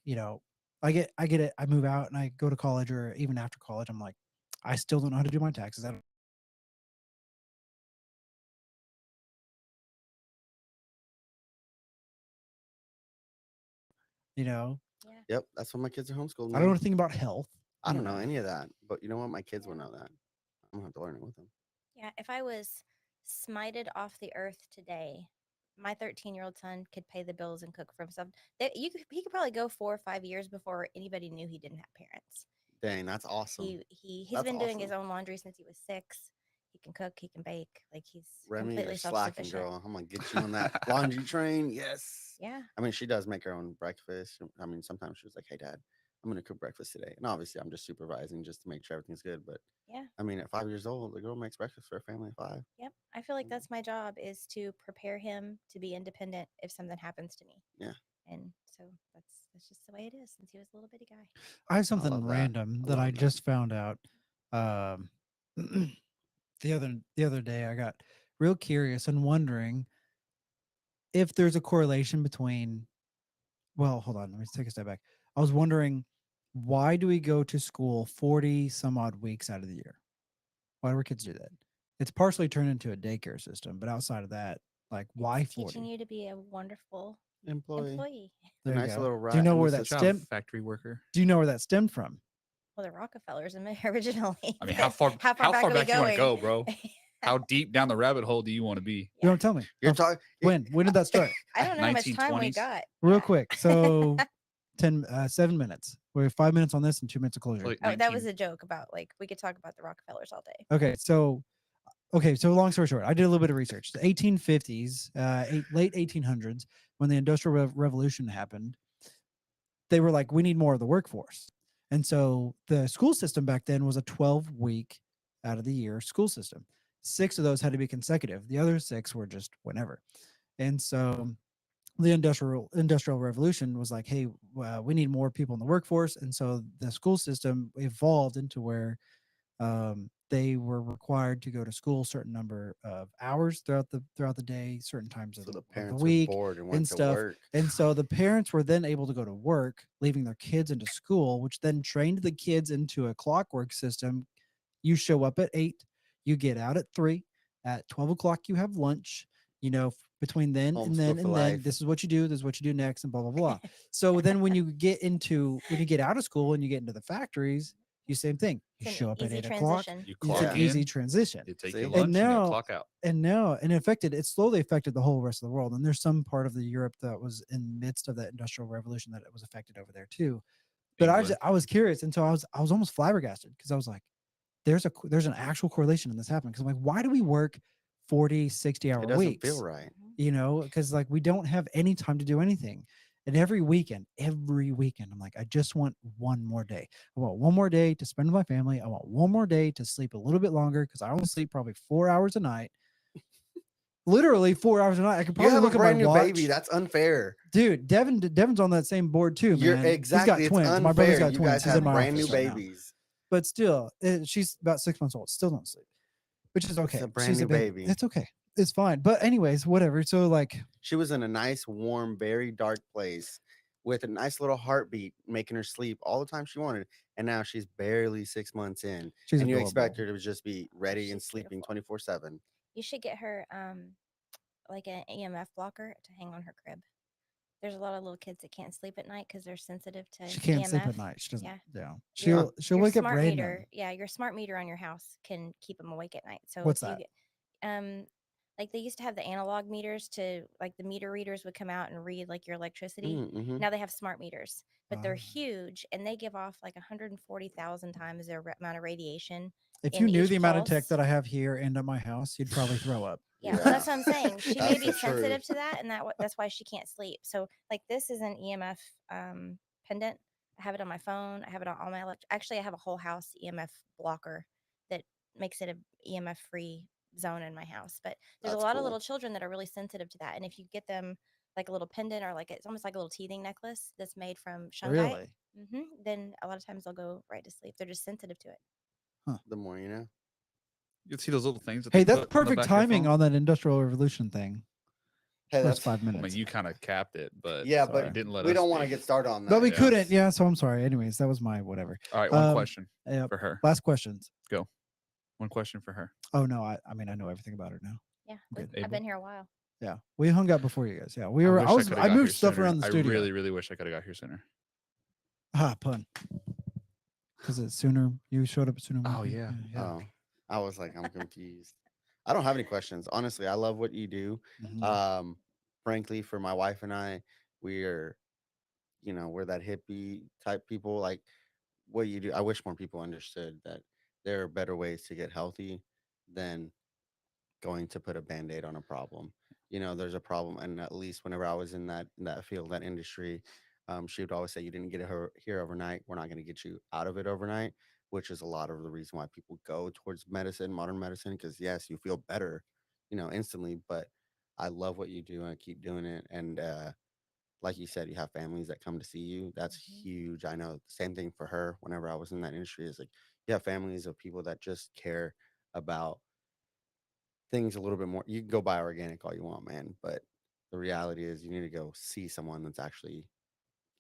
[SPEAKER 4] I get it. I move out and I go to college, or even after college, I'm like, I still don't know how to do my taxes. I don't. You know,
[SPEAKER 5] Yeah.
[SPEAKER 1] Yep, that's what my kids are homeschooled.
[SPEAKER 4] I don't know
[SPEAKER 1] Man.
[SPEAKER 4] anything about health.
[SPEAKER 1] I don't know any of that, but you know what? My kids will know that. I'm gonna have to learn it with them.
[SPEAKER 5] Yeah, if I was smited off the earth today, my 13-year-old son could pay the bills and cook for himself. He could probably go 4 or 5 years before anybody knew he didn't have parents.
[SPEAKER 1] Dang, that's awesome.
[SPEAKER 5] He's
[SPEAKER 1] That's
[SPEAKER 5] been doing his
[SPEAKER 1] awesome.
[SPEAKER 5] own laundry since he was 6. He can cook, he can bake. Like he's
[SPEAKER 1] Remy, you're
[SPEAKER 5] completely
[SPEAKER 1] slacking,
[SPEAKER 5] self-sufficient.
[SPEAKER 1] girl. I'm gonna get you on that laundry train. Yes.
[SPEAKER 5] Yeah.
[SPEAKER 1] I mean, she does make her own breakfast. I mean, sometimes she was like, "Hey, Dad, I'm gonna cook breakfast today," and obviously, I'm just supervising just to make sure everything's good. But
[SPEAKER 5] Yeah.
[SPEAKER 1] I mean, at 5 years old, the girl makes breakfast for a family of 5.
[SPEAKER 5] Yep. I feel like that's my job is to prepare him to be independent if something happens to me.
[SPEAKER 1] Yeah.
[SPEAKER 5] And so that's just the way it is since he was a little bitty guy.
[SPEAKER 4] I have
[SPEAKER 1] I
[SPEAKER 4] something
[SPEAKER 1] love that.
[SPEAKER 4] random
[SPEAKER 1] I
[SPEAKER 4] that I
[SPEAKER 1] love that.
[SPEAKER 4] just found out. Um, the other day, I got real curious and wondering if there's a correlation between. Well, hold on. Let me take a step back. I was wondering, why do we go to school 40 some odd weeks out of the year? Why do our kids do that? It's partially turned into a daycare system, but outside of that, like why
[SPEAKER 5] It's teaching
[SPEAKER 4] 40?
[SPEAKER 5] you to be a wonderful
[SPEAKER 1] Employee.
[SPEAKER 5] employee.
[SPEAKER 1] The
[SPEAKER 4] There you
[SPEAKER 1] nice
[SPEAKER 4] go.
[SPEAKER 1] little
[SPEAKER 4] Do you
[SPEAKER 1] rat
[SPEAKER 4] know
[SPEAKER 1] in
[SPEAKER 4] where
[SPEAKER 1] the
[SPEAKER 4] that
[SPEAKER 3] Good job,
[SPEAKER 1] system.
[SPEAKER 4] stem?
[SPEAKER 3] factory worker.
[SPEAKER 4] Do you know where that stemmed from?
[SPEAKER 5] Well, the Rockefellers originally.
[SPEAKER 3] I mean, how far
[SPEAKER 5] how
[SPEAKER 3] back
[SPEAKER 5] are we
[SPEAKER 3] you want to go,
[SPEAKER 5] going?
[SPEAKER 3] bro? How deep down the rabbit hole do you want to be?
[SPEAKER 4] You don't tell me.
[SPEAKER 1] You're
[SPEAKER 4] How-
[SPEAKER 1] talking.
[SPEAKER 4] when did that start?
[SPEAKER 5] I don't know how much time we
[SPEAKER 3] 1920s.
[SPEAKER 5] got.
[SPEAKER 4] Real
[SPEAKER 5] Yeah.
[SPEAKER 4] quick. So 7 minutes. We have 5 minutes on this and 2 minutes of closure.
[SPEAKER 3] Like
[SPEAKER 5] Oh, that was
[SPEAKER 3] 19
[SPEAKER 5] a joke about like we could talk about the Rockefellers all day.
[SPEAKER 4] Okay, so long story short, I did a little bit of research. The 1850s, late 1800s, when the Industrial Revolution happened, they were like, we need more of the workforce. And so the school system back then was a 12-week out of the year school system. 6 of those had to be consecutive. The other 6 were just whenever. And so the industrial revolution was like, hey, we need more people in the workforce. And so the school system evolved into where they were required to go to school a certain number of hours throughout the day, certain times
[SPEAKER 1] So
[SPEAKER 4] of
[SPEAKER 1] the
[SPEAKER 4] the
[SPEAKER 1] parents
[SPEAKER 4] week
[SPEAKER 1] were bored and
[SPEAKER 4] and
[SPEAKER 1] went to
[SPEAKER 4] stuff.
[SPEAKER 1] work.
[SPEAKER 4] And so the parents were then able to go to work, leaving their kids into school, which then trained the kids into a clockwork system. You show up at 8, you get out at 3, at 12 o'clock you have lunch, between then and
[SPEAKER 1] Homeschool
[SPEAKER 4] then
[SPEAKER 1] for
[SPEAKER 4] and then
[SPEAKER 1] life.
[SPEAKER 4] this is what you do, this is what you do next, and blah blah blah. So then when you get out of school and you get into the factories, you same thing. You
[SPEAKER 5] It's an
[SPEAKER 4] show up at
[SPEAKER 5] easy
[SPEAKER 4] 8 o'clock.
[SPEAKER 5] transition.
[SPEAKER 3] You
[SPEAKER 4] It's
[SPEAKER 3] clock
[SPEAKER 4] an
[SPEAKER 3] in,
[SPEAKER 4] easy transition.
[SPEAKER 3] you take
[SPEAKER 1] See?
[SPEAKER 3] your
[SPEAKER 1] And
[SPEAKER 3] lunch, and
[SPEAKER 4] now-
[SPEAKER 3] you clock out.
[SPEAKER 4] And it slowly affected the whole rest of the world. And there's some part of the Europe that was in the midst of that industrial revolution that it was affected over there too. But
[SPEAKER 3] England.
[SPEAKER 4] I was curious, and so I was almost flabbergasted because I was like, there's an actual correlation in this happening. Because I'm like, why do we work 40, 60-hour
[SPEAKER 1] It doesn't
[SPEAKER 4] weeks?
[SPEAKER 1] feel right.
[SPEAKER 4] Because like we don't have any time to do anything. And every weekend, I'm like, I just want one more day. I want one more day to spend with my family. I want one more day to sleep a little bit longer because I only sleep probably 4 hours a night. Literally 4 hours a night. I could
[SPEAKER 1] You
[SPEAKER 4] probably
[SPEAKER 1] have a
[SPEAKER 4] look at my
[SPEAKER 1] brand new
[SPEAKER 4] watch.
[SPEAKER 1] baby. That's unfair.
[SPEAKER 4] Dude, Devin's on that same board too, man.
[SPEAKER 1] You're
[SPEAKER 4] He's
[SPEAKER 1] exactly.
[SPEAKER 4] got
[SPEAKER 1] It's
[SPEAKER 4] twins.
[SPEAKER 1] unfair.
[SPEAKER 4] My brother's got
[SPEAKER 1] You
[SPEAKER 4] twins.
[SPEAKER 1] guys
[SPEAKER 4] He's
[SPEAKER 1] have
[SPEAKER 4] in my
[SPEAKER 1] brand new
[SPEAKER 4] office right now.
[SPEAKER 1] babies.
[SPEAKER 4] But still, she's about 6 months old. Still don't sleep, which is okay.
[SPEAKER 1] a brand
[SPEAKER 4] She's
[SPEAKER 1] new
[SPEAKER 4] a baby.
[SPEAKER 1] baby.
[SPEAKER 4] It's okay. It's fine. But anyways, whatever. So like,
[SPEAKER 1] She was in a nice, warm, very dark place with a nice little heartbeat, making her sleep all the time she wanted. And now she's barely 6 months in,
[SPEAKER 4] she's
[SPEAKER 1] and you
[SPEAKER 4] adorable.
[SPEAKER 1] expect her to just be ready and
[SPEAKER 5] She's
[SPEAKER 1] sleeping
[SPEAKER 5] beautiful.
[SPEAKER 1] 24/7.
[SPEAKER 5] You should get her like an EMF blocker to hang on her crib. There's a lot of little kids that can't sleep at night because they're sensitive to
[SPEAKER 4] She can't sleep
[SPEAKER 5] EMF.
[SPEAKER 4] at night. She doesn't.
[SPEAKER 5] Yeah.
[SPEAKER 4] Yeah.
[SPEAKER 5] Your-
[SPEAKER 4] She'll
[SPEAKER 5] your
[SPEAKER 4] wake up
[SPEAKER 5] smart
[SPEAKER 4] random.
[SPEAKER 5] meter, yeah, your smart meter on your house can keep them awake at night. So
[SPEAKER 4] What's
[SPEAKER 5] if you
[SPEAKER 4] that?
[SPEAKER 5] get, like they used to have the analog meters to like the meter readers would come out and read like your electricity.
[SPEAKER 1] Mm-hmm.
[SPEAKER 5] Now they have smart meters, but they're
[SPEAKER 4] Ah.
[SPEAKER 5] huge and they give off like 140,000 times their amount of radiation.
[SPEAKER 4] If
[SPEAKER 5] in
[SPEAKER 4] you knew
[SPEAKER 5] each
[SPEAKER 4] the amount of tech
[SPEAKER 5] pulse.
[SPEAKER 4] that I have here and at my house, you'd probably throw up.
[SPEAKER 5] Yeah, well, that's what I'm saying. She may
[SPEAKER 1] That's
[SPEAKER 5] be
[SPEAKER 1] the truth.
[SPEAKER 5] sensitive to that, and that's why she can't sleep. So, like, this is an EMF pendant. I have it on my phone. I have it on all my actually, I have a whole house EMF blocker that makes it a EMF free zone in my house. But there's
[SPEAKER 1] That's
[SPEAKER 5] a lot of
[SPEAKER 1] cool.
[SPEAKER 5] little children that are really sensitive to that, and if you get them like a little pendant or like it's almost like a little teething necklace that's made from shungite,
[SPEAKER 4] Really?
[SPEAKER 5] then a lot of times they'll go right to sleep. They're just sensitive to it.
[SPEAKER 1] The more you know.
[SPEAKER 3] You can see those little things. That
[SPEAKER 4] Hey,
[SPEAKER 3] they
[SPEAKER 4] that's
[SPEAKER 3] put on the
[SPEAKER 4] perfect
[SPEAKER 3] back of your
[SPEAKER 4] timing
[SPEAKER 3] phone.
[SPEAKER 4] on that Industrial Revolution thing.
[SPEAKER 1] Hey,
[SPEAKER 4] First
[SPEAKER 1] that's
[SPEAKER 4] 5
[SPEAKER 3] I
[SPEAKER 4] minutes.
[SPEAKER 3] mean, you kind of capped it, but
[SPEAKER 1] yeah,
[SPEAKER 3] you
[SPEAKER 1] but
[SPEAKER 3] didn't let
[SPEAKER 1] we
[SPEAKER 3] us
[SPEAKER 1] don't want to
[SPEAKER 3] speak.
[SPEAKER 1] get started on that.
[SPEAKER 4] But we
[SPEAKER 3] Yeah.
[SPEAKER 4] couldn't. Yeah. So I'm sorry. Anyways, that was my whatever.
[SPEAKER 3] All right, one
[SPEAKER 4] Um,
[SPEAKER 3] question
[SPEAKER 4] Yeah.
[SPEAKER 3] for her.
[SPEAKER 4] Last questions.
[SPEAKER 3] One question for her.
[SPEAKER 4] Oh no, I mean I know everything about it now.
[SPEAKER 5] Yeah,
[SPEAKER 4] Good.
[SPEAKER 5] I've
[SPEAKER 3] Able?
[SPEAKER 5] been here a while.
[SPEAKER 4] Yeah, we hung out before you guys. Yeah, we
[SPEAKER 3] I
[SPEAKER 4] were.
[SPEAKER 3] wish coulda
[SPEAKER 4] I
[SPEAKER 3] got
[SPEAKER 4] moved
[SPEAKER 3] here
[SPEAKER 4] stuff
[SPEAKER 3] sooner.
[SPEAKER 4] around the studio.
[SPEAKER 3] I really, really wish I could have got here sooner.
[SPEAKER 4] Pun. Because it's sooner. You showed up sooner.
[SPEAKER 3] Oh,
[SPEAKER 4] maybe?
[SPEAKER 3] yeah.
[SPEAKER 1] Oh, I was like, I'm confused. I don't have any questions. Honestly, I love what you do.
[SPEAKER 4] Mhm.
[SPEAKER 1] Frankly, for my wife and I, we are, we're that hippie type people. Like what you do. I wish more people understood that there are better ways to get healthy than going to put a band-aid on a problem. There's a problem, and at least whenever I was in that field, that industry, she would always say, "You didn't get here overnight. We're not going to get you out of it overnight," which is a lot of the reason why people go towards medicine, modern medicine, because yes, you feel better, instantly. But I love what you do, and I keep doing it. And like you said, you have families that come to see you. That's
[SPEAKER 5] Mhm.
[SPEAKER 1] huge. I know. Same thing for her. Whenever I was in that industry, is like you have families of people that just care about things a little bit more. You can go buy organic all you want, man, but the reality is you need to go see someone that's actually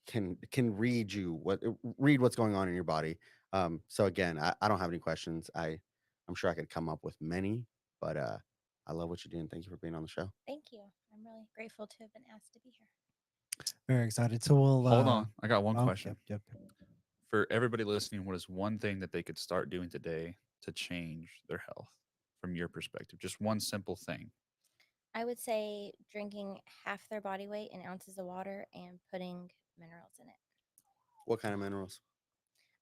[SPEAKER 1] can read what's going on in your body. So again, I don't have any questions. I'm sure I could come up with many, but I love what you do and thank you for being on the show.
[SPEAKER 5] Thank you. I'm really grateful to have been asked to be here.
[SPEAKER 4] Very excited. So we'll
[SPEAKER 3] Hold on. I got one
[SPEAKER 4] oh,
[SPEAKER 3] question.
[SPEAKER 4] Yep.
[SPEAKER 3] For everybody listening, what is one thing that they could start doing today to change their health from your perspective? Just one simple thing.
[SPEAKER 5] I would say drinking half their body weight in ounces of water and putting minerals in it.
[SPEAKER 1] What kind of minerals?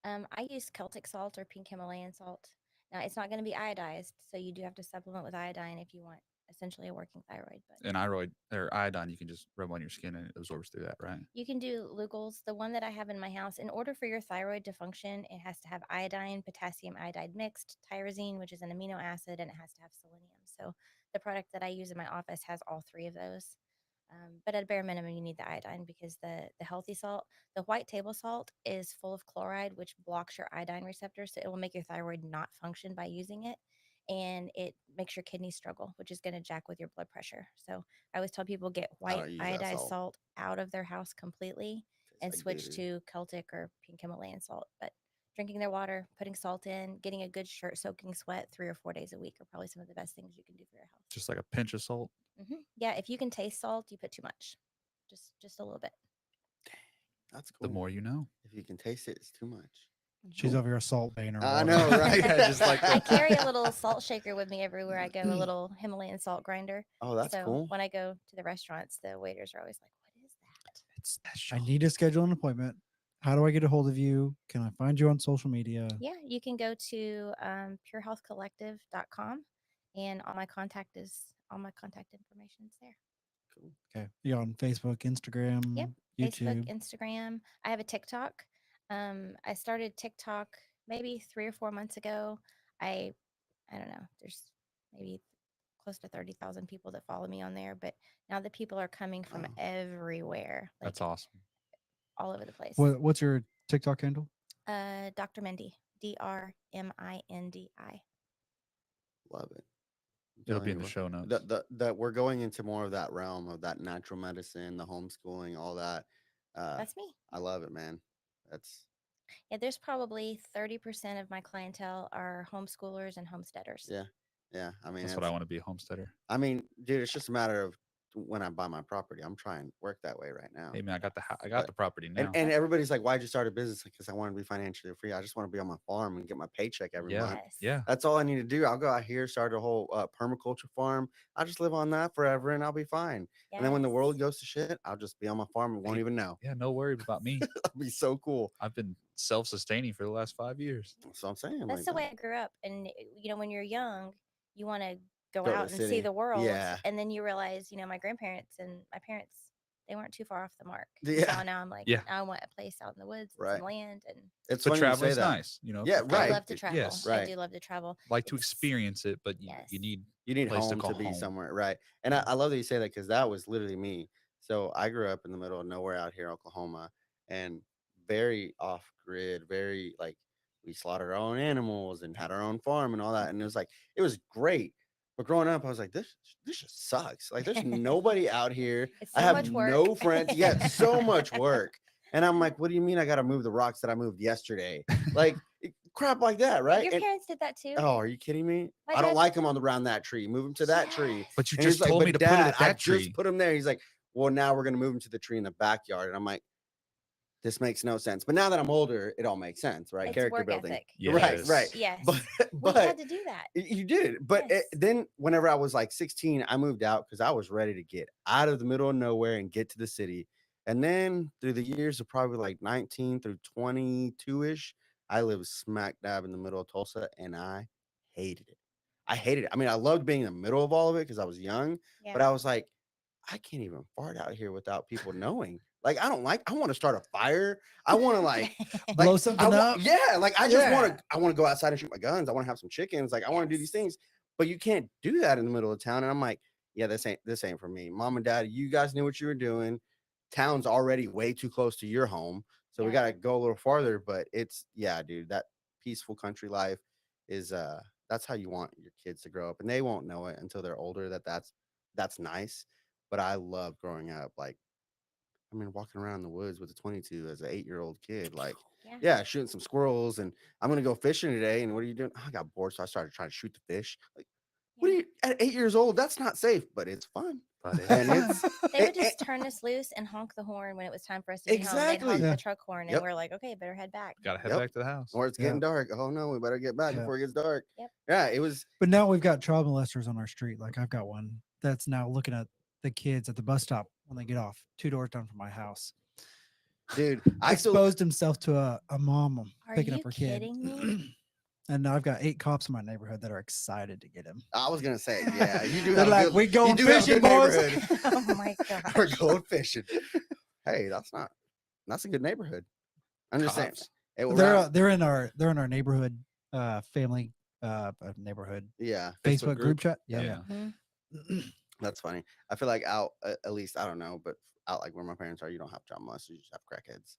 [SPEAKER 5] I use Celtic salt or pink Himalayan salt. Now, it's not going to be iodized, so you do have to supplement with iodine if you want essentially a working thyroid. But
[SPEAKER 3] And iodine, you can just rub on your skin and it absorbs through that, right?
[SPEAKER 5] you can do Lugol's, the one that I have in my house. In order for your thyroid to function, it has to have iodine, potassium iodide mixed, tyrosine, which is an amino acid, and it has to have selenium. So the product that I use in my office has all three of those. But at a bare minimum, you need the iodine because the healthy salt, the white table salt, is full of chloride, which blocks your iodine receptors. So it will make your thyroid not function by using it. And it makes your kidneys struggle, which is going to jack with your blood pressure. So I always tell people get
[SPEAKER 1] I
[SPEAKER 5] white
[SPEAKER 1] don't use that
[SPEAKER 5] iodized
[SPEAKER 1] salt.
[SPEAKER 5] salt out of their house completely and
[SPEAKER 1] Tastes like
[SPEAKER 5] switch
[SPEAKER 1] doo-doo.
[SPEAKER 5] to Celtic or pink Himalayan salt. But drinking their water, putting salt in, getting a good shirt soaking sweat 3 or 4 days a week are probably some of the best things you can do for your health.
[SPEAKER 3] Just like a pinch of salt.
[SPEAKER 5] Yeah, if you can taste salt, you put too much. Just a little bit.
[SPEAKER 1] That's cool.
[SPEAKER 3] The more you know.
[SPEAKER 1] If you can taste it, it's too much.
[SPEAKER 4] She's over here salt baying her.
[SPEAKER 1] I
[SPEAKER 4] water.
[SPEAKER 1] know, right?
[SPEAKER 3] Yeah, just like
[SPEAKER 5] I
[SPEAKER 3] that.
[SPEAKER 5] carry a little salt shaker with me everywhere I go, a little Himalayan salt grinder.
[SPEAKER 1] Oh, that's
[SPEAKER 5] so
[SPEAKER 1] cool.
[SPEAKER 5] when I go to the restaurants, the waiters are always like, "What is that?"
[SPEAKER 3] It's
[SPEAKER 4] I
[SPEAKER 3] special.
[SPEAKER 4] need to schedule an appointment. How do I get a hold of you? Can I find you on social media?
[SPEAKER 5] Yeah, you can go to purehealthcollective.com, and all my contact information is there.
[SPEAKER 1] Cool.
[SPEAKER 4] Okay. You on Facebook, Instagram,
[SPEAKER 5] Yep.
[SPEAKER 4] YouTube?
[SPEAKER 5] Facebook, Instagram. I have a TikTok. I started TikTok maybe 3 or 4 months ago. I don't know. There's maybe close to 30,000 people that follow me on there, but now the people are coming from
[SPEAKER 1] Wow.
[SPEAKER 5] everywhere, like
[SPEAKER 3] That's awesome.
[SPEAKER 5] all over the place.
[SPEAKER 4] What's your TikTok handle?
[SPEAKER 5] Dr. Mindy, DrMindi.
[SPEAKER 1] Love it. I'm
[SPEAKER 3] It'll
[SPEAKER 1] telling
[SPEAKER 3] be in
[SPEAKER 1] you,
[SPEAKER 3] the show notes.
[SPEAKER 1] that we're going into more of that realm of that natural medicine, the homeschooling, all that.
[SPEAKER 5] That's me.
[SPEAKER 1] I love it, man. That's
[SPEAKER 5] Yeah, there's probably 30% of my clientele are homeschoolers and homesteaders.
[SPEAKER 1] yeah. I mean,
[SPEAKER 3] That's what I want to be, a homesteader.
[SPEAKER 1] I mean, dude, it's just a matter of when I buy my property. I'm trying to work that way right now.
[SPEAKER 3] Hey man, I got the property now.
[SPEAKER 1] And everybody's like, "Why'd you start a business?" Because I want to be financially free. I just want to be on my farm and get my paycheck every
[SPEAKER 3] Yeah.
[SPEAKER 1] month.
[SPEAKER 5] Yes.
[SPEAKER 3] Yeah.
[SPEAKER 1] That's all I need to do. I'll go out here, start a whole permaculture farm. I'll just live on that forever, and I'll be fine. And then when the world
[SPEAKER 5] Yes.
[SPEAKER 1] goes to shit, I'll just be on my farm and won't
[SPEAKER 3] Hey,
[SPEAKER 1] even know.
[SPEAKER 3] Yeah, no worries about me.
[SPEAKER 1] That'll be so cool.
[SPEAKER 3] I've been self-sustaining for the last 5 years.
[SPEAKER 1] That's what I'm saying.
[SPEAKER 5] That's
[SPEAKER 1] like
[SPEAKER 5] the way I grew up. And, when you're young, you want to go
[SPEAKER 1] Go to
[SPEAKER 5] out
[SPEAKER 1] the
[SPEAKER 5] and see
[SPEAKER 1] city.
[SPEAKER 5] the world.
[SPEAKER 1] Yeah.
[SPEAKER 5] And then you realize, my grandparents and my parents, they weren't too far off the mark.
[SPEAKER 1] Yeah.
[SPEAKER 5] So now I'm like,
[SPEAKER 3] Yeah.
[SPEAKER 5] I want a place out in the woods, and
[SPEAKER 1] Right.
[SPEAKER 5] some land. And
[SPEAKER 1] It's
[SPEAKER 3] But
[SPEAKER 1] funny you say
[SPEAKER 3] traveling's
[SPEAKER 1] that.
[SPEAKER 3] nice,
[SPEAKER 1] Yeah,
[SPEAKER 3] for-
[SPEAKER 1] right.
[SPEAKER 5] I love to travel.
[SPEAKER 3] Yes.
[SPEAKER 5] I
[SPEAKER 1] Right.
[SPEAKER 5] do love to travel.
[SPEAKER 3] Like to
[SPEAKER 5] It's-
[SPEAKER 3] experience it, but you
[SPEAKER 5] Yes.
[SPEAKER 3] need
[SPEAKER 1] You need
[SPEAKER 3] place to
[SPEAKER 1] home
[SPEAKER 3] call
[SPEAKER 1] to be
[SPEAKER 3] home.
[SPEAKER 1] somewhere, right? And I love that you say that because that was literally me. So I grew up in the middle of nowhere out here, Oklahoma, and very off grid, very like we slaughtered our own animals and had our own farm and all that. And it was great. But growing up, I was like, this just sucks. Like there's nobody out here.
[SPEAKER 5] It's
[SPEAKER 1] I
[SPEAKER 5] so
[SPEAKER 1] have
[SPEAKER 5] much work.
[SPEAKER 1] no friends. Yeah, so much work. And I'm like, what do you mean I got to move the rocks that I moved yesterday? Like crap like that, right?
[SPEAKER 5] Your
[SPEAKER 1] And-
[SPEAKER 5] parents did that too.
[SPEAKER 1] oh, are you kidding me?
[SPEAKER 5] My
[SPEAKER 1] I don't
[SPEAKER 5] dad-
[SPEAKER 1] like them around that tree. Move them to that tree.
[SPEAKER 5] Yes.
[SPEAKER 3] But you
[SPEAKER 1] And he's
[SPEAKER 3] just
[SPEAKER 1] like,
[SPEAKER 3] told
[SPEAKER 1] "But
[SPEAKER 3] me to put it
[SPEAKER 1] Dad,
[SPEAKER 3] at
[SPEAKER 1] I
[SPEAKER 3] that tree.
[SPEAKER 1] just put him there." He's like, well, now we're gonna move him to the tree in the backyard. And I'm like, this makes no sense. But now that I'm older, it all makes sense, right?
[SPEAKER 5] It's
[SPEAKER 1] Character
[SPEAKER 5] work
[SPEAKER 1] building.
[SPEAKER 5] ethic.
[SPEAKER 1] Right,
[SPEAKER 3] Yes.
[SPEAKER 1] right.
[SPEAKER 5] Yes.
[SPEAKER 1] But
[SPEAKER 5] We had to do that.
[SPEAKER 1] you did. But
[SPEAKER 5] Yes.
[SPEAKER 1] then whenever I was like 16, I moved out because I was ready to get out of the middle of nowhere and get to the city. And then through the years of probably like 19 through 22-ish, I lived smack dab in the middle of Tulsa and I hated it. I hated it. I mean, I loved being in the middle of all of it because I was young,
[SPEAKER 5] Yeah.
[SPEAKER 1] but I was like, I can't even fart out here without people knowing. Like, I want to start a fire. I want to like
[SPEAKER 4] Blow something up?
[SPEAKER 1] Yeah, like I just want
[SPEAKER 4] Yeah.
[SPEAKER 1] to. I want to go outside and shoot my guns. I want to have some chickens. Like I want to do these
[SPEAKER 5] Yes.
[SPEAKER 1] things, but you can't do that in the middle of town. And I'm like, yeah, this ain't for me. Mom and Dad, you guys knew what you were doing. Town's already way too close to your home, so we
[SPEAKER 5] Yeah.
[SPEAKER 1] got to go a little farther. But yeah, dude, that peaceful country life is that's how you want your kids to grow up, and they won't know it until they're older. That's nice. But I love growing up like. I mean, walking around the woods with a 22 as an 8-year-old kid, like,
[SPEAKER 5] Yeah.
[SPEAKER 1] yeah, shooting some squirrels, and I'm gonna go fishing today. And what are you doing? Oh, I got bored, so I started trying to shoot the fish. Like, What are
[SPEAKER 5] Yeah.
[SPEAKER 1] you at 8 years old? That's not safe, but it's fun.
[SPEAKER 3] But
[SPEAKER 1] And it's
[SPEAKER 5] They would
[SPEAKER 1] and-
[SPEAKER 5] just turn us loose and honk the horn when it was time for us to be home. They'd
[SPEAKER 1] Exactly.
[SPEAKER 5] honk
[SPEAKER 4] Yeah.
[SPEAKER 5] the truck horn, and
[SPEAKER 1] Yep.
[SPEAKER 5] we're like, okay, better head back.
[SPEAKER 3] gotta head
[SPEAKER 1] Yep.
[SPEAKER 3] back to the house.
[SPEAKER 1] or it's
[SPEAKER 4] Yeah.
[SPEAKER 1] getting dark. Oh no, we better get back
[SPEAKER 4] Yeah.
[SPEAKER 1] before it gets dark.
[SPEAKER 5] Yep.
[SPEAKER 1] Yeah, it was.
[SPEAKER 4] But now we've got child molesters on our street. Like I've got one that's now looking at the kids at the bus stop when they get off 2 doors down from my house.
[SPEAKER 1] Dude, I still
[SPEAKER 4] Exposed himself to a mom
[SPEAKER 5] Are
[SPEAKER 4] picking
[SPEAKER 5] you
[SPEAKER 4] up her kid.
[SPEAKER 5] kidding me?
[SPEAKER 4] And now I've got 8 cops in my neighborhood that are excited to get him.
[SPEAKER 1] I was gonna say, yeah, you do
[SPEAKER 4] They're
[SPEAKER 1] have a
[SPEAKER 4] like,
[SPEAKER 1] good,
[SPEAKER 4] "We
[SPEAKER 1] you
[SPEAKER 4] going
[SPEAKER 1] do have a
[SPEAKER 4] fishing,
[SPEAKER 1] good
[SPEAKER 4] boys."
[SPEAKER 1] neighborhood.
[SPEAKER 5] Oh my
[SPEAKER 1] We're
[SPEAKER 5] gosh.
[SPEAKER 1] going fishing. Hey, that's a good neighborhood. I'm just saying.
[SPEAKER 3] Cops.
[SPEAKER 4] They're in our neighborhood family neighborhood
[SPEAKER 1] Yeah,
[SPEAKER 4] Facebook group chat. Yeah,
[SPEAKER 3] Yeah.
[SPEAKER 5] Mhm.
[SPEAKER 1] that's funny. I feel like out at least I don't know, but out like where my parents are, you don't have child molesters, you just have crackheads.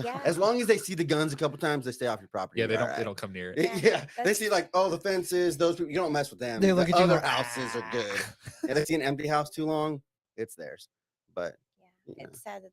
[SPEAKER 5] Yeah.
[SPEAKER 1] As long as they see the guns a couple times, they stay off your property.
[SPEAKER 3] Yeah, they
[SPEAKER 1] you're
[SPEAKER 3] don't.
[SPEAKER 1] all
[SPEAKER 3] They
[SPEAKER 1] right.
[SPEAKER 3] don't come near it.
[SPEAKER 1] Yeah,
[SPEAKER 5] Yeah,
[SPEAKER 1] they
[SPEAKER 5] that's-
[SPEAKER 1] see like, oh, the fences, those people. You don't mess with them.
[SPEAKER 4] They
[SPEAKER 1] The
[SPEAKER 4] look at you
[SPEAKER 1] other
[SPEAKER 4] like,
[SPEAKER 1] houses are good. If they see an empty house too long, it's theirs. But
[SPEAKER 5] Yeah.
[SPEAKER 1] Yeah.
[SPEAKER 5] It's sad that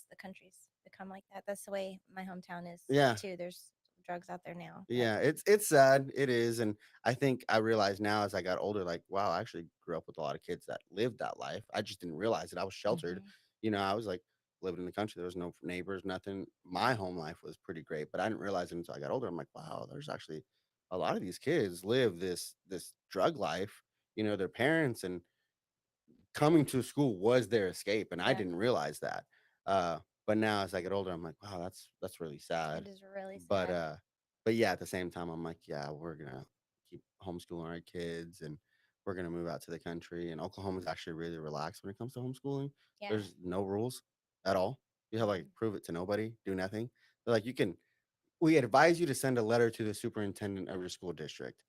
[SPEAKER 5] the country's become like that. That's the way my hometown is
[SPEAKER 1] Yeah.
[SPEAKER 5] too. There's drugs out there now. but-
[SPEAKER 1] yeah, it's sad. It is, and I think I realized now as I got older, like, wow, I actually grew up with a lot of kids that lived that life. I just didn't realize it. I was sheltered.
[SPEAKER 5] Mhm.
[SPEAKER 1] You know, I was like living in the country. There was no neighbors, nothing. My home life was pretty great, but I didn't realize it until I got older. I'm like, wow, there's actually a lot of these kids live this drug life. You know, their parents and coming to school was their escape, and I
[SPEAKER 5] Yeah.
[SPEAKER 1] didn't realize that. But now as I get older, I'm like, wow, that's really sad.
[SPEAKER 5] It is really sad.
[SPEAKER 1] But yeah, at the same time, I'm like, yeah, we're gonna keep homeschooling our kids, and we're gonna move out to the country. And Oklahoma's actually really relaxed when it comes to homeschooling.
[SPEAKER 5] Yeah.
[SPEAKER 1] There's no rules at all. You have like prove it to nobody, do nothing. They're like, we advise you to send a letter to the superintendent of your school district,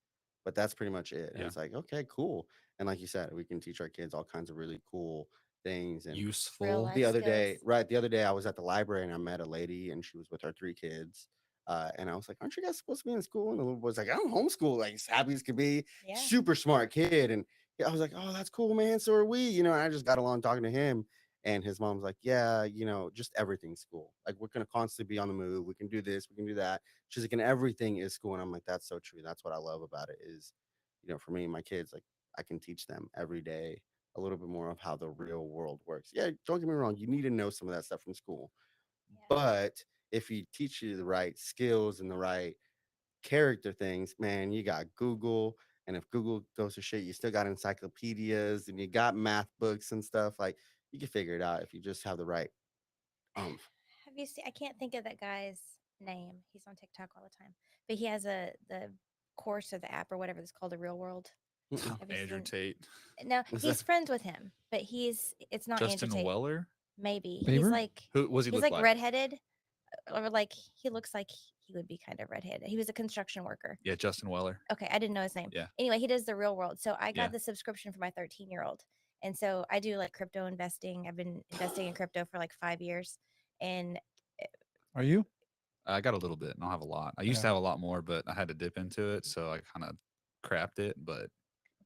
[SPEAKER 1] but that's pretty much it. And
[SPEAKER 3] Yeah.
[SPEAKER 1] it's like, okay, cool. And like you said, we can teach our kids all kinds of really cool things. And
[SPEAKER 3] Useful.
[SPEAKER 5] life
[SPEAKER 1] the other day,
[SPEAKER 5] skills.
[SPEAKER 1] right? The other day, I was at the library and I met a lady, and she was with her 3 kids. And I was like, "Aren't you guys supposed to be in school?" And the little boy's like, "I'm homeschooled," like as happy as could be,
[SPEAKER 5] Yeah.
[SPEAKER 1] super smart kid. And I was like, "Oh, that's cool, man. So are we." You know, and I just got along talking to him. And his mom's like, "Yeah, you know, just everything's school. Like we're gonna constantly be on the move. We can do this, we can do that." She's like, "And everything is school." And I'm like, "That's so true. That's what I love about it. Is, you know, for me, my kids, like I can teach them every day a little bit more of how the real world works. Yeah, don't get me wrong. You need to know some of that stuff from school,
[SPEAKER 5] Yeah.
[SPEAKER 1] but if you teach you the right skills and the right character things, man, you got Google. And if Google goes to shit, you still got encyclopedias and you got math books and stuff. Like you can figure it out if you just have the right umph.
[SPEAKER 5] Have you seen? I can't think of that guy's name. He's on TikTok all the time, but he has the course or the app or whatever it's called, the Real World.
[SPEAKER 1] Mm-mm.
[SPEAKER 5] Have you
[SPEAKER 3] Andrew
[SPEAKER 5] seen-
[SPEAKER 3] Tate.
[SPEAKER 5] No,
[SPEAKER 1] Is
[SPEAKER 5] he's
[SPEAKER 1] that-
[SPEAKER 5] friends with him, but it's not
[SPEAKER 3] Justin
[SPEAKER 5] Andrew Tate.
[SPEAKER 3] Weller.
[SPEAKER 5] Maybe
[SPEAKER 4] Bieber?
[SPEAKER 5] he's like
[SPEAKER 3] Who was he?
[SPEAKER 5] he's
[SPEAKER 3] Look
[SPEAKER 5] like redheaded, or like he looks like he would be kind of redheaded. He was a construction worker.
[SPEAKER 3] Yeah, Justin Weller.
[SPEAKER 5] Okay, I didn't know his name.
[SPEAKER 3] Yeah.
[SPEAKER 5] Anyway, he does the Real World. So I got
[SPEAKER 3] Yeah.
[SPEAKER 5] the subscription for my 13-year-old, and so I do like crypto investing. I've been investing in crypto for like 5 years, and
[SPEAKER 4] Are you?
[SPEAKER 3] I got a little bit. I don't have a lot. I used
[SPEAKER 4] Yeah.
[SPEAKER 3] to have a lot more, but I had to dip into it, so I kind of crapped it. But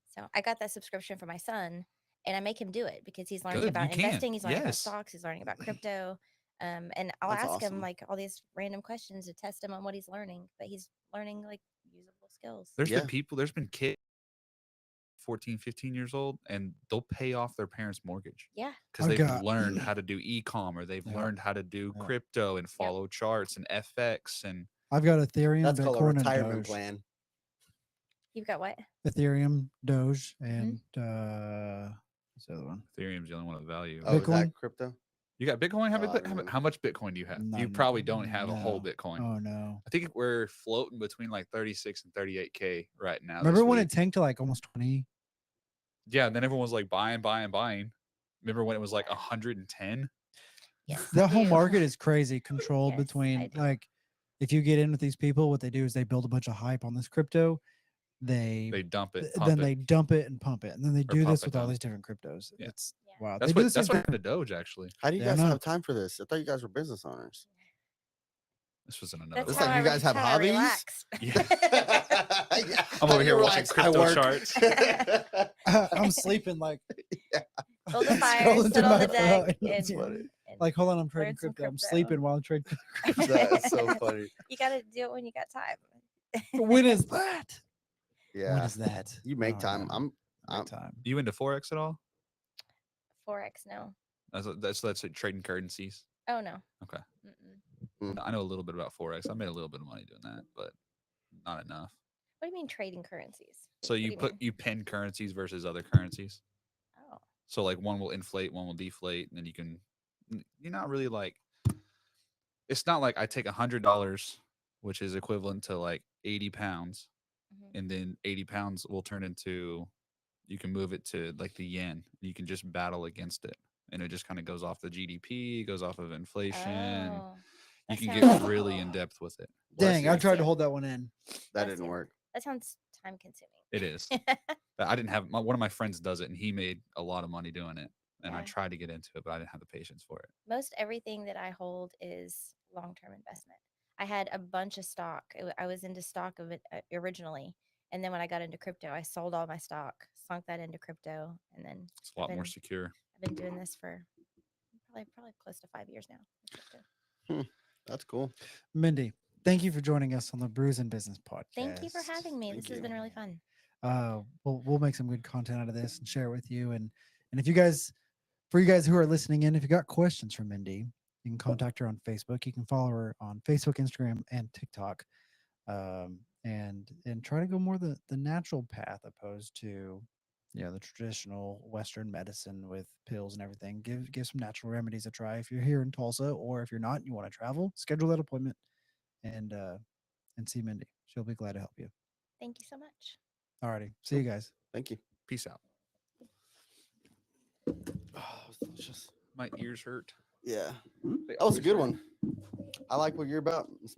[SPEAKER 5] so I got that subscription for my son, and I make him do it because he's learning
[SPEAKER 3] Good,
[SPEAKER 5] about
[SPEAKER 3] you can.
[SPEAKER 5] investing. He's learning about
[SPEAKER 3] Yes.
[SPEAKER 5] stocks. He's learning about crypto. And I'll
[SPEAKER 1] That's
[SPEAKER 5] ask him
[SPEAKER 1] awesome.
[SPEAKER 5] like all these random questions to test him on what he's learning, but he's learning like usable skills.
[SPEAKER 3] there's
[SPEAKER 1] Yeah.
[SPEAKER 3] been people. There's been kids, 14, 15 years old, and they'll pay off their parents' mortgage
[SPEAKER 5] Yeah.
[SPEAKER 3] because
[SPEAKER 4] I've
[SPEAKER 3] they've
[SPEAKER 4] got-
[SPEAKER 3] learned how to do e-com, or they've
[SPEAKER 4] Yeah.
[SPEAKER 3] learned how to do
[SPEAKER 4] Yeah.
[SPEAKER 3] crypto and follow charts and FX and
[SPEAKER 4] I've got Ethereum,
[SPEAKER 1] That's called a
[SPEAKER 4] Bitcoin, and
[SPEAKER 1] retirement
[SPEAKER 4] Doge.
[SPEAKER 1] plan.
[SPEAKER 5] You've got what?
[SPEAKER 4] Ethereum, Doge,
[SPEAKER 5] Mm-hmm.
[SPEAKER 4] and what's the other one?
[SPEAKER 3] Ethereum's the only one of value.
[SPEAKER 1] Oh, is
[SPEAKER 4] Bitcoin?
[SPEAKER 1] that crypto?
[SPEAKER 3] You got Bitcoin? How,
[SPEAKER 1] Oh, I
[SPEAKER 3] bit-
[SPEAKER 1] don't
[SPEAKER 3] how,
[SPEAKER 1] know.
[SPEAKER 3] mu- how much Bitcoin do you have? You
[SPEAKER 4] None.
[SPEAKER 3] probably don't have a whole
[SPEAKER 4] No.
[SPEAKER 3] Bitcoin.
[SPEAKER 4] Oh no!
[SPEAKER 3] I think we're floating between like 36 and 38K right now.
[SPEAKER 4] Remember
[SPEAKER 3] this
[SPEAKER 4] when
[SPEAKER 3] week.
[SPEAKER 4] it tanked to like almost 20?
[SPEAKER 3] Yeah, and then everyone was like buying. Remember when it was like 110?
[SPEAKER 5] Yes.
[SPEAKER 4] The
[SPEAKER 5] I
[SPEAKER 4] whole
[SPEAKER 5] do.
[SPEAKER 4] market is crazy, controlled
[SPEAKER 5] Yes, I
[SPEAKER 4] between
[SPEAKER 5] do.
[SPEAKER 4] like if you get in with these people, what they do is they build a bunch of hype on this crypto. They
[SPEAKER 3] They dump it.
[SPEAKER 4] th-
[SPEAKER 3] pump
[SPEAKER 4] then
[SPEAKER 3] it.
[SPEAKER 4] they dump it and pump it, and then they do
[SPEAKER 3] pump
[SPEAKER 4] this
[SPEAKER 3] it
[SPEAKER 4] with all
[SPEAKER 3] down.
[SPEAKER 4] these different cryptos.
[SPEAKER 3] Yeah.
[SPEAKER 4] It's
[SPEAKER 5] Yeah.
[SPEAKER 4] wow.
[SPEAKER 3] That's
[SPEAKER 4] They do
[SPEAKER 3] what
[SPEAKER 4] the same
[SPEAKER 3] that's what
[SPEAKER 4] thing-
[SPEAKER 3] happened to Doge actually.
[SPEAKER 1] How do you
[SPEAKER 4] Yeah, I
[SPEAKER 1] guys
[SPEAKER 4] know.
[SPEAKER 1] have time for this? I thought you guys were business owners.
[SPEAKER 3] This was in another.
[SPEAKER 5] That's
[SPEAKER 1] It's
[SPEAKER 3] one.
[SPEAKER 5] how
[SPEAKER 1] like you
[SPEAKER 5] I-
[SPEAKER 1] guys have
[SPEAKER 5] how I
[SPEAKER 1] hobbies?
[SPEAKER 5] relax.
[SPEAKER 1] Yeah.
[SPEAKER 3] I'm
[SPEAKER 1] How
[SPEAKER 3] over
[SPEAKER 1] do
[SPEAKER 3] here
[SPEAKER 1] you
[SPEAKER 3] watching
[SPEAKER 1] relax? I
[SPEAKER 3] crypto
[SPEAKER 1] work.
[SPEAKER 3] charts.
[SPEAKER 4] I'm sleeping like
[SPEAKER 5] Build a fire,
[SPEAKER 4] Scrolling
[SPEAKER 5] sit
[SPEAKER 4] through
[SPEAKER 5] on
[SPEAKER 4] my
[SPEAKER 5] the deck,
[SPEAKER 4] phone.
[SPEAKER 5] and,
[SPEAKER 4] That's funny.
[SPEAKER 5] and
[SPEAKER 4] like hold on, I'm trading
[SPEAKER 5] Learn some
[SPEAKER 4] crypto. I'm
[SPEAKER 5] crypto.
[SPEAKER 4] sleeping while I'm trading.
[SPEAKER 1] That is so funny.
[SPEAKER 5] you got to do it when you got time.
[SPEAKER 4] when is that?
[SPEAKER 1] Yeah.
[SPEAKER 4] What is that?
[SPEAKER 1] You make
[SPEAKER 4] Oh,
[SPEAKER 1] time.
[SPEAKER 4] yeah,
[SPEAKER 1] I'm
[SPEAKER 4] make time.
[SPEAKER 3] You into forex at all?
[SPEAKER 5] Forex, no.
[SPEAKER 3] That's it, trading currencies.
[SPEAKER 5] Oh no.
[SPEAKER 3] Okay.
[SPEAKER 5] Mm-mm.
[SPEAKER 3] I know a little bit about forex. I made a little bit of money doing that, but not enough.
[SPEAKER 5] What do you mean trading currencies?
[SPEAKER 3] So
[SPEAKER 5] What do
[SPEAKER 3] you
[SPEAKER 5] you
[SPEAKER 3] put
[SPEAKER 5] mean?
[SPEAKER 3] you pin currencies versus other currencies.
[SPEAKER 5] Oh.
[SPEAKER 3] So like one will inflate, one will deflate, and then you can. You're not really like. It's not like I take $100, which is equivalent to like 80 pounds,
[SPEAKER 5] Mhm.
[SPEAKER 3] and then 80 pounds will turn into. You can move it to like the yen. You can just battle against it, and it just kind of goes off the GDP, goes off of inflation.
[SPEAKER 5] Oh.
[SPEAKER 3] You
[SPEAKER 5] That
[SPEAKER 3] can
[SPEAKER 5] sounds-
[SPEAKER 3] get really in depth with it.
[SPEAKER 1] Bless
[SPEAKER 4] Dang,
[SPEAKER 1] you.
[SPEAKER 4] I've tried to
[SPEAKER 5] you.
[SPEAKER 4] hold that one in.
[SPEAKER 1] That
[SPEAKER 5] Bless
[SPEAKER 1] didn't
[SPEAKER 5] you.
[SPEAKER 1] work.
[SPEAKER 5] That sounds time consuming.
[SPEAKER 3] It is. But I didn't have one of my friends does it, and he made a lot of money doing it. And I
[SPEAKER 5] Yeah.
[SPEAKER 3] tried to get into it, but I didn't have the patience for it.
[SPEAKER 5] Most everything that I hold is long-term investment. I had a bunch of stock. I was into stock of it originally, and then when I got into crypto, I sold all my stock, sunk that into crypto, and then
[SPEAKER 3] It's a lot more
[SPEAKER 5] been-
[SPEAKER 3] secure.
[SPEAKER 5] I've been doing this for probably close to 5 years now. with crypto.
[SPEAKER 1] That's cool.
[SPEAKER 4] Mindy, thank you for joining us on the Brews and Business podcast.
[SPEAKER 5] Thank you for having me.
[SPEAKER 1] Thank
[SPEAKER 5] This has
[SPEAKER 1] you.
[SPEAKER 5] been really fun.
[SPEAKER 4] We'll make some good content out of this and share it with you. And if you guys, for you guys who are listening in, if you got questions for Mindy, you can contact her on Facebook. You can follow her on Facebook, Instagram, and TikTok. And try to go more the natural path opposed to the traditional Western medicine with pills and everything. Give some natural remedies a try if you're here in Tulsa, or if you're not and you want to travel, schedule that appointment and see Mindy. She'll be glad to help you.
[SPEAKER 5] Thank you so much.
[SPEAKER 4] Alrighty, see you guys.
[SPEAKER 1] Thank you.
[SPEAKER 3] Peace out.
[SPEAKER 1] Oh, that was delicious.
[SPEAKER 3] My ears hurt.
[SPEAKER 1] Yeah. That was a good one. I like what you're about.